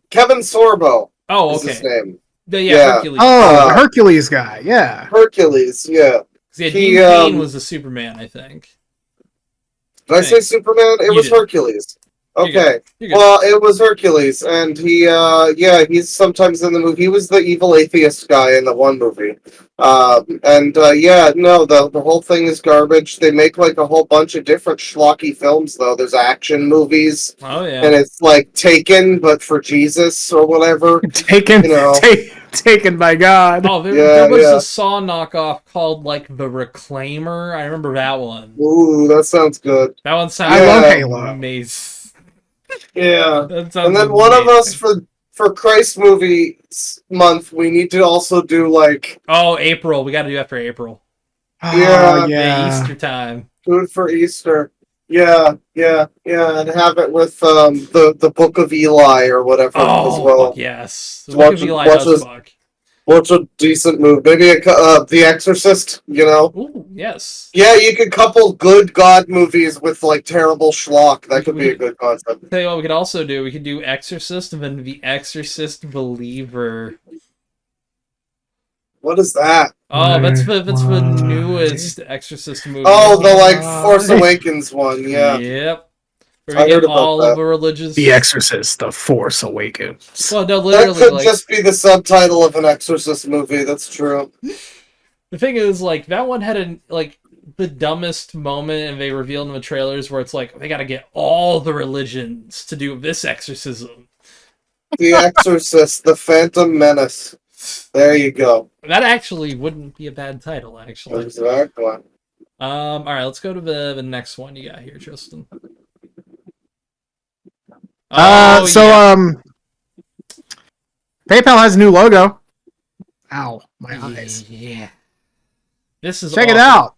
Kevin Sorbo. Oh, is okay. his name. Yeah, Hercules. Oh, the Hercules guy, yeah. Hercules, yeah. Dean Cain was the Superman, I think. Did I say Superman? It was Hercules. Okay. Well, it was Hercules, and he's sometimes in the movie. He was the evil atheist guy in the one movie. The whole thing is garbage. They make, like, a whole bunch of different schlocky films, though. There's action movies. Oh, yeah. And it's like Taken, but for Jesus or whatever. Taken, Taken by God. Oh, there was a Saw knockoff called, like, The Reclaimer. I remember that one. Ooh, that sounds good. That one sounds I love Halo. amazing. Yeah. And then one of us for Christ movie month, we need to also do, like... Oh, April. We got to do that for April. Yeah. The Easter time. Food for Easter. Yeah, and have it with the Book of Eli or whatever as well. Yes. The Book of Eli does fuck. What's a decent move? Maybe The Exorcist, you know? Ooh, yes. Yeah, you could couple good God movies with, like, terrible schlock. That could be a good concept. Tell you what we could also do. We could do Exorcist and then The Exorcist Believer. What is that? Oh, that's the newest Exorcist movie. Oh, the, like, Force Awakens one, yeah. Yep. Where we get all of the religious... The Exorcist, The Force Awakens. Well, no, literally, that could just be the subtitle of an Exorcist movie, that's true. The thing is, like, that one had the dumbest moment, and they revealed in the trailers where it's like, they gotta get all the religions to do this exorcism. The Exorcist, The Phantom Menace. There you go. That actually wouldn't be a bad title, actually. Exactly. Alright, let's go to the next one you got here, Tristan. PayPal has a new logo. Ow, my eyes. Yeah. This is Check it out.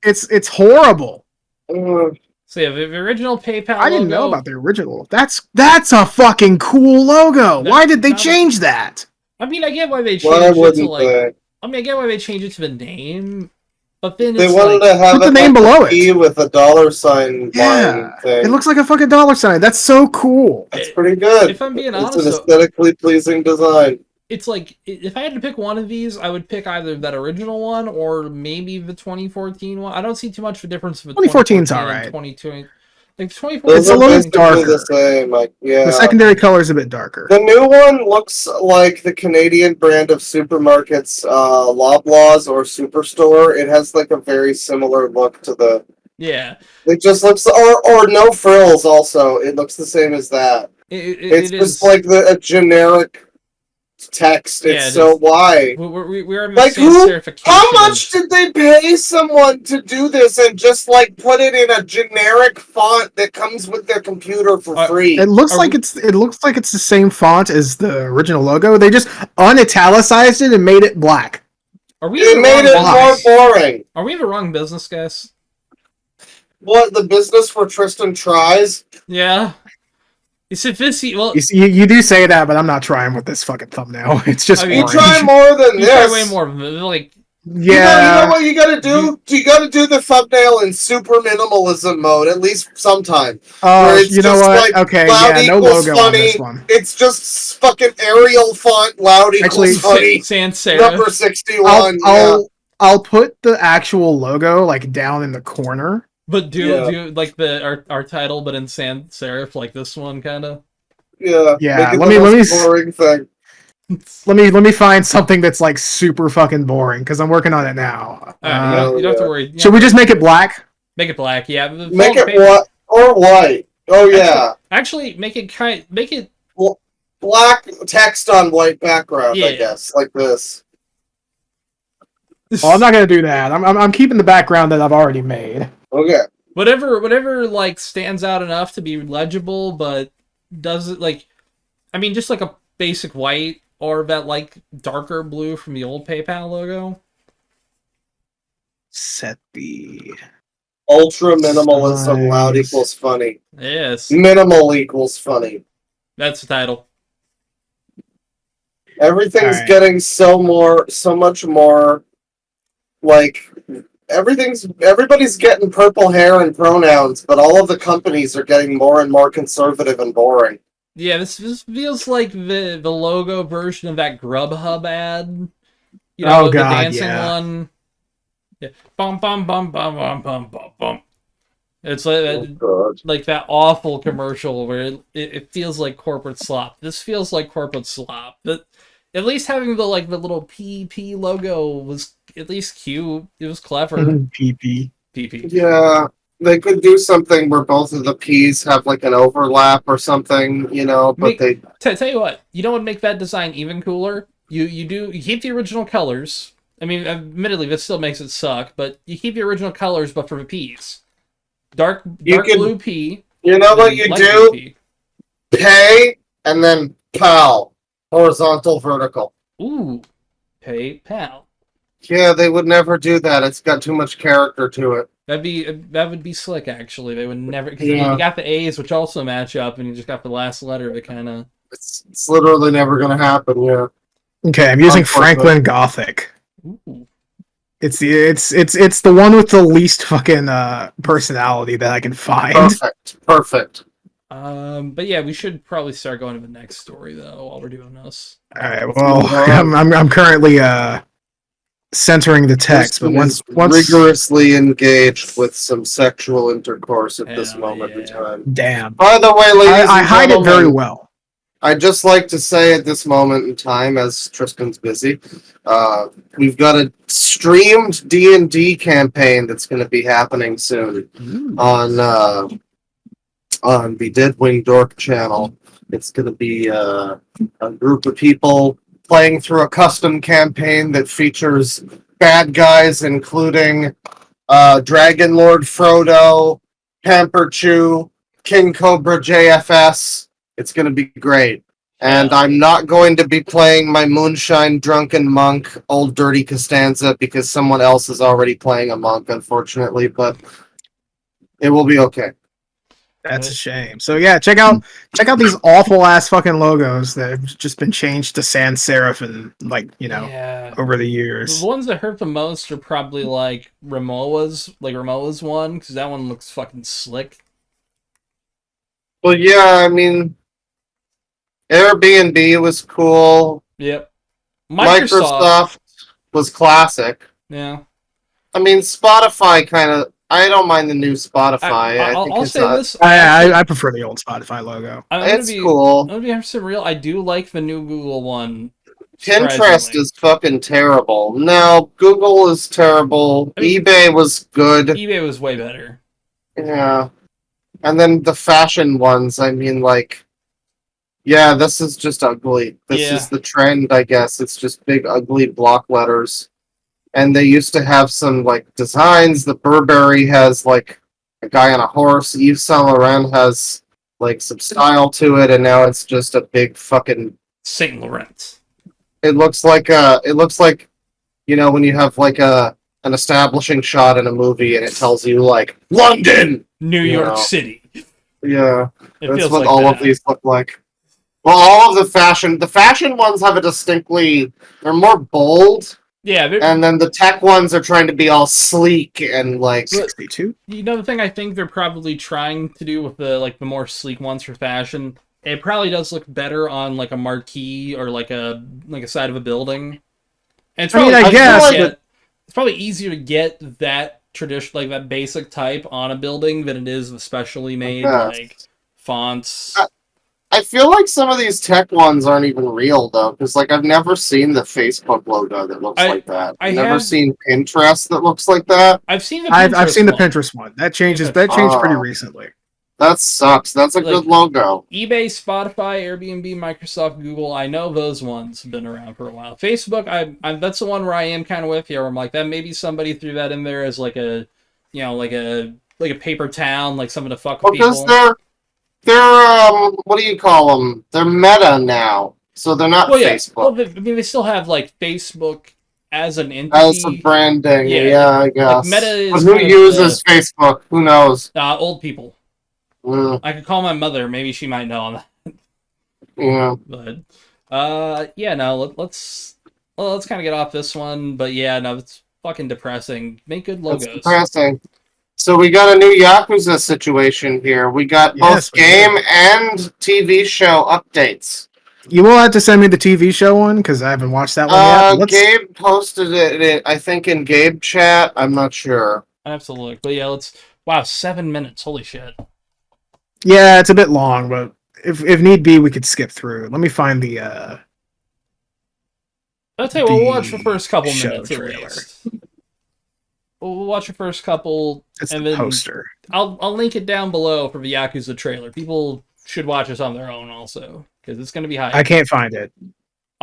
It's horrible. So yeah, the original PayPal I didn't know about the original. That's a fucking cool logo. Why did they change that? I mean, I get why they changed it to, like... I mean, I get why they changed it to the name, but then they wanted to have put the name below it with a $sign line thing. It looks like a fucking $sign. That's so cool. That's pretty good. If I'm being honest, it's an aesthetically pleasing design. It's like, if I had to pick one of these, I would pick either that original one or maybe the 2014 one. I don't see too much of a difference with 2014's alright. 2020. Like 2014, it's a little darker. The same, like, yeah. The secondary color is a bit darker. The new one looks like the Canadian brand of supermarkets, Loblaws or Superstore. It has, like, a very similar look to the... Yeah. It just looks... Or No Frills also. It looks the same as that. It's just like a generic text. Yeah, It's so why? We're Like who? How much did they pay someone to do this and just like put it in a generic font that comes with their computer for free? It looks like it's the same font as the original logo. They just unitalicized it and made it black. It made it more boring. Are we in the wrong business, guys? What, the business where Tristan tries? Yeah. Well, you do say that, but I'm not trying with this fucking thumbnail. It's just you try more than you this. try way more. Like, yeah, you know what you gotta do? You gotta do the thumbnail in super minimalism mode at least sometime. Oh, you know what? Like, okay, yeah, no logo funny. on this one. It's just fucking Arial font. Loud equals funny. Sans serif. Number 61. I'll put the actual logo like down in the corner. But do like our title, but in sans serif, like this one, kind of. Yeah. Yeah. Let me find something that's like super fucking boring because I'm working on it now. You don't have to worry. Should we just make it black? Make it black, yeah. Make it what or white? Oh yeah. Actually, make it black text on white background. Yeah. I guess like this. Well, I'm not gonna do that. I'm keeping the background that I've already made. Okay. Whatever like stands out enough to be legible, but does it like, I mean, just like a basic white or that like darker blue from the old PayPal logo. Set the ultra minimalism. Loud equals funny. Yes. Minimal equals funny. That's the title. Everything's getting so much more like everybody's getting purple hair and pronouns, but all of the companies are getting more and more conservative and boring. Yeah, this feels like the logo version of that Grubhub ad. You know, the dancing one. Yeah. Bum bum bum bum bum bum bum bum. It's like that awful commercial where it feels like corporate slop. This feels like corporate slop. But at least having the little PP logo was at least cute. It was clever. PP. Yeah, they could do something where both of the P's have like an overlap or something, you know. But tell you what, you know what would make that design even cooler? You keep the original colors. I mean, admittedly, this still makes it suck, but you keep the original colors, but for the P's. Dark blue P. You know what you do? Pay and then pal. Horizontal, vertical. Ooh. PayPal. Yeah, they would never do that. It's got too much character to it. That would be slick, actually. They would never, because you got the A's, which also match up, and you just got the last letter of it, kind of. It's literally never going to happen. Yeah. Okay, I'm using Franklin Gothic. Ooh. It's the one with the least fucking personality that I can find. Perfect. But yeah, we should probably start going to the next story though while we're doing this. All right. Well, I'm currently centering the text, but once rigorously engaged with some sexual intercourse at this moment in time. Damn. By the way, ladies, I hide it very well. I'd just like to say at this moment in time, as Tristan's busy, we've got a streamed D&D campaign that's going to be happening soon on the Didwing Dork channel. It's going to be a group of people playing through a custom campaign that features bad guys, including Dragon Lord Frodo, Hamper Chew, King Cobra JFS. It's going to be great. And I'm not going to be playing my Moonshine Drunken Monk, Old Dirty Costanza, because someone else is already playing a monk, unfortunately, but it will be okay. That's a shame. So yeah, check out these awful ass fucking logos that have just been changed to sans serif and over the years. The ones that hurt the most are probably like Ramoa's one, because that one looks fucking slick. Well, yeah, I mean, Airbnb was cool. Yep. Microsoft was classic. Yeah. I mean, Spotify kind of. I don't mind the new Spotify. I'll say this. I prefer the old Spotify logo. It's cool. I'm gonna be 100% real. I do like the new Google one. Pinterest is fucking terrible. No, Google is terrible. eBay was good. eBay was way better. Yeah. And then the fashion ones, I mean, like, Yeah, this is just ugly. This Yeah. is the trend, I guess. It's just big, ugly block letters. And they used to have some like designs. The Burberry has like a guy on a horse. Yves Saint Laurent has like some style to it, and now it's just a big fucking. Saint Laurent. It looks like you know when you have like an establishing shot in a movie and it tells you like London, New York City. Yeah, It that's feels what like all that. of these look like. Well, all of the fashion ones have a they're more bold. Yeah, And then the tech ones are trying to be all sleek and like 62. You know the thing I think they're probably trying to do with the more sleek ones for fashion. It probably does look better on like a marquee or like a side of a building. And it's probably, I guess it's probably easier to get that tradition, like that basic type on a building than it is the specially made like fonts. I feel like some of these tech ones aren't even real though, because like I've never seen the Facebook logo that looks like that. I've never seen Pinterest that looks like that. I've seen the Pinterest one. That changed pretty recently. That sucks. That's a good logo. eBay, Spotify, Airbnb, Microsoft, Google. I know those ones have been around for a while. Facebook, that's the one where I am kind of with you. Where I'm like, that maybe somebody threw that in there as like a, like a paper town, like something to fuck with people. Because they're what do you call them? They're Meta now, so they're not Facebook. Well, they still have like Facebook as an entity. As a branding, yeah, I guess. Like Meta is but who uses Facebook? Who knows? Old people. I could call my mother. Maybe she might know on that. Yeah. But, let's kind of get off this one. But yeah, no, it's fucking depressing. Make good logos. It's depressing. So we got a new Yakuza situation here. We got both game and TV show updates. You will have to send me the TV show one because I haven't watched that one yet. Gabe posted it, I think, in Gabe chat. I'm not sure. Absolutely. But yeah, wow, 7 minutes. Holy shit. Yeah, it's a bit long, but if need be, we could skip through. Let me find the. I'll tell you, we'll watch the first couple minutes at least. We'll watch the first couple, and then poster. I'll link it down below for the Yakuza trailer. People should watch this on their own also, because it's going to be high. I can't find it.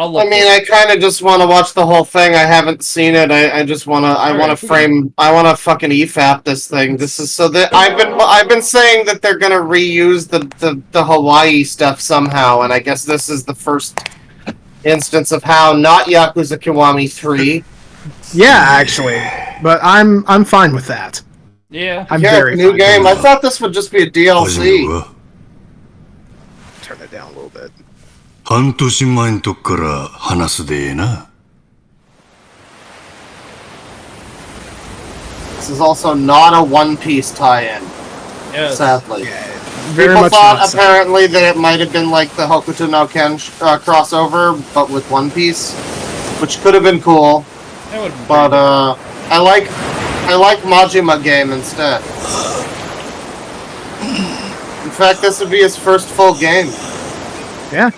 I kind of just want to watch the whole thing. I haven't seen it. I just want to. I want to fucking EFAP this thing. This is so that I've been saying that they're gonna reuse the Hawaii stuff somehow, and I guess this is the first instance of how. Not Yakuza Kiwami 3. Yeah, actually, but I'm fine with that. Yeah, I'm very new fine game. with I thought this would just be a DLC. Turn it down a little bit. 半年前のとこから話すでな。 This is also not a One Piece tie-in. Yes. Sadly. Very People much thought not so. apparently that it might have been like the Hokuto no Ken crossover, but with One Piece, which could have been cool. But I like Majima game instead. In fact, this would be his first full game. Yeah.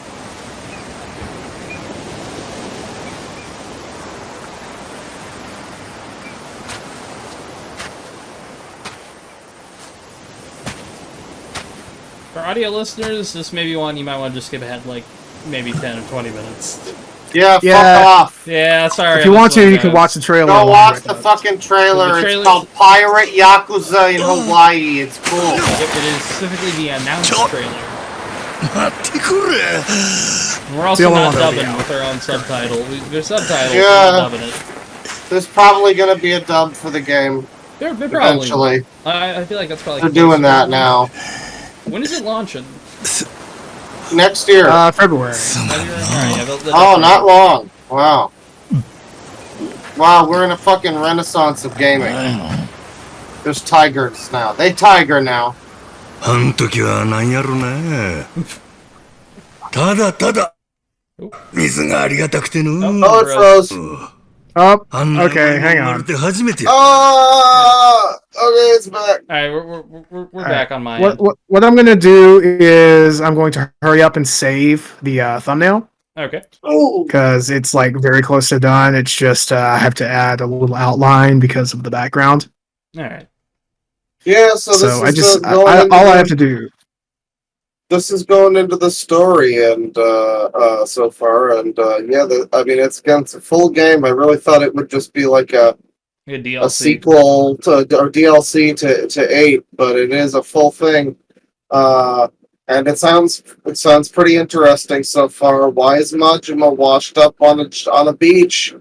For audio listeners, this may be one you might want to just skip ahead like maybe 10 or 20 minutes. Yeah, fuck off. Yeah, sorry. If you want to, you can watch the trailer. Go watch the fucking trailer. It's called Pirate Yakuza in Hawaii. It's cool. It is specifically the announced trailer. We're also not dubbing with our own subtitle. There's subtitles. We're not dubbing it. There's probably going to be a dub for the game. They're probably. Eventually. I feel like that's probably. They're doing that now. When is it launching? Next year. February. Oh, not long. Wow. Wow, we're in a fucking renaissance of gaming. There's tigers now. They tiger now. あん時は何やろね。ただただ水がありがたくての。Oh, it froze. Oh, okay, hang on. Oh, okay, it's back. All right, we're back on my end. What I'm gonna do is I'm going to hurry up and save the thumbnail. Okay. Because it's like very close to done. It's just I have to add a little outline because of the background. All right. Yeah, so this is all I have to do. this is going into the story and so far, and yeah, I mean it's against a full game. I really thought it would just be like a sequel to or DLC to 8, but it is a full thing. And it sounds pretty interesting so far. Why is Majima washed up on a beach?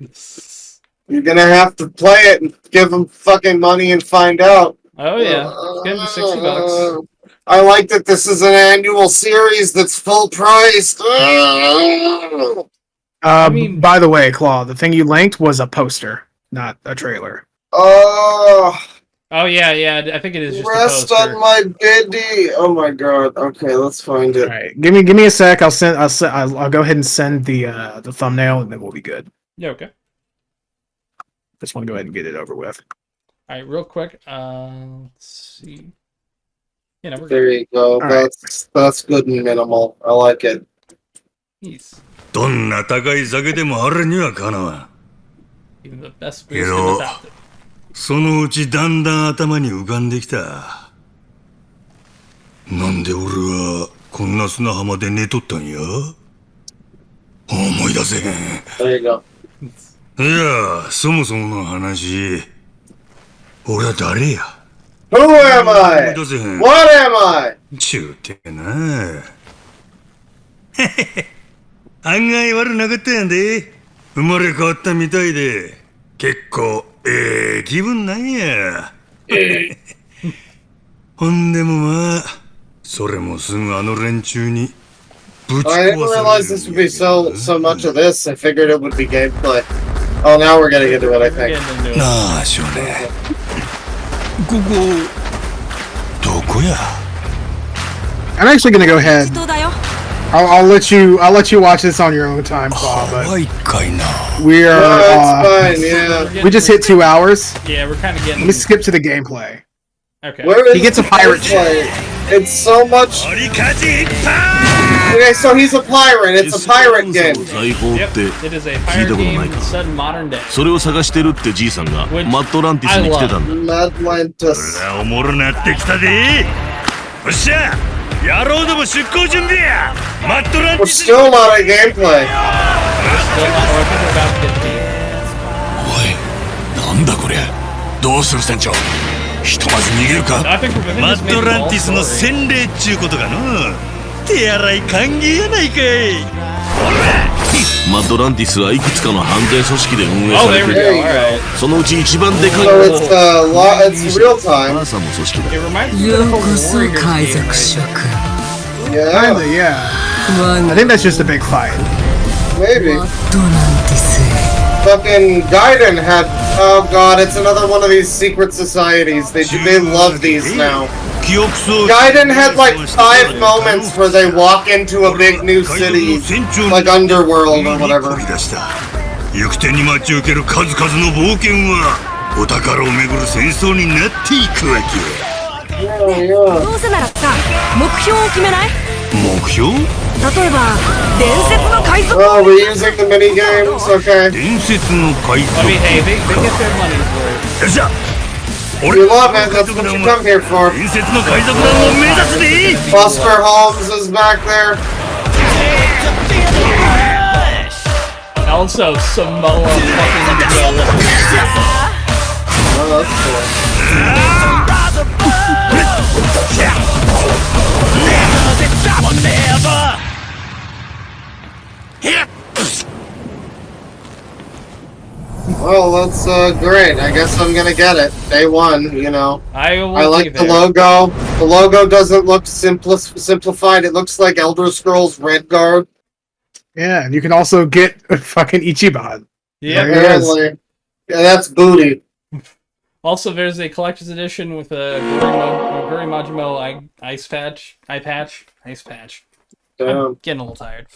You're gonna have to play it and give him fucking money and find out. Oh yeah, it's gonna be $60. I like that this is an annual series that's full priced. By the way, Claw, the thing you linked was a poster, not a trailer. Oh yeah. I think it is just rest a poster. on my biddy. Oh my god. Okay, let's find it. All right, give me a sec. I'll go ahead and send the thumbnail, and then we'll be good. Yeah. Okay. Just want to go ahead and get it over with. All right, real quick. Let's see. Yeah, no, there you go. That's good and minimal. I like it. Peace. どんな高い酒でもあるにはかなわ。 Even the best け boost ど without it. そのうちだんだん頭に浮かんできた。なんで俺はこんな砂浜で寝とったんや？思い出せへん。There you go. いや、そもそもの話、俺は誰や？ Who am I? What am I? ちゅうてな。案外悪なかったやんで。生まれ変わったみたいで、結構気分なんや。ほんでもまあ、それもすぐあの連中にぶち壊される。 I didn't realize this would be so much of this. I figured it would be gameplay. Oh, now we're getting into it, I think. なあ、少年。ここ、どこや? I'm actually gonna go ahead. I'll let you watch this on your own time, Claw. But we are. Fine, yeah. We just hit 2 hours. Yeah, we're kind of getting. Let me skip to the gameplay. Okay. Where is he gets a pirate ship. It's so much. Okay, so he's a pirate. It's a pirate game. Yep, it is a pirate game set in modern day. それを探してるってじいさんがマットランティスに来てたんだ。Atlantis. おもろなってきたで。おっしゃ、野郎ども出航準備や。マットランティ We're ス。 still not at gameplay. おい、なんだこれ。どうする船長。ひとまず逃げるか。マットランティスの洗礼っちゅうことがの。手洗い歓迎やないかい。マットランティスはいくつかの犯罪組織で運営されている。そのうち一番でかい。So it's real time. 母さんの組織だ。ようこそ海賊諸君。Yeah. Kinda, yeah. I think that's just a big fight. Maybe. マットランティス。 Fucking Gaiden had. Oh god, it's another one of these secret societies. They love these now. Gaiden had like 5 moments where they walk into a big new city, like Underworld or whatever. 行く手に待ち受ける数々の冒険はお宝をめぐる戦争になっていくわけ。どうせならさ、目標を決めない？目標？例えば伝説の海賊。 Oh, we're using the mini games, okay. 伝説の海賊。Hey, they get their money for it. よっしゃ。 You love it, that's what you come here for. 伝説の海賊団を目指すで。 Buster Holmes is back there. Also, Samoa fucking Joe. Oh, that's cool. Well, that's great. I guess I'm gonna get it. Day one, you know. I like the logo. The logo doesn't look simplified. It looks like Elder Scrolls Redguard. Yeah, and you can also get a fucking Ichiban. Yeah, apparently. Yeah, that's booty. Also, there's a collector's edition with a Guri Majimo ice patch. Damn. I'm getting a little tired.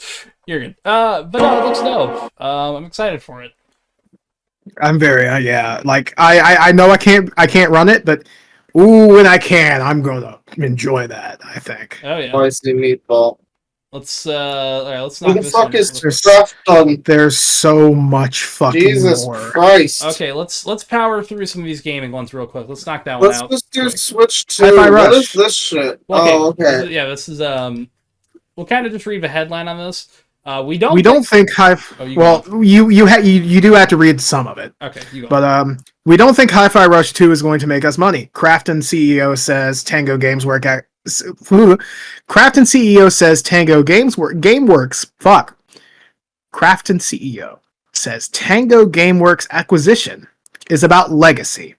You're good. But no, it looks dope. I'm excited for it. I'm very yeah. Like I know I can't run it, but when I can, I'm gonna enjoy that. I think. Oh yeah. Spicy meatball. Let's alright, let's knock this fuck one. is stuff done? There's so much fucking Jesus more. Christ. Okay, let's power through some of these gaming ones real quick. Let's knock that one out. Let's just do switch to Hi-Fi what Rush. is this shit? Well, Oh, okay. This is we'll kind of just read the headline on this. We don't think you do have to read some of it. Okay, you go. But we don't think Hi-Fi Rush 2 is going to make us money. Crafton CEO says Tango GameWorks Crafton CEO says Tango GameWorks acquisition is about legacy.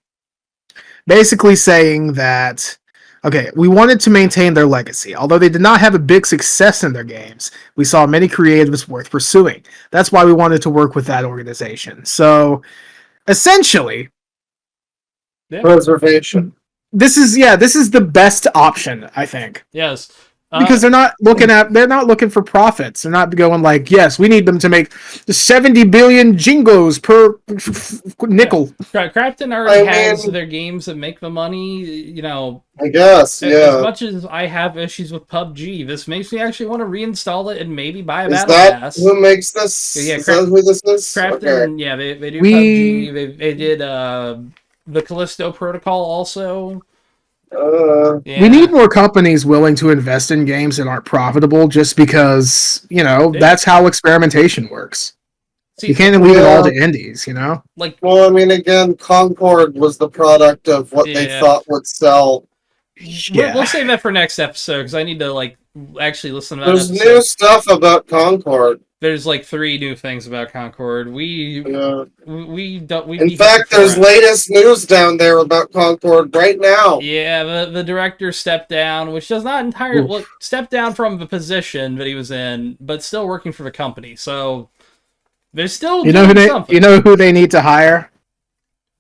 Basically saying that, okay, we wanted to maintain their legacy. Although they did not have a big success in their games, we saw many creatives worth pursuing. That's why we wanted to work with that organization. So, essentially, preservation. This is the best option, I think. Yes. Because they're not looking for profits. They're not going like, yes, we need them to make 70 billion jingos per nickel. Yeah. Crafton already has their games that make the money, I guess, As much as I have issues with PUBG, this makes me actually want to reinstall it and maybe buy a battle pass. Who makes this? Yeah, is that who this is? Crafton, okay. Yeah, they do PUBG. They did the Callisto Protocol also. We need more companies willing to invest in games that aren't profitable just because, that's how experimentation works. See, you can't leave it all to indies, Well, I mean, again, Concord was the product of what they thought would sell. We'll save that for next episode because I need to actually listen to that. There's new stuff about Concord. There's 3 new things about Concord. We don't. In fact, there's latest news down there about Concord right now. Yeah, the director stepped down, which does not entirely step down from the position that he was in, but still working for the company. So they're still something. You know who they need to hire?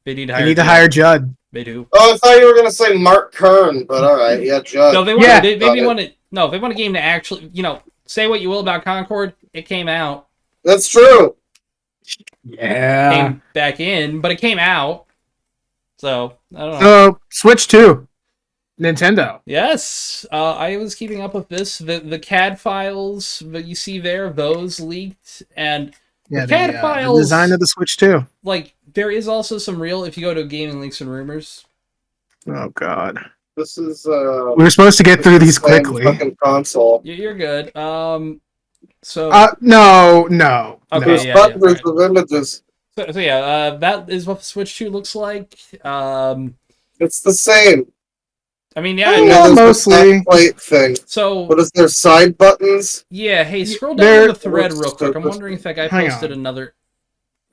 They need to hire Judd. They do. Oh, I thought you were gonna say Mark Kern, but all right, yeah, Judd. No, they want. They want it. No, if they want a game to actually, say what you will about Concord, it came out. That's true. Yeah. Came back in, but it came out. So, I don't know. So, Switch 2. Nintendo. Yes. I was keeping up with this. The CAD files that you see there, those leaked. And the CAD files... The design of the Switch 2. There is also some real... If you go to Gaming Leaks and Rumors... Oh, God. This is we were supposed to get through these quickly. Fucking console. You're good. No. Okay, There's buttons of images. So that is what the Switch 2 looks like. It's the same. I mean, yeah, mostly. Plate thing. So, what is there? Side buttons? Yeah. Hey, scroll down the thread real quick. I'm wondering if that guy posted another.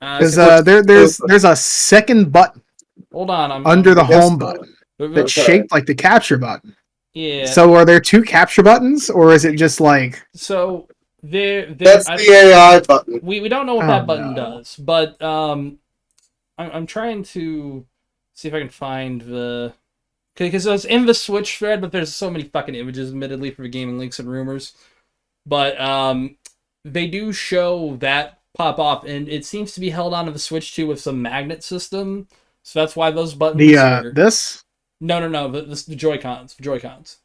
There's a second button. Hold on, under the home button that's shaped like the capture button. Yeah. So are there 2 capture buttons, or is it just So that's the AI button. We don't know what that button does, but I'm trying to see if I can find the. Because it's in the Switch thread, but there's so many fucking images, admittedly, for the Gaming Leaks and Rumors. But they do show that pop off, and it seems to be held onto the Switch 2 with some magnet system. So that's why those buttons this? No, the Joy-Cons. Joy-Cons.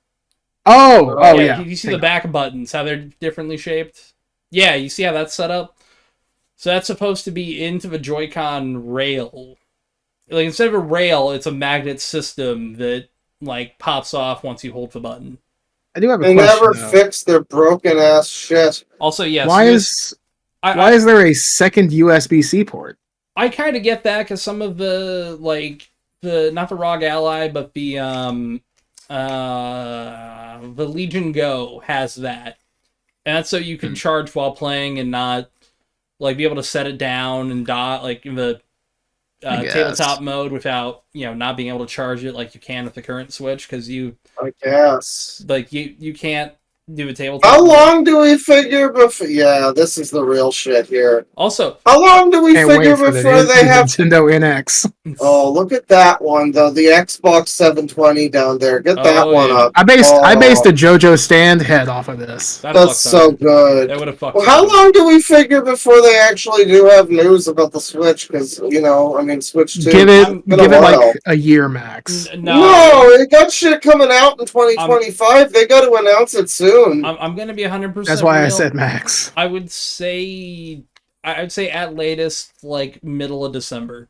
Oh, yeah. You see the back buttons, how they're differently shaped? Yeah, you see how that's set up? So that's supposed to be into the Joy-Con rail. Instead of a rail, it's a magnet system that pops off once you hold the button. I do have a question. They never fix their broken ass shit. Also, yes. Why is there a second USB-C port? I kind of get that because some of the not the ROG Ally, but the Legion Go has that, and that's so you can charge while playing and not be able to set it down and in the tabletop mode without not being able to charge it like you can with the current Switch because I guess you can't do a tabletop. How long do we figure before? Yeah, this is the real shit here. Also, how long do we figure before they have Nintendo NX? Oh, look at that one though. The Xbox 720 down there. Get that one up. I based a JoJo stand head off of this. That's so good. That would have fucked. Well, how long do we figure before they actually do have news about the Switch? Because Switch 2. Give it a year max. No, it got shit coming out in 2025. They got to announce it soon. I'm gonna be 100%. That's why real. I said max. I would say at latest middle of December.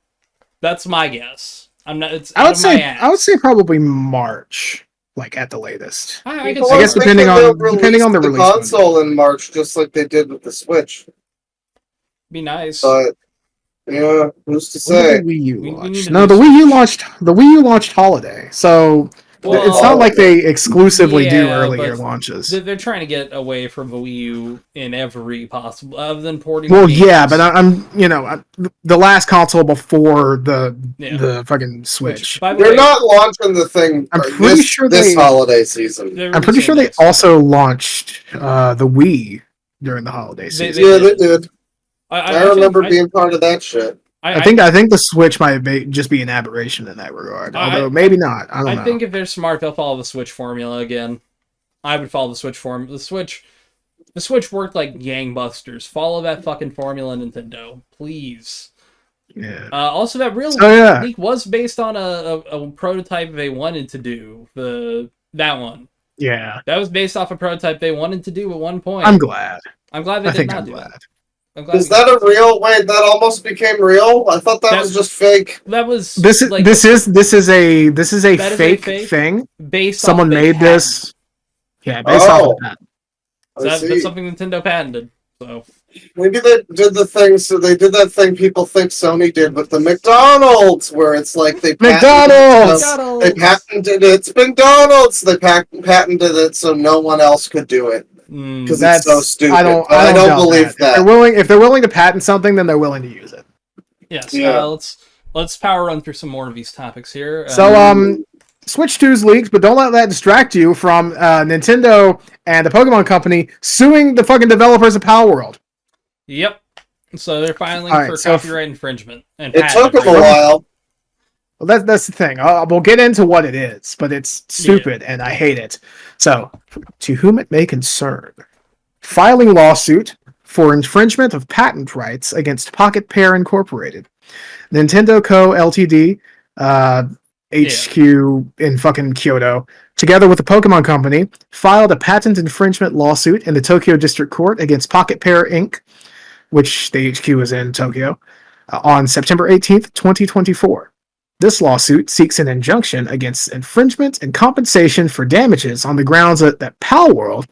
That's my guess. I'm not. It's I would say probably March. like at the latest. I People can are guess see thinking depending they'll on the release release console in March, just like they did with the Switch. be nice. But yeah, who's to When did say? the Wii U We launch? need a No, new the Wii U Switch. launched. The Wii U launched holiday, so it's not like they exclusively do earlier but launches. They're trying to get away from the Wii U in every possible, other than porting. Well, games. yeah, but I'm the last console before the fucking Switch. They're not launching the thing. I'm pretty sure this they holiday season. I'm pretty sure they also launched the Wii during the holiday season. They did. I remember being part of that shit. I think the Switch might just be an aberration in that regard. Although maybe not. I don't know. I think if they're smart, they'll follow the Switch formula again. I would follow the Switch formula. The Switch worked like gangbusters. Follow that fucking formula, Nintendo, please. Yeah. Also, that real leak was based on a prototype they wanted to do. That one. Yeah. That was based off a prototype they wanted to do at one point. I'm glad. I'm glad they did not do that. Is that a real? Wait, that almost became real. I thought that was just fake. That was this is a fake thing. Someone made this. Yeah, based off of that. That's something Nintendo patented. So maybe they did the thing. So they did that thing people think Sony did with the McDonald's, where it's like they McDonald's. They patented it. It's McDonald's. They patented it so no one else could do it. Because it's so stupid. I don't believe that. If they're willing to patent something, then they're willing to use it. Yes. Let's power run through some more of these topics here. So Switch 2's leaked, but don't let that distract you from Nintendo and the Pokemon Company suing the fucking developers of Power World. Yep. So they're filing for copyright infringement. And it took them a while. Well, that's the thing. We'll get into what it is, but it's stupid and I hate it. So, to whom it may concern, filing lawsuit for infringement of patent rights against Pocket Pair Incorporated, Nintendo Co. Ltd. HQ in fucking Kyoto, together with the Pokemon Company, filed a patent infringement lawsuit in the Tokyo District Court against Pocket Pair Inc., which the HQ is in Tokyo, on September 18th, 2024. This lawsuit seeks an injunction against infringement and compensation for damages on the grounds that Pal World,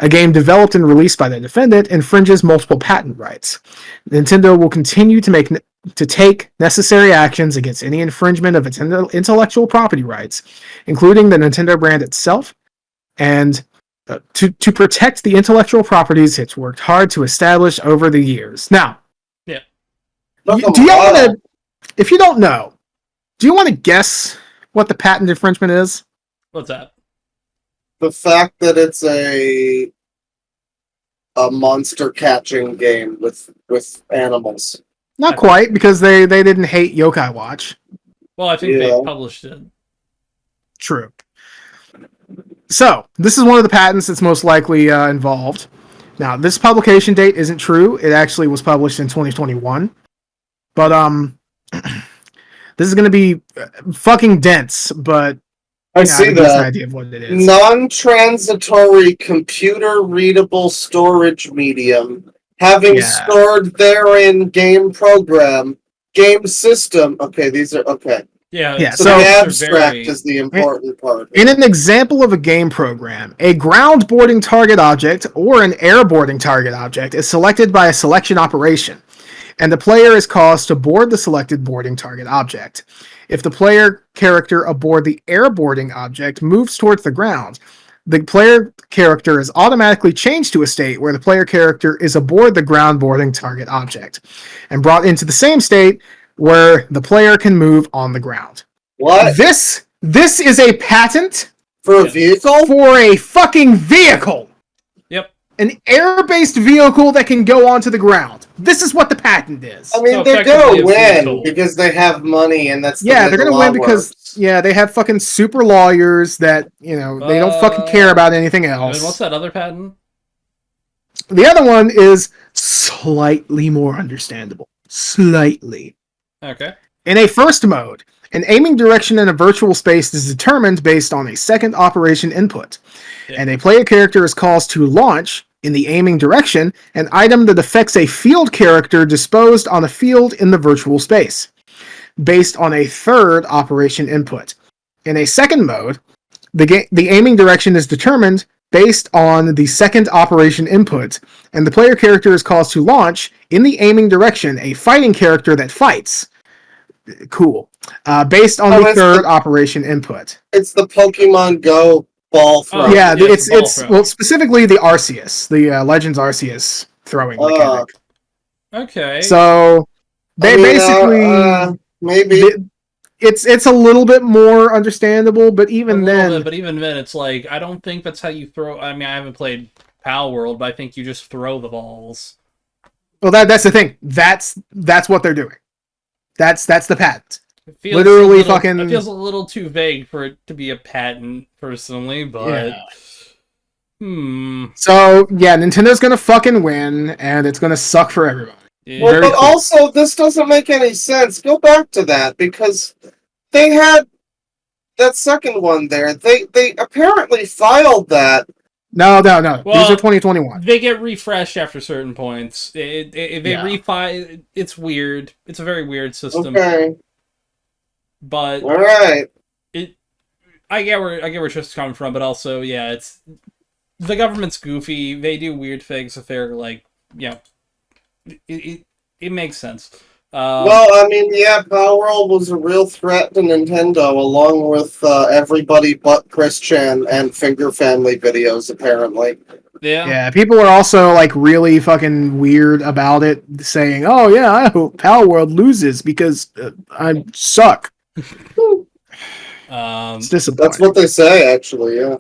a game developed and released by the defendant, infringes multiple patent rights. Nintendo will continue to take necessary actions against any infringement of its intellectual property rights, including the Nintendo brand itself, and to protect the intellectual properties it's worked hard to establish over the years. Now, do you want to, if you don't know, do you want to guess what the patent infringement is? What's that? The fact that it's a monster catching game with animals. Not quite, because they didn't hate Yokai Watch. Well, I think they published it. True. So, this is one of the patents that's most likely involved. Now, this publication date isn't true. It actually was published in 2021. But, this is going to be fucking dense, but I see that. An idea of what it is. Non-transitory computer-readable storage medium, having stored therein game program, game system. Okay, these are okay. Yeah. So the abstract is the important part. In an example of a game program, a ground-boarding target object or an air-boarding target object is selected by a selection operation, and the player is caused to board the selected boarding target object. If the player character aboard the airboarding object moves towards the ground, the player character is automatically changed to a state where the player character is aboard the ground boarding target object, and brought into the same state where the player can move on the ground. What? This is a patent for a vehicle? For a fucking vehicle! Yep. An air-based vehicle that can go onto the ground. This is what the patent is. I mean, they're gonna win because they have money, and that's the way they're gonna win because they have fucking super lawyers that they don't fucking care about anything else. And what's that other patent? The other one is slightly more understandable. Slightly. Okay. In a first mode, an aiming direction in a virtual space is determined based on a second operation input, and a player character is caused to launch in the aiming direction an item that affects a field character disposed on a field in the virtual space, based on a third operation input. In a second mode, The aiming direction is determined based on the second operation input, and the player character is caused to launch in the aiming direction a fighting character that fights. Cool. Based on the third operation input. It's the Pokemon Go ball throw. Yeah, it's well, specifically the Arceus, the Legends Arceus throwing mechanic. Okay. So basically maybe it's a little bit more understandable, but even then, it's like I don't think that's how you throw. I mean, I haven't played Pal World, but I think you just throw the balls. Well, that's the thing. That's what they're doing. That's the patent. It feels fucking. It feels a little too vague for it to be a patent, personally, but. Yeah. So yeah, Nintendo's gonna fucking win, and it's gonna suck for everybody. Yeah. Well, but also this doesn't make any sense. Go back to that because they had that second one there. They apparently filed that. No. Well, these are 2021. They get refreshed after certain points. If they refile, it's weird. It's a very weird system. Okay. But all right. I get where Tristan's coming from, but also, yeah, it's the government's goofy. They do weird things if they're like, it makes sense. Well, I mean, yeah, Power World was a real threat to Nintendo, along with everybody but Christian and Finger Family videos, apparently. Yeah, people are also like really fucking weird about it, saying, "Oh yeah, I hope Power World loses because I suck." It's disappointing. That's what they say, actually. Yeah.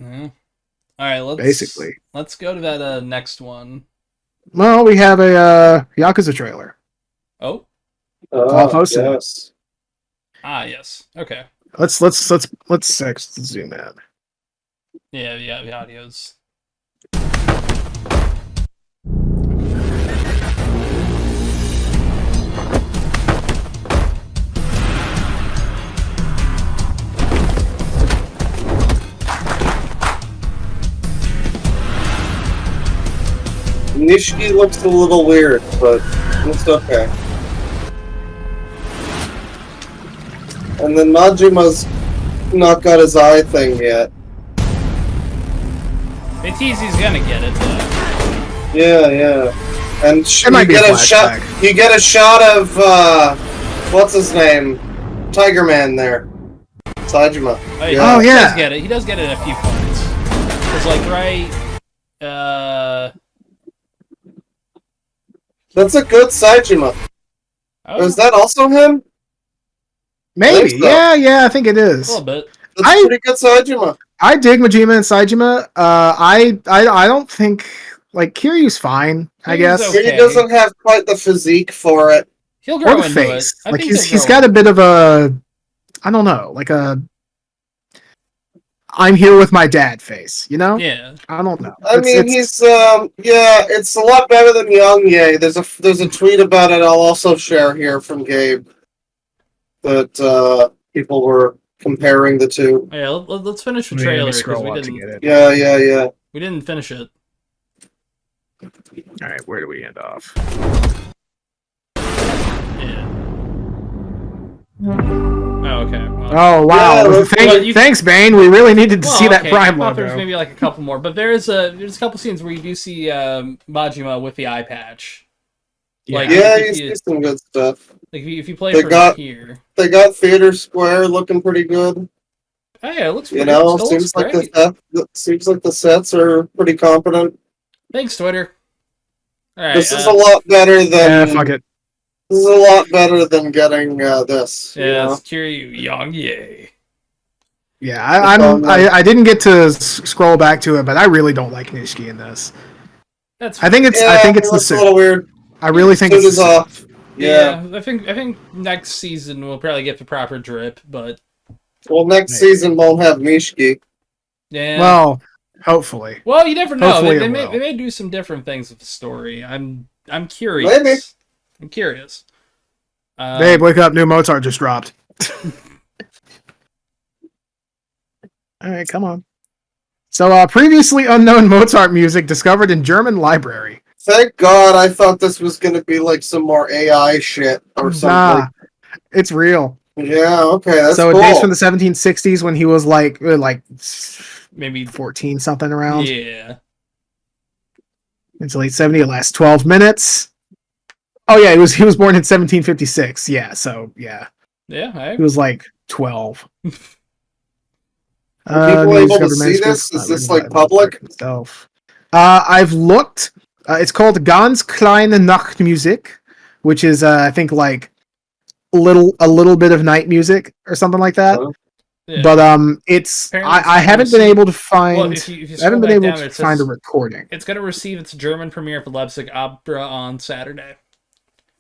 All right, let's go to that next one. Well, we have a Yakuza trailer. Oh. I'll post it. Yes. Yes. Okay. Let's zoom in. Yeah, the audio's. Nishiki looks a little weird, but it's okay. And then Majima's not got his eye thing yet. They tease he's gonna get it though. Yeah. And you get a shot of what's his name? Tiger Man there. Sajima. He does get it. He does get it at a few points. It's like That's a good Sajima. Oh. Is that also him? Maybe. So. Yeah, I think it is. A little bit. That's pretty good Sajima. I dig Majima and Sajima. I don't think like Kiryu's fine. I guess Kiryu doesn't have quite the physique for it. He'll grow into face. It. Like he's got a bit of a, I don't know, like a I'm here with my dad face, you know? Yeah. I don't know. He's it's a lot better than Young Ye. There's a tweet about it I'll also share here from Gabe that people were comparing the two. Yeah, let's finish the trailer because we didn't. Yeah. We didn't finish it. All right, where do we end off? Yeah. Oh, okay. Well, oh, wow. Yeah, thanks, Bane. We really needed to see that Prime logo. There's maybe like a couple more, but there's a couple scenes where you do see Majima with the eye patch. Like, you see some good stuff. Like if you play from here, they got Theater Square looking pretty good. Hey, it looks pretty. Seems like the sets are pretty competent. Thanks, Twitter. All right, this is a lot better than. Fuck it. This is a lot better than getting this. Yeah, it's Kiryu Young Ye. Yeah, I didn't get to scroll back to it, but I really don't like Nishiki in this. I think it's the suit. A little weird. I really think it's off. Yeah, I think next season we'll probably get the proper drip, but next season won't have Nishiki. Yeah. Well, hopefully. Well, you never know. Hopefully They may do some different things with the story. I'm curious. Maybe. I'm curious. Babe, wake up! New Mozart just dropped. All right, come on. So, previously unknown Mozart music discovered in German library. Thank God! I thought this was going to be like some more AI shit or something. Nah, it's real. Yeah, okay, that's so cool. it dates from the 1760s when he was like maybe 14 something around. Yeah. It's late 70. It lasts 12 minutes. Oh yeah, he was born in 1756. Yeah, so yeah. Yeah, he was like 12. Are people able to see this? Is this like public? I've looked. It's called Ganz kleine Nachtmusik, which is I think like a little bit of night music or something like that. Yeah. But it's I haven't been able to find. Well, if you I haven't been able down, to find a recording. It's going to receive its German premiere for Leipzig Opera on Saturday.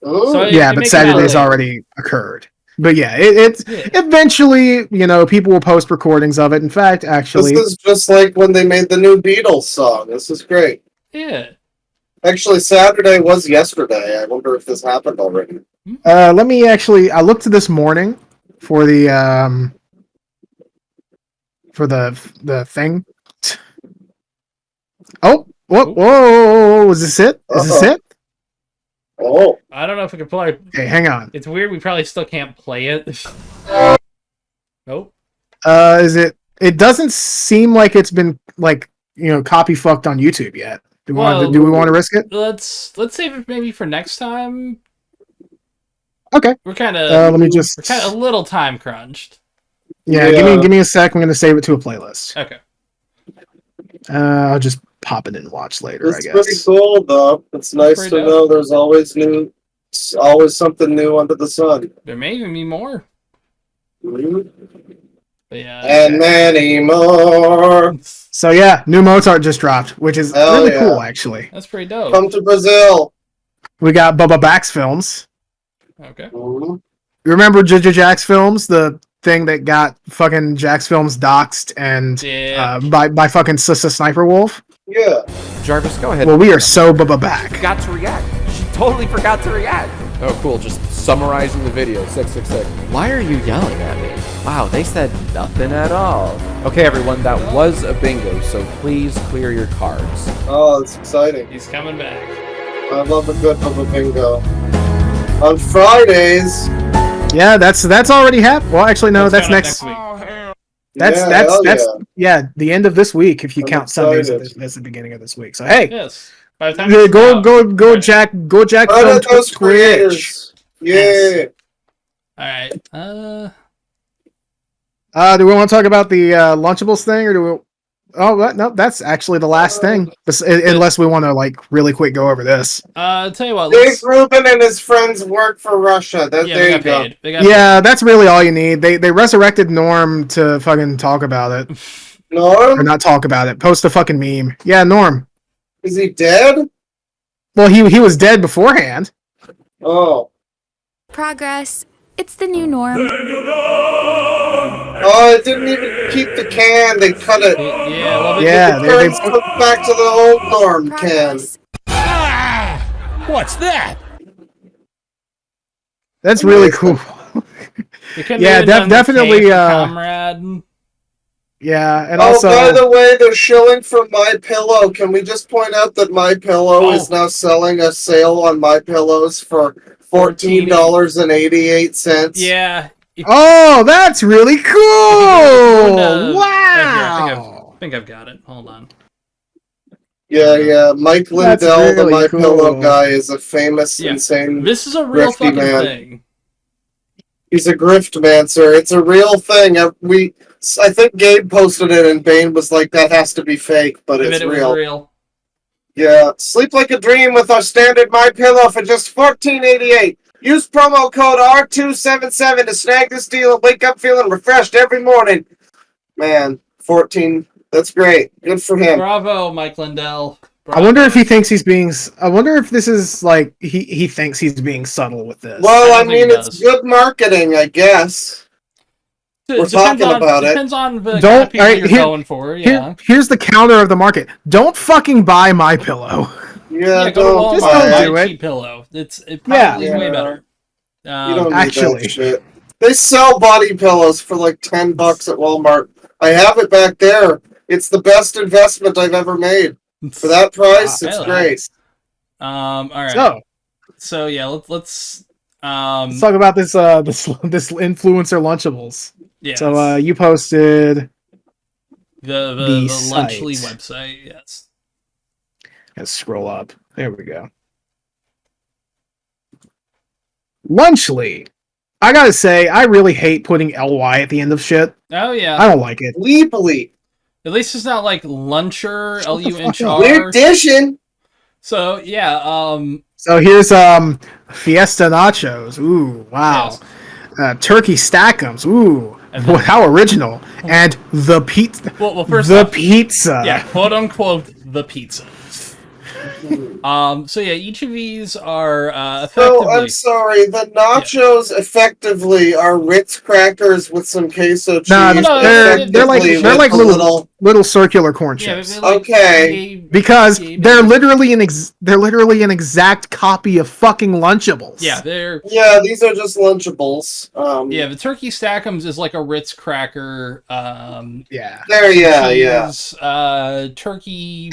Ooh. So Yeah, but Saturday's already occurred. But yeah, it's eventually, people will post recordings of it. In fact, actually, this is just like when they made the new Beatles song. This is great. Yeah. Actually, Saturday was yesterday. I wonder if this happened already. let me actually. I looked this morning for the thing. Oh, whoa! Is this it? Is this it? Oh. I don't know if we can play. Okay, hang on. It's weird. We probably still can't play it. Nope. Is it? It doesn't seem like it's been copy fucked on YouTube yet. Do we want to risk it? Let's save it maybe for next time. Okay. We're kind of. Let me just. We're kind of a little time crunched. Yeah, give me a sec. I'm gonna save it to a playlist. Okay. I'll just pop it in and watch later. It's I guess. pretty cool, though. It's nice to know there's always something new under the sun. There may even be more. Mm-hmm. But yeah. And many more. So yeah, new Mozart just dropped, which is really cool, actually. That's pretty dope. Come to Brazil. We got BBBach's films. Okay. Mm-hmm. You remember Jack's films? The thing that got fucking Jack's films doxxed and by fucking Sissa Sniper Wolf? Yeah. Jarvis, go ahead. Well, we are so BBBach. Forgot to react. She totally forgot to react. Oh, cool. Just summarizing the video. 666. Why are you yelling at me? Wow, they said nothing at all. Okay, everyone, that was a bingo, so please clear your cards. Oh, it's exciting. He's coming back. I love a good bingo. On Fridays. Yeah, that's already happened. Well, actually, no, that's next week. That's the end of this week if you count Sundays as the beginning of this week. So hey, yes. By the time go Jack Film those creators. Yeah. All right. Do we want to talk about the Lunchables thing, or do we? Oh no, that's actually the last thing. Unless we want to really quick go over this. Tell you what, Dave Rubin and his friends work for Russia. There you go. Yeah, that's really all you need. They resurrected Norm to fucking talk about it. Norm? Or not talk about it. Post a fucking meme. Yeah, Norm. Is he dead? Well, he was dead beforehand. Oh. Progress. It's the new norm. Oh, it didn't even keep the can. They cut it. They put back to the old Norm can. What's that? That's really cool. Yeah, definitely. Comrade. Yeah, and also. By the way, they're shilling for My Pillow. Can we just point out that My Pillow is now selling a sale on My Pillows for $14.88? Yeah. Oh, that's really cool! Wow! I think I've got it. Hold on. Yeah. Mike Lindell, really the My cool. Pillow guy, is a famous, insane. This is a real fucking thing. He's a grift man, sir. It's a real thing. I think Gabe posted it, and Bane was like, "That has to be fake," but it's real. Real. Yeah, sleep like a dream with our standard My Pillow for just $14.88. Use promo code R277 to snag this deal and wake up feeling refreshed every morning. Man, 14. That's great. Good for him. Bravo, Mike Lindell. Bravo. I wonder if he thinks he's being. I wonder if this is he thinks he's being subtle with this. Well, I mean, it's good marketing, I guess. We're talking about it. Depends on the kind of people you're going for. Yeah. Here's the counter of the market. Don't fucking buy My Pillow. Yeah, go just to Walmart, don't do buy a it. cheap pillow. It probably is way better. You don't need that shit. They sell body pillows for like $10 at Walmart. I have it back there. It's the best investment I've ever made. For that price, it's great. All right. So yeah, let's. Let's talk about this this influencer Lunchables. Yeah. So you posted the Lunchly website. Yes. Let's scroll up. There we go. Lunchly. I gotta say, I really hate putting ly at the end of shit. Oh yeah. I don't like it. Leaply. At least it's not like luncher, LUNCHR. We're dishing. So yeah, So here's Fiesta Nachos. Ooh, wow. Yes. Turkey Stack'ems. Ooh, how original. And the pizza. Well, first the off, pizza. Yeah, quote unquote the pizza. So yeah, each of these are effectively. So I'm sorry, the nachos effectively are Ritz crackers with some queso cheese. No, they're like little circular corn chips. Yeah, like, okay, because they're literally an exact copy of fucking Lunchables. Yeah, these are just Lunchables. Yeah, the turkey Stack'ems is like a Ritz cracker. Cheese, turkey.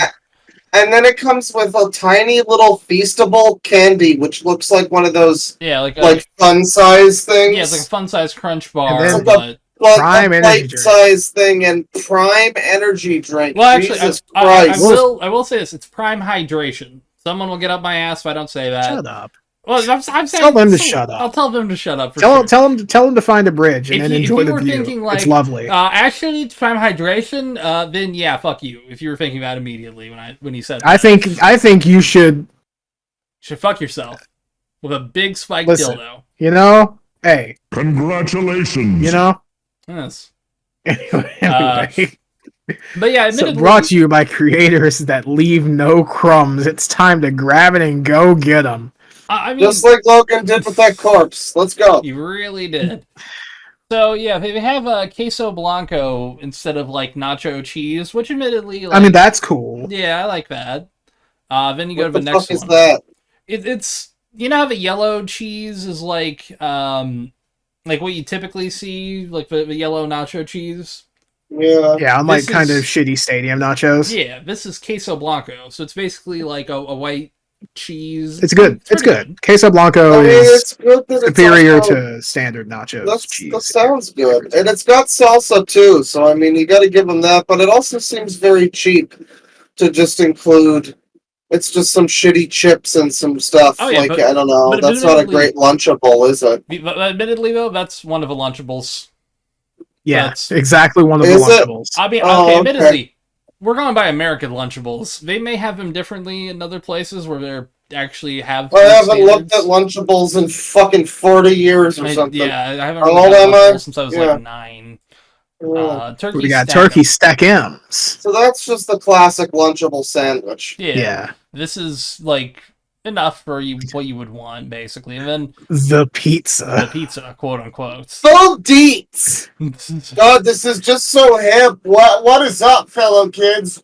And then it comes with a tiny little Feastable candy, which looks like one of those like fun size things. Yeah, it's like a fun size Crunch bar, it's but Prime energy drink. Size thing and Prime energy drink. Well, actually, Jesus I Christ. will say this: it's Prime hydration. Someone will get up my ass if I don't say that. Shut up. Well, I'm saying, tell them to shut up. I'll tell them to shut up. Tell them to find a bridge and then enjoy the view. Thinking, like, it's lovely. Actually, it's Prime hydration. Then yeah, fuck you. If you were thinking that immediately when you said that. I think you should fuck yourself with a big spiked dildo. You know, hey, congratulations. You know, yes. Anyway. But yeah, admittedly, so brought to you by creators that leave no crumbs. It's time to grab it and go get them. I mean, just like Logan did with that corpse. Let's go. He really did. So yeah, they have a queso blanco instead of like nacho cheese, which admittedly, I mean, that's cool. Yeah, I like that. Then you go to the next one. What the fuck is that? It's you know how the yellow cheese is like what you typically see, like the yellow nacho cheese. Yeah, I'm like kind of shitty stadium nachos. Yeah, this is queso blanco, so it's basically like a white cheese. It's good. It's good. Queso blanco is superior to standard nachos cheese. That sounds good, and it's got salsa too. So I mean, you got to give them that. But it also seems very cheap to just include. It's just some shitty chips and some stuff. Oh, yeah, I don't know. That's not a great Lunchable, is it? Admittedly, though, that's one of the Lunchables. Yeah, exactly one of the Lunchables. I mean, okay, admittedly, we're going by American Lunchables. They may have them differently in other places where they're actually have. I haven't looked at Lunchables in fucking 40 years or something. Yeah, I haven't How old am I? Since I was like 9. Turkey we got turkey Stack'ems. So that's just the classic Lunchable sandwich. Yeah. This is like enough for you what you would want, basically. And then the pizza. The pizza, quote unquote. Full deets! God, this is just so hip. What is up, fellow kids?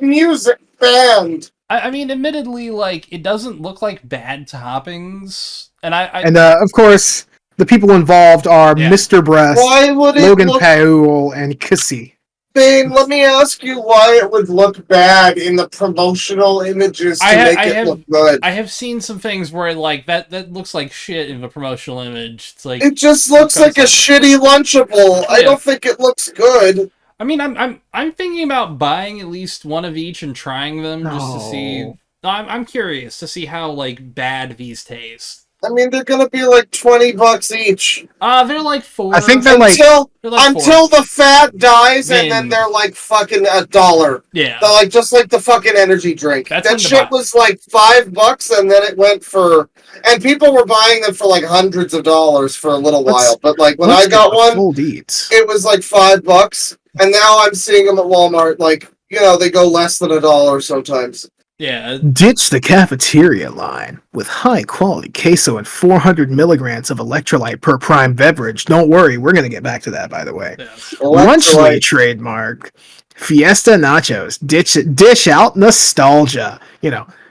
Music band. I mean, admittedly, like, it doesn't look like bad toppings. And of course, the people involved are Mr. Breast, Logan Paul, and Kissy. Bane, let me ask you why it would look bad in the promotional images to make it look good. I have seen some things where like that looks like shit in the promotional image. It's like it just looks like a shitty Lunchable. I don't think it looks good. I mean, I'm thinking about buying at least one of each and trying them just to see. I'm curious to see how like bad these taste. I mean, they're gonna be like $20 each. They're like $4. I think they're until the fat dies, and then they're like fucking $1. Yeah, they're like just like the fucking energy drink. That shit was like $5, and then it went for, and people were buying them for like hundreds of dollars for a little while. But like when I got one, it was like $5, and now I'm seeing them at Walmart. Like they go less than $1 sometimes. Yeah. Ditch the cafeteria line with high quality queso and 400 milligrams of electrolyte per prime beverage. Don't worry, we're gonna get back to that, by the way. Yeah. Lunchly trademark Fiesta Nachos. Dish out nostalgia.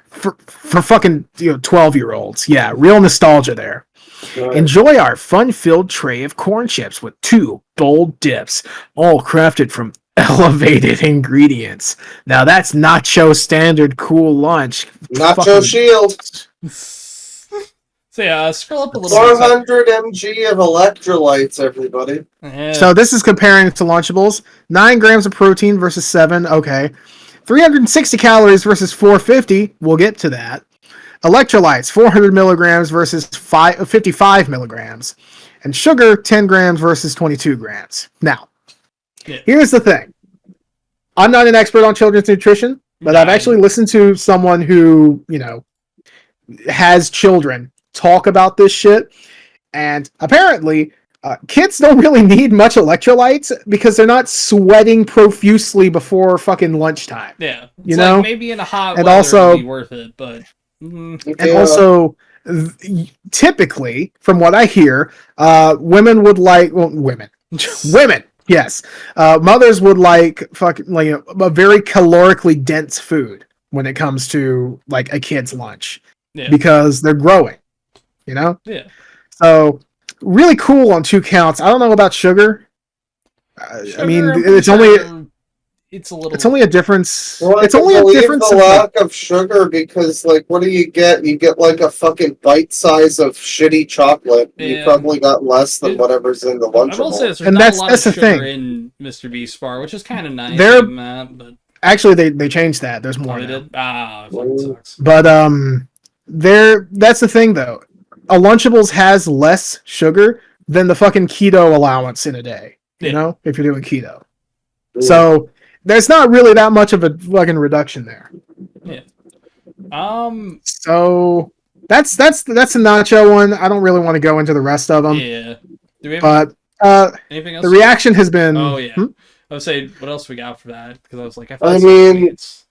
For fucking 12-year-olds. Yeah, real nostalgia there. Right. Enjoy our fun-filled tray of corn chips with 2 bold dips, all crafted from elevated ingredients. Now that's nacho standard cool lunch. Nacho shield. So yeah, scroll up a little 400 mg of electrolytes, everybody. Yeah. So this is comparing it to Lunchables. 9 grams of protein versus 7. Okay. 360 calories versus 450. We'll get to that. Electrolytes, 400 milligrams versus 55 milligrams. And sugar, 10 grams versus 22 grams. Now, here's the thing. I'm not an expert on children's nutrition, but I've actually listened to someone who, has children talk about this shit. And apparently, kids don't really need much electrolytes because they're not sweating profusely before fucking lunchtime. Yeah. You know? Like maybe in a hot and weather also, it'd be worth it, but... And also, typically, from what I hear, women would like... Well, women. Yes. Mothers would like a very calorically dense food when it comes to like a kid's lunch. Yeah. Because they're growing. Yeah. So, really cool on 2 counts. I don't know about sugar. I mean, it's only... It's only a difference. Well, it's only a difference. The lack of sugar because, like, what do you get? You get like a fucking bite size of shitty chocolate. Yeah. You probably got less than whatever's in the Lunchable. I will say there's not a lot of sugar in Mr. Beast's bar, which is kind of nice. But actually they changed that. There's more. They did. Fucking sucks. But that's the thing though. A Lunchables has less sugar than the fucking keto allowance in a day. You know, if you're doing keto. Yeah. So. There's not really that much of a fucking reduction there. Yeah. So that's a nacho one. I don't really want to go into the rest of them. Yeah. Do we have anything else? The reaction has been. Oh yeah. I would say what else we got for that because I was like, Mr.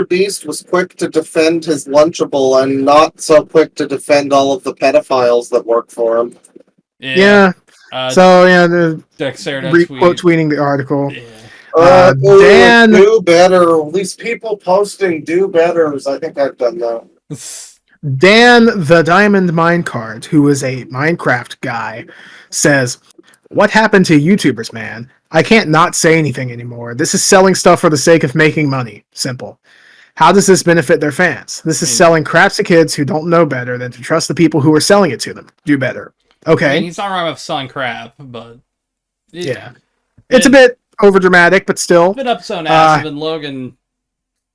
Beast was quick to defend his Lunchable and not so quick to defend all of the pedophiles that work for him. Yeah. The quote tweeting the article. Yeah. Dan, do better. These people posting do betters. I think I've done that. Dan the Diamond Minecart, who is a Minecraft guy, says, "What happened to YouTubers, man? I can't not say anything anymore. This is selling stuff for the sake of making money. Simple. How does this benefit their fans? This is selling crap to kids who don't know better than to trust the people who are selling it to them. Do better." Okay. I mean, he's not wrong with selling crap, but... It's a bit overdramatic, but still. A bit up so massive, and Logan...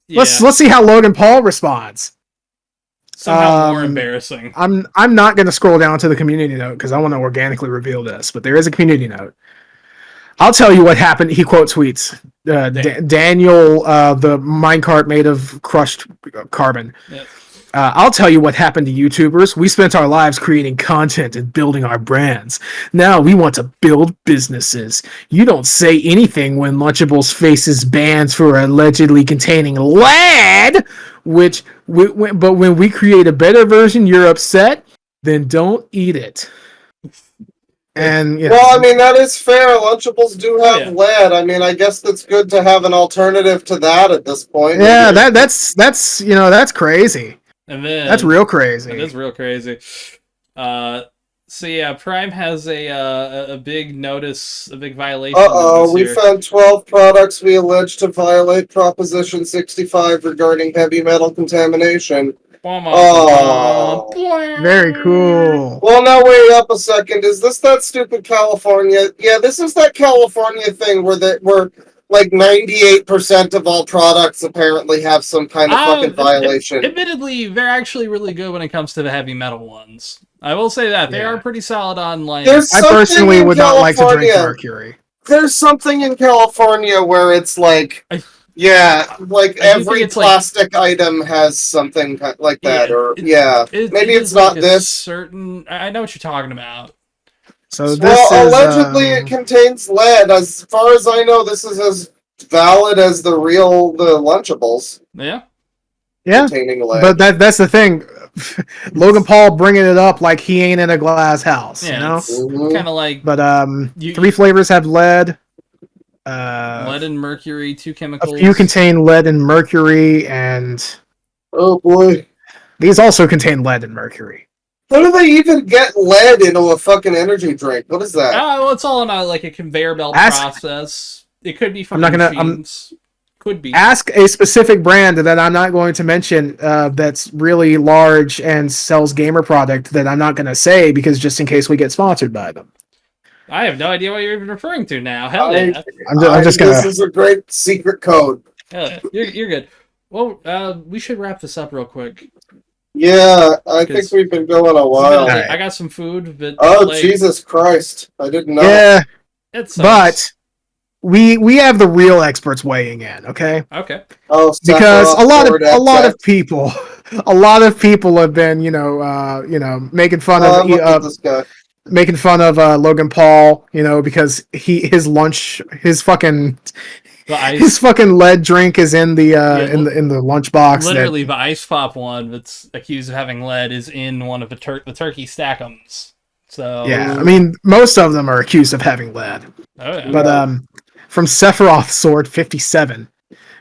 Yeah. Let's see how Logan Paul responds. Somehow more embarrassing. I'm not going to scroll down to the community note, because I want to organically reveal this, but there is a community note. I'll tell you what happened. He quote tweets. Daniel, the minecart made of crushed carbon. Yep. I'll tell you what happened to YouTubers. We spent our lives creating content and building our brands. Now we want to build businesses. You don't say anything when Lunchables faces bans for allegedly containing lead, but when we create a better version, you're upset? Then don't eat it. And well, I mean, that is fair. Lunchables do have lead. I mean, I guess that's good to have an alternative to that at this point. Yeah, that's crazy. And then that's real crazy. That is real crazy. So yeah, Prime has a big notice, a big violation. We found 12 products we allege to violate Proposition 65 regarding heavy metal contamination. Oh, very cool. Well, now wait up a second. Is this that stupid California? Yeah, this is that California thing where like 98% of all products apparently have some kind of fucking violation. Admittedly, they're actually really good when it comes to the heavy metal ones. I will say that they are pretty solid on like. I personally would not like to drink mercury. There's something in California where it's like, every plastic item has something like that, maybe it's not like this. Certain, I know what you're talking about. So this allegedly it contains lead. As far as I know, this is as valid as the Lunchables. Yeah. Containing lead. But that's the thing. Logan Paul bringing it up like he ain't in a glass house. Yeah, kind of like. But 3 flavors have lead. Lead and mercury, 2 chemicals. A few contain lead and mercury, and oh boy, these also contain lead and mercury. How do they even get lead into a fucking energy drink? What is that? Well, it's all in a conveyor belt process. It could be from machines. Could be. Ask a specific brand that I'm not going to mention that's really large and sells gamer product that I'm not going to say because just in case we get sponsored by them. I have no idea what you're even referring to now. Hell yeah. I'm just gonna. This is a great secret code. Hell yeah. You're good. Well, we should wrap this up real quick. Yeah, I think we've been going a while. I got some food, but Jesus Christ! I didn't know. Yeah, but we have the real experts weighing in. Okay. Okay. Oh, because a lot of people have been making fun of this guy. Making fun of Logan Paul, because his fucking lead drink is in the in the lunchbox. Literally, the ice pop one that's accused of having lead is in one of the turkey stackums. So yeah, I mean most of them are accused of having lead. Oh, yeah. But from Sephiroth Sword 57,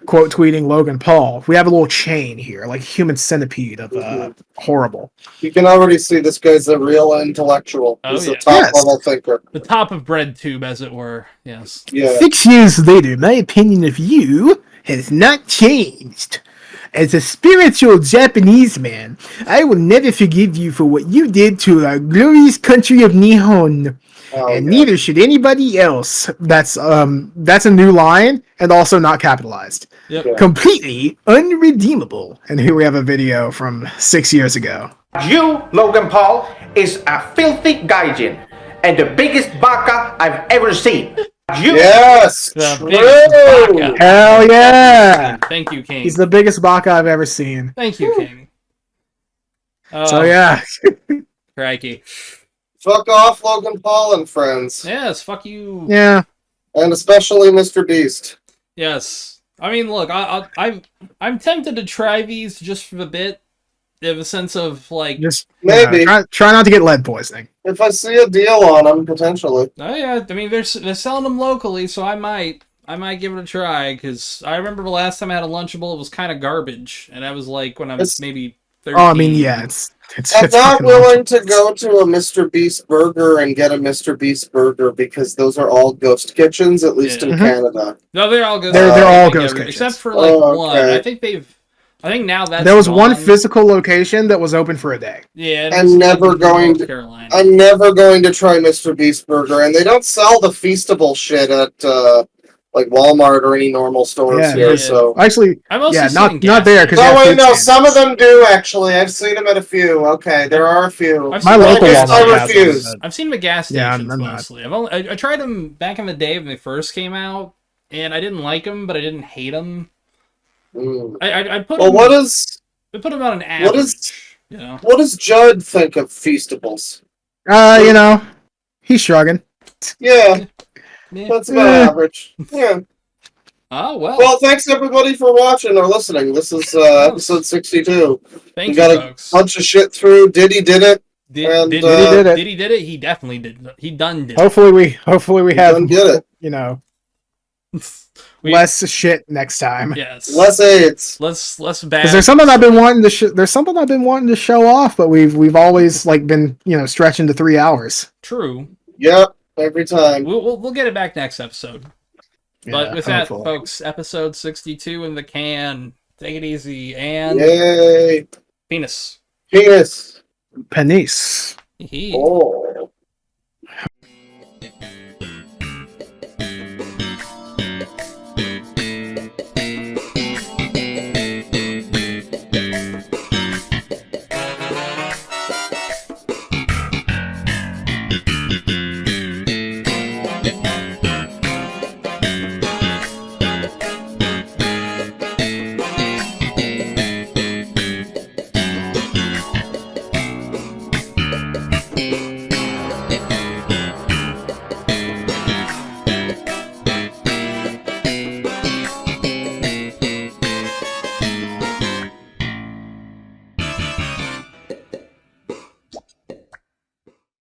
quote tweeting Logan Paul, we have a little chain here, like human centipede of horrible. You can already see this guy's a real intellectual. He's a top level thinker. The top of bread tube, as it were. Yes. Yeah. 6 years later, my opinion of you has not changed. As a spiritual Japanese man, I will never forgive you for what you did to our glorious country of Nihon. And neither should anybody else. That's a new line and also not capitalized. Yep. Completely unredeemable. And here we have a video from 6 years ago. You, Logan Paul, is a filthy gaijin and the biggest baka I've ever seen. Yes, true. Hell yeah! Thank you, King. He's the biggest baka I've ever seen. Thank you, King. So yeah. Crikey. Fuck off, Logan Paul and friends. Yes, fuck you. Yeah. And especially Mr. Beast. Yes. I mean, look, I'm tempted to try these just for the bit. In the sense of, like... Just maybe. Try not to get lead poisoning. If I see a deal on them, potentially. Oh, yeah. I mean, they're selling them locally, so I might give it a try, because I remember the last time I had a Lunchable, it was kind of garbage, and I was, like, when I was maybe 13. Oh, I mean, yeah, it's I'm not willing to go to a Mr. Beast burger and get a Mr. Beast burger, because those are all ghost kitchens, at least in Canada. No, they're all ghost They're all ghost kitchens. Except for, like, one. I think now that's there was gone. one physical location that was open for a day. Yeah, I'm never going to try Mr. Beast burger, and they don't sell the Feastable shit at like Walmart or any normal stores here. So actually, not there because. Oh wait, no, some of them do actually. I've seen them at a few. Okay, there are a few. My local I refuse. I've seen them at gas stations mostly. I tried them back in the day when they first came out, and I didn't like them, but I didn't hate them. I put them. What is? I put them on an average. What does Judd think of Feastables? He's shrugging. Yeah, that's about average. Yeah. Oh well. Well, thanks everybody for watching or listening. This is episode 62. Thank you, got folks. A bunch of shit through. Diddy did it. Diddy did it. He definitely did. He done did it. Hopefully we have get it. Less shit next time. Yes. Less AIDS. Less bad. Because there's something I've been wanting to. There's something I've been wanting to show off, but we've always been stretching to 3 hours. True. Yep. Every time. We'll get it back next episode. But with that, hopefully. folks, episode 62 in the can. Take it easy and Yay. penis. Penis. Penis. Hee. Oh.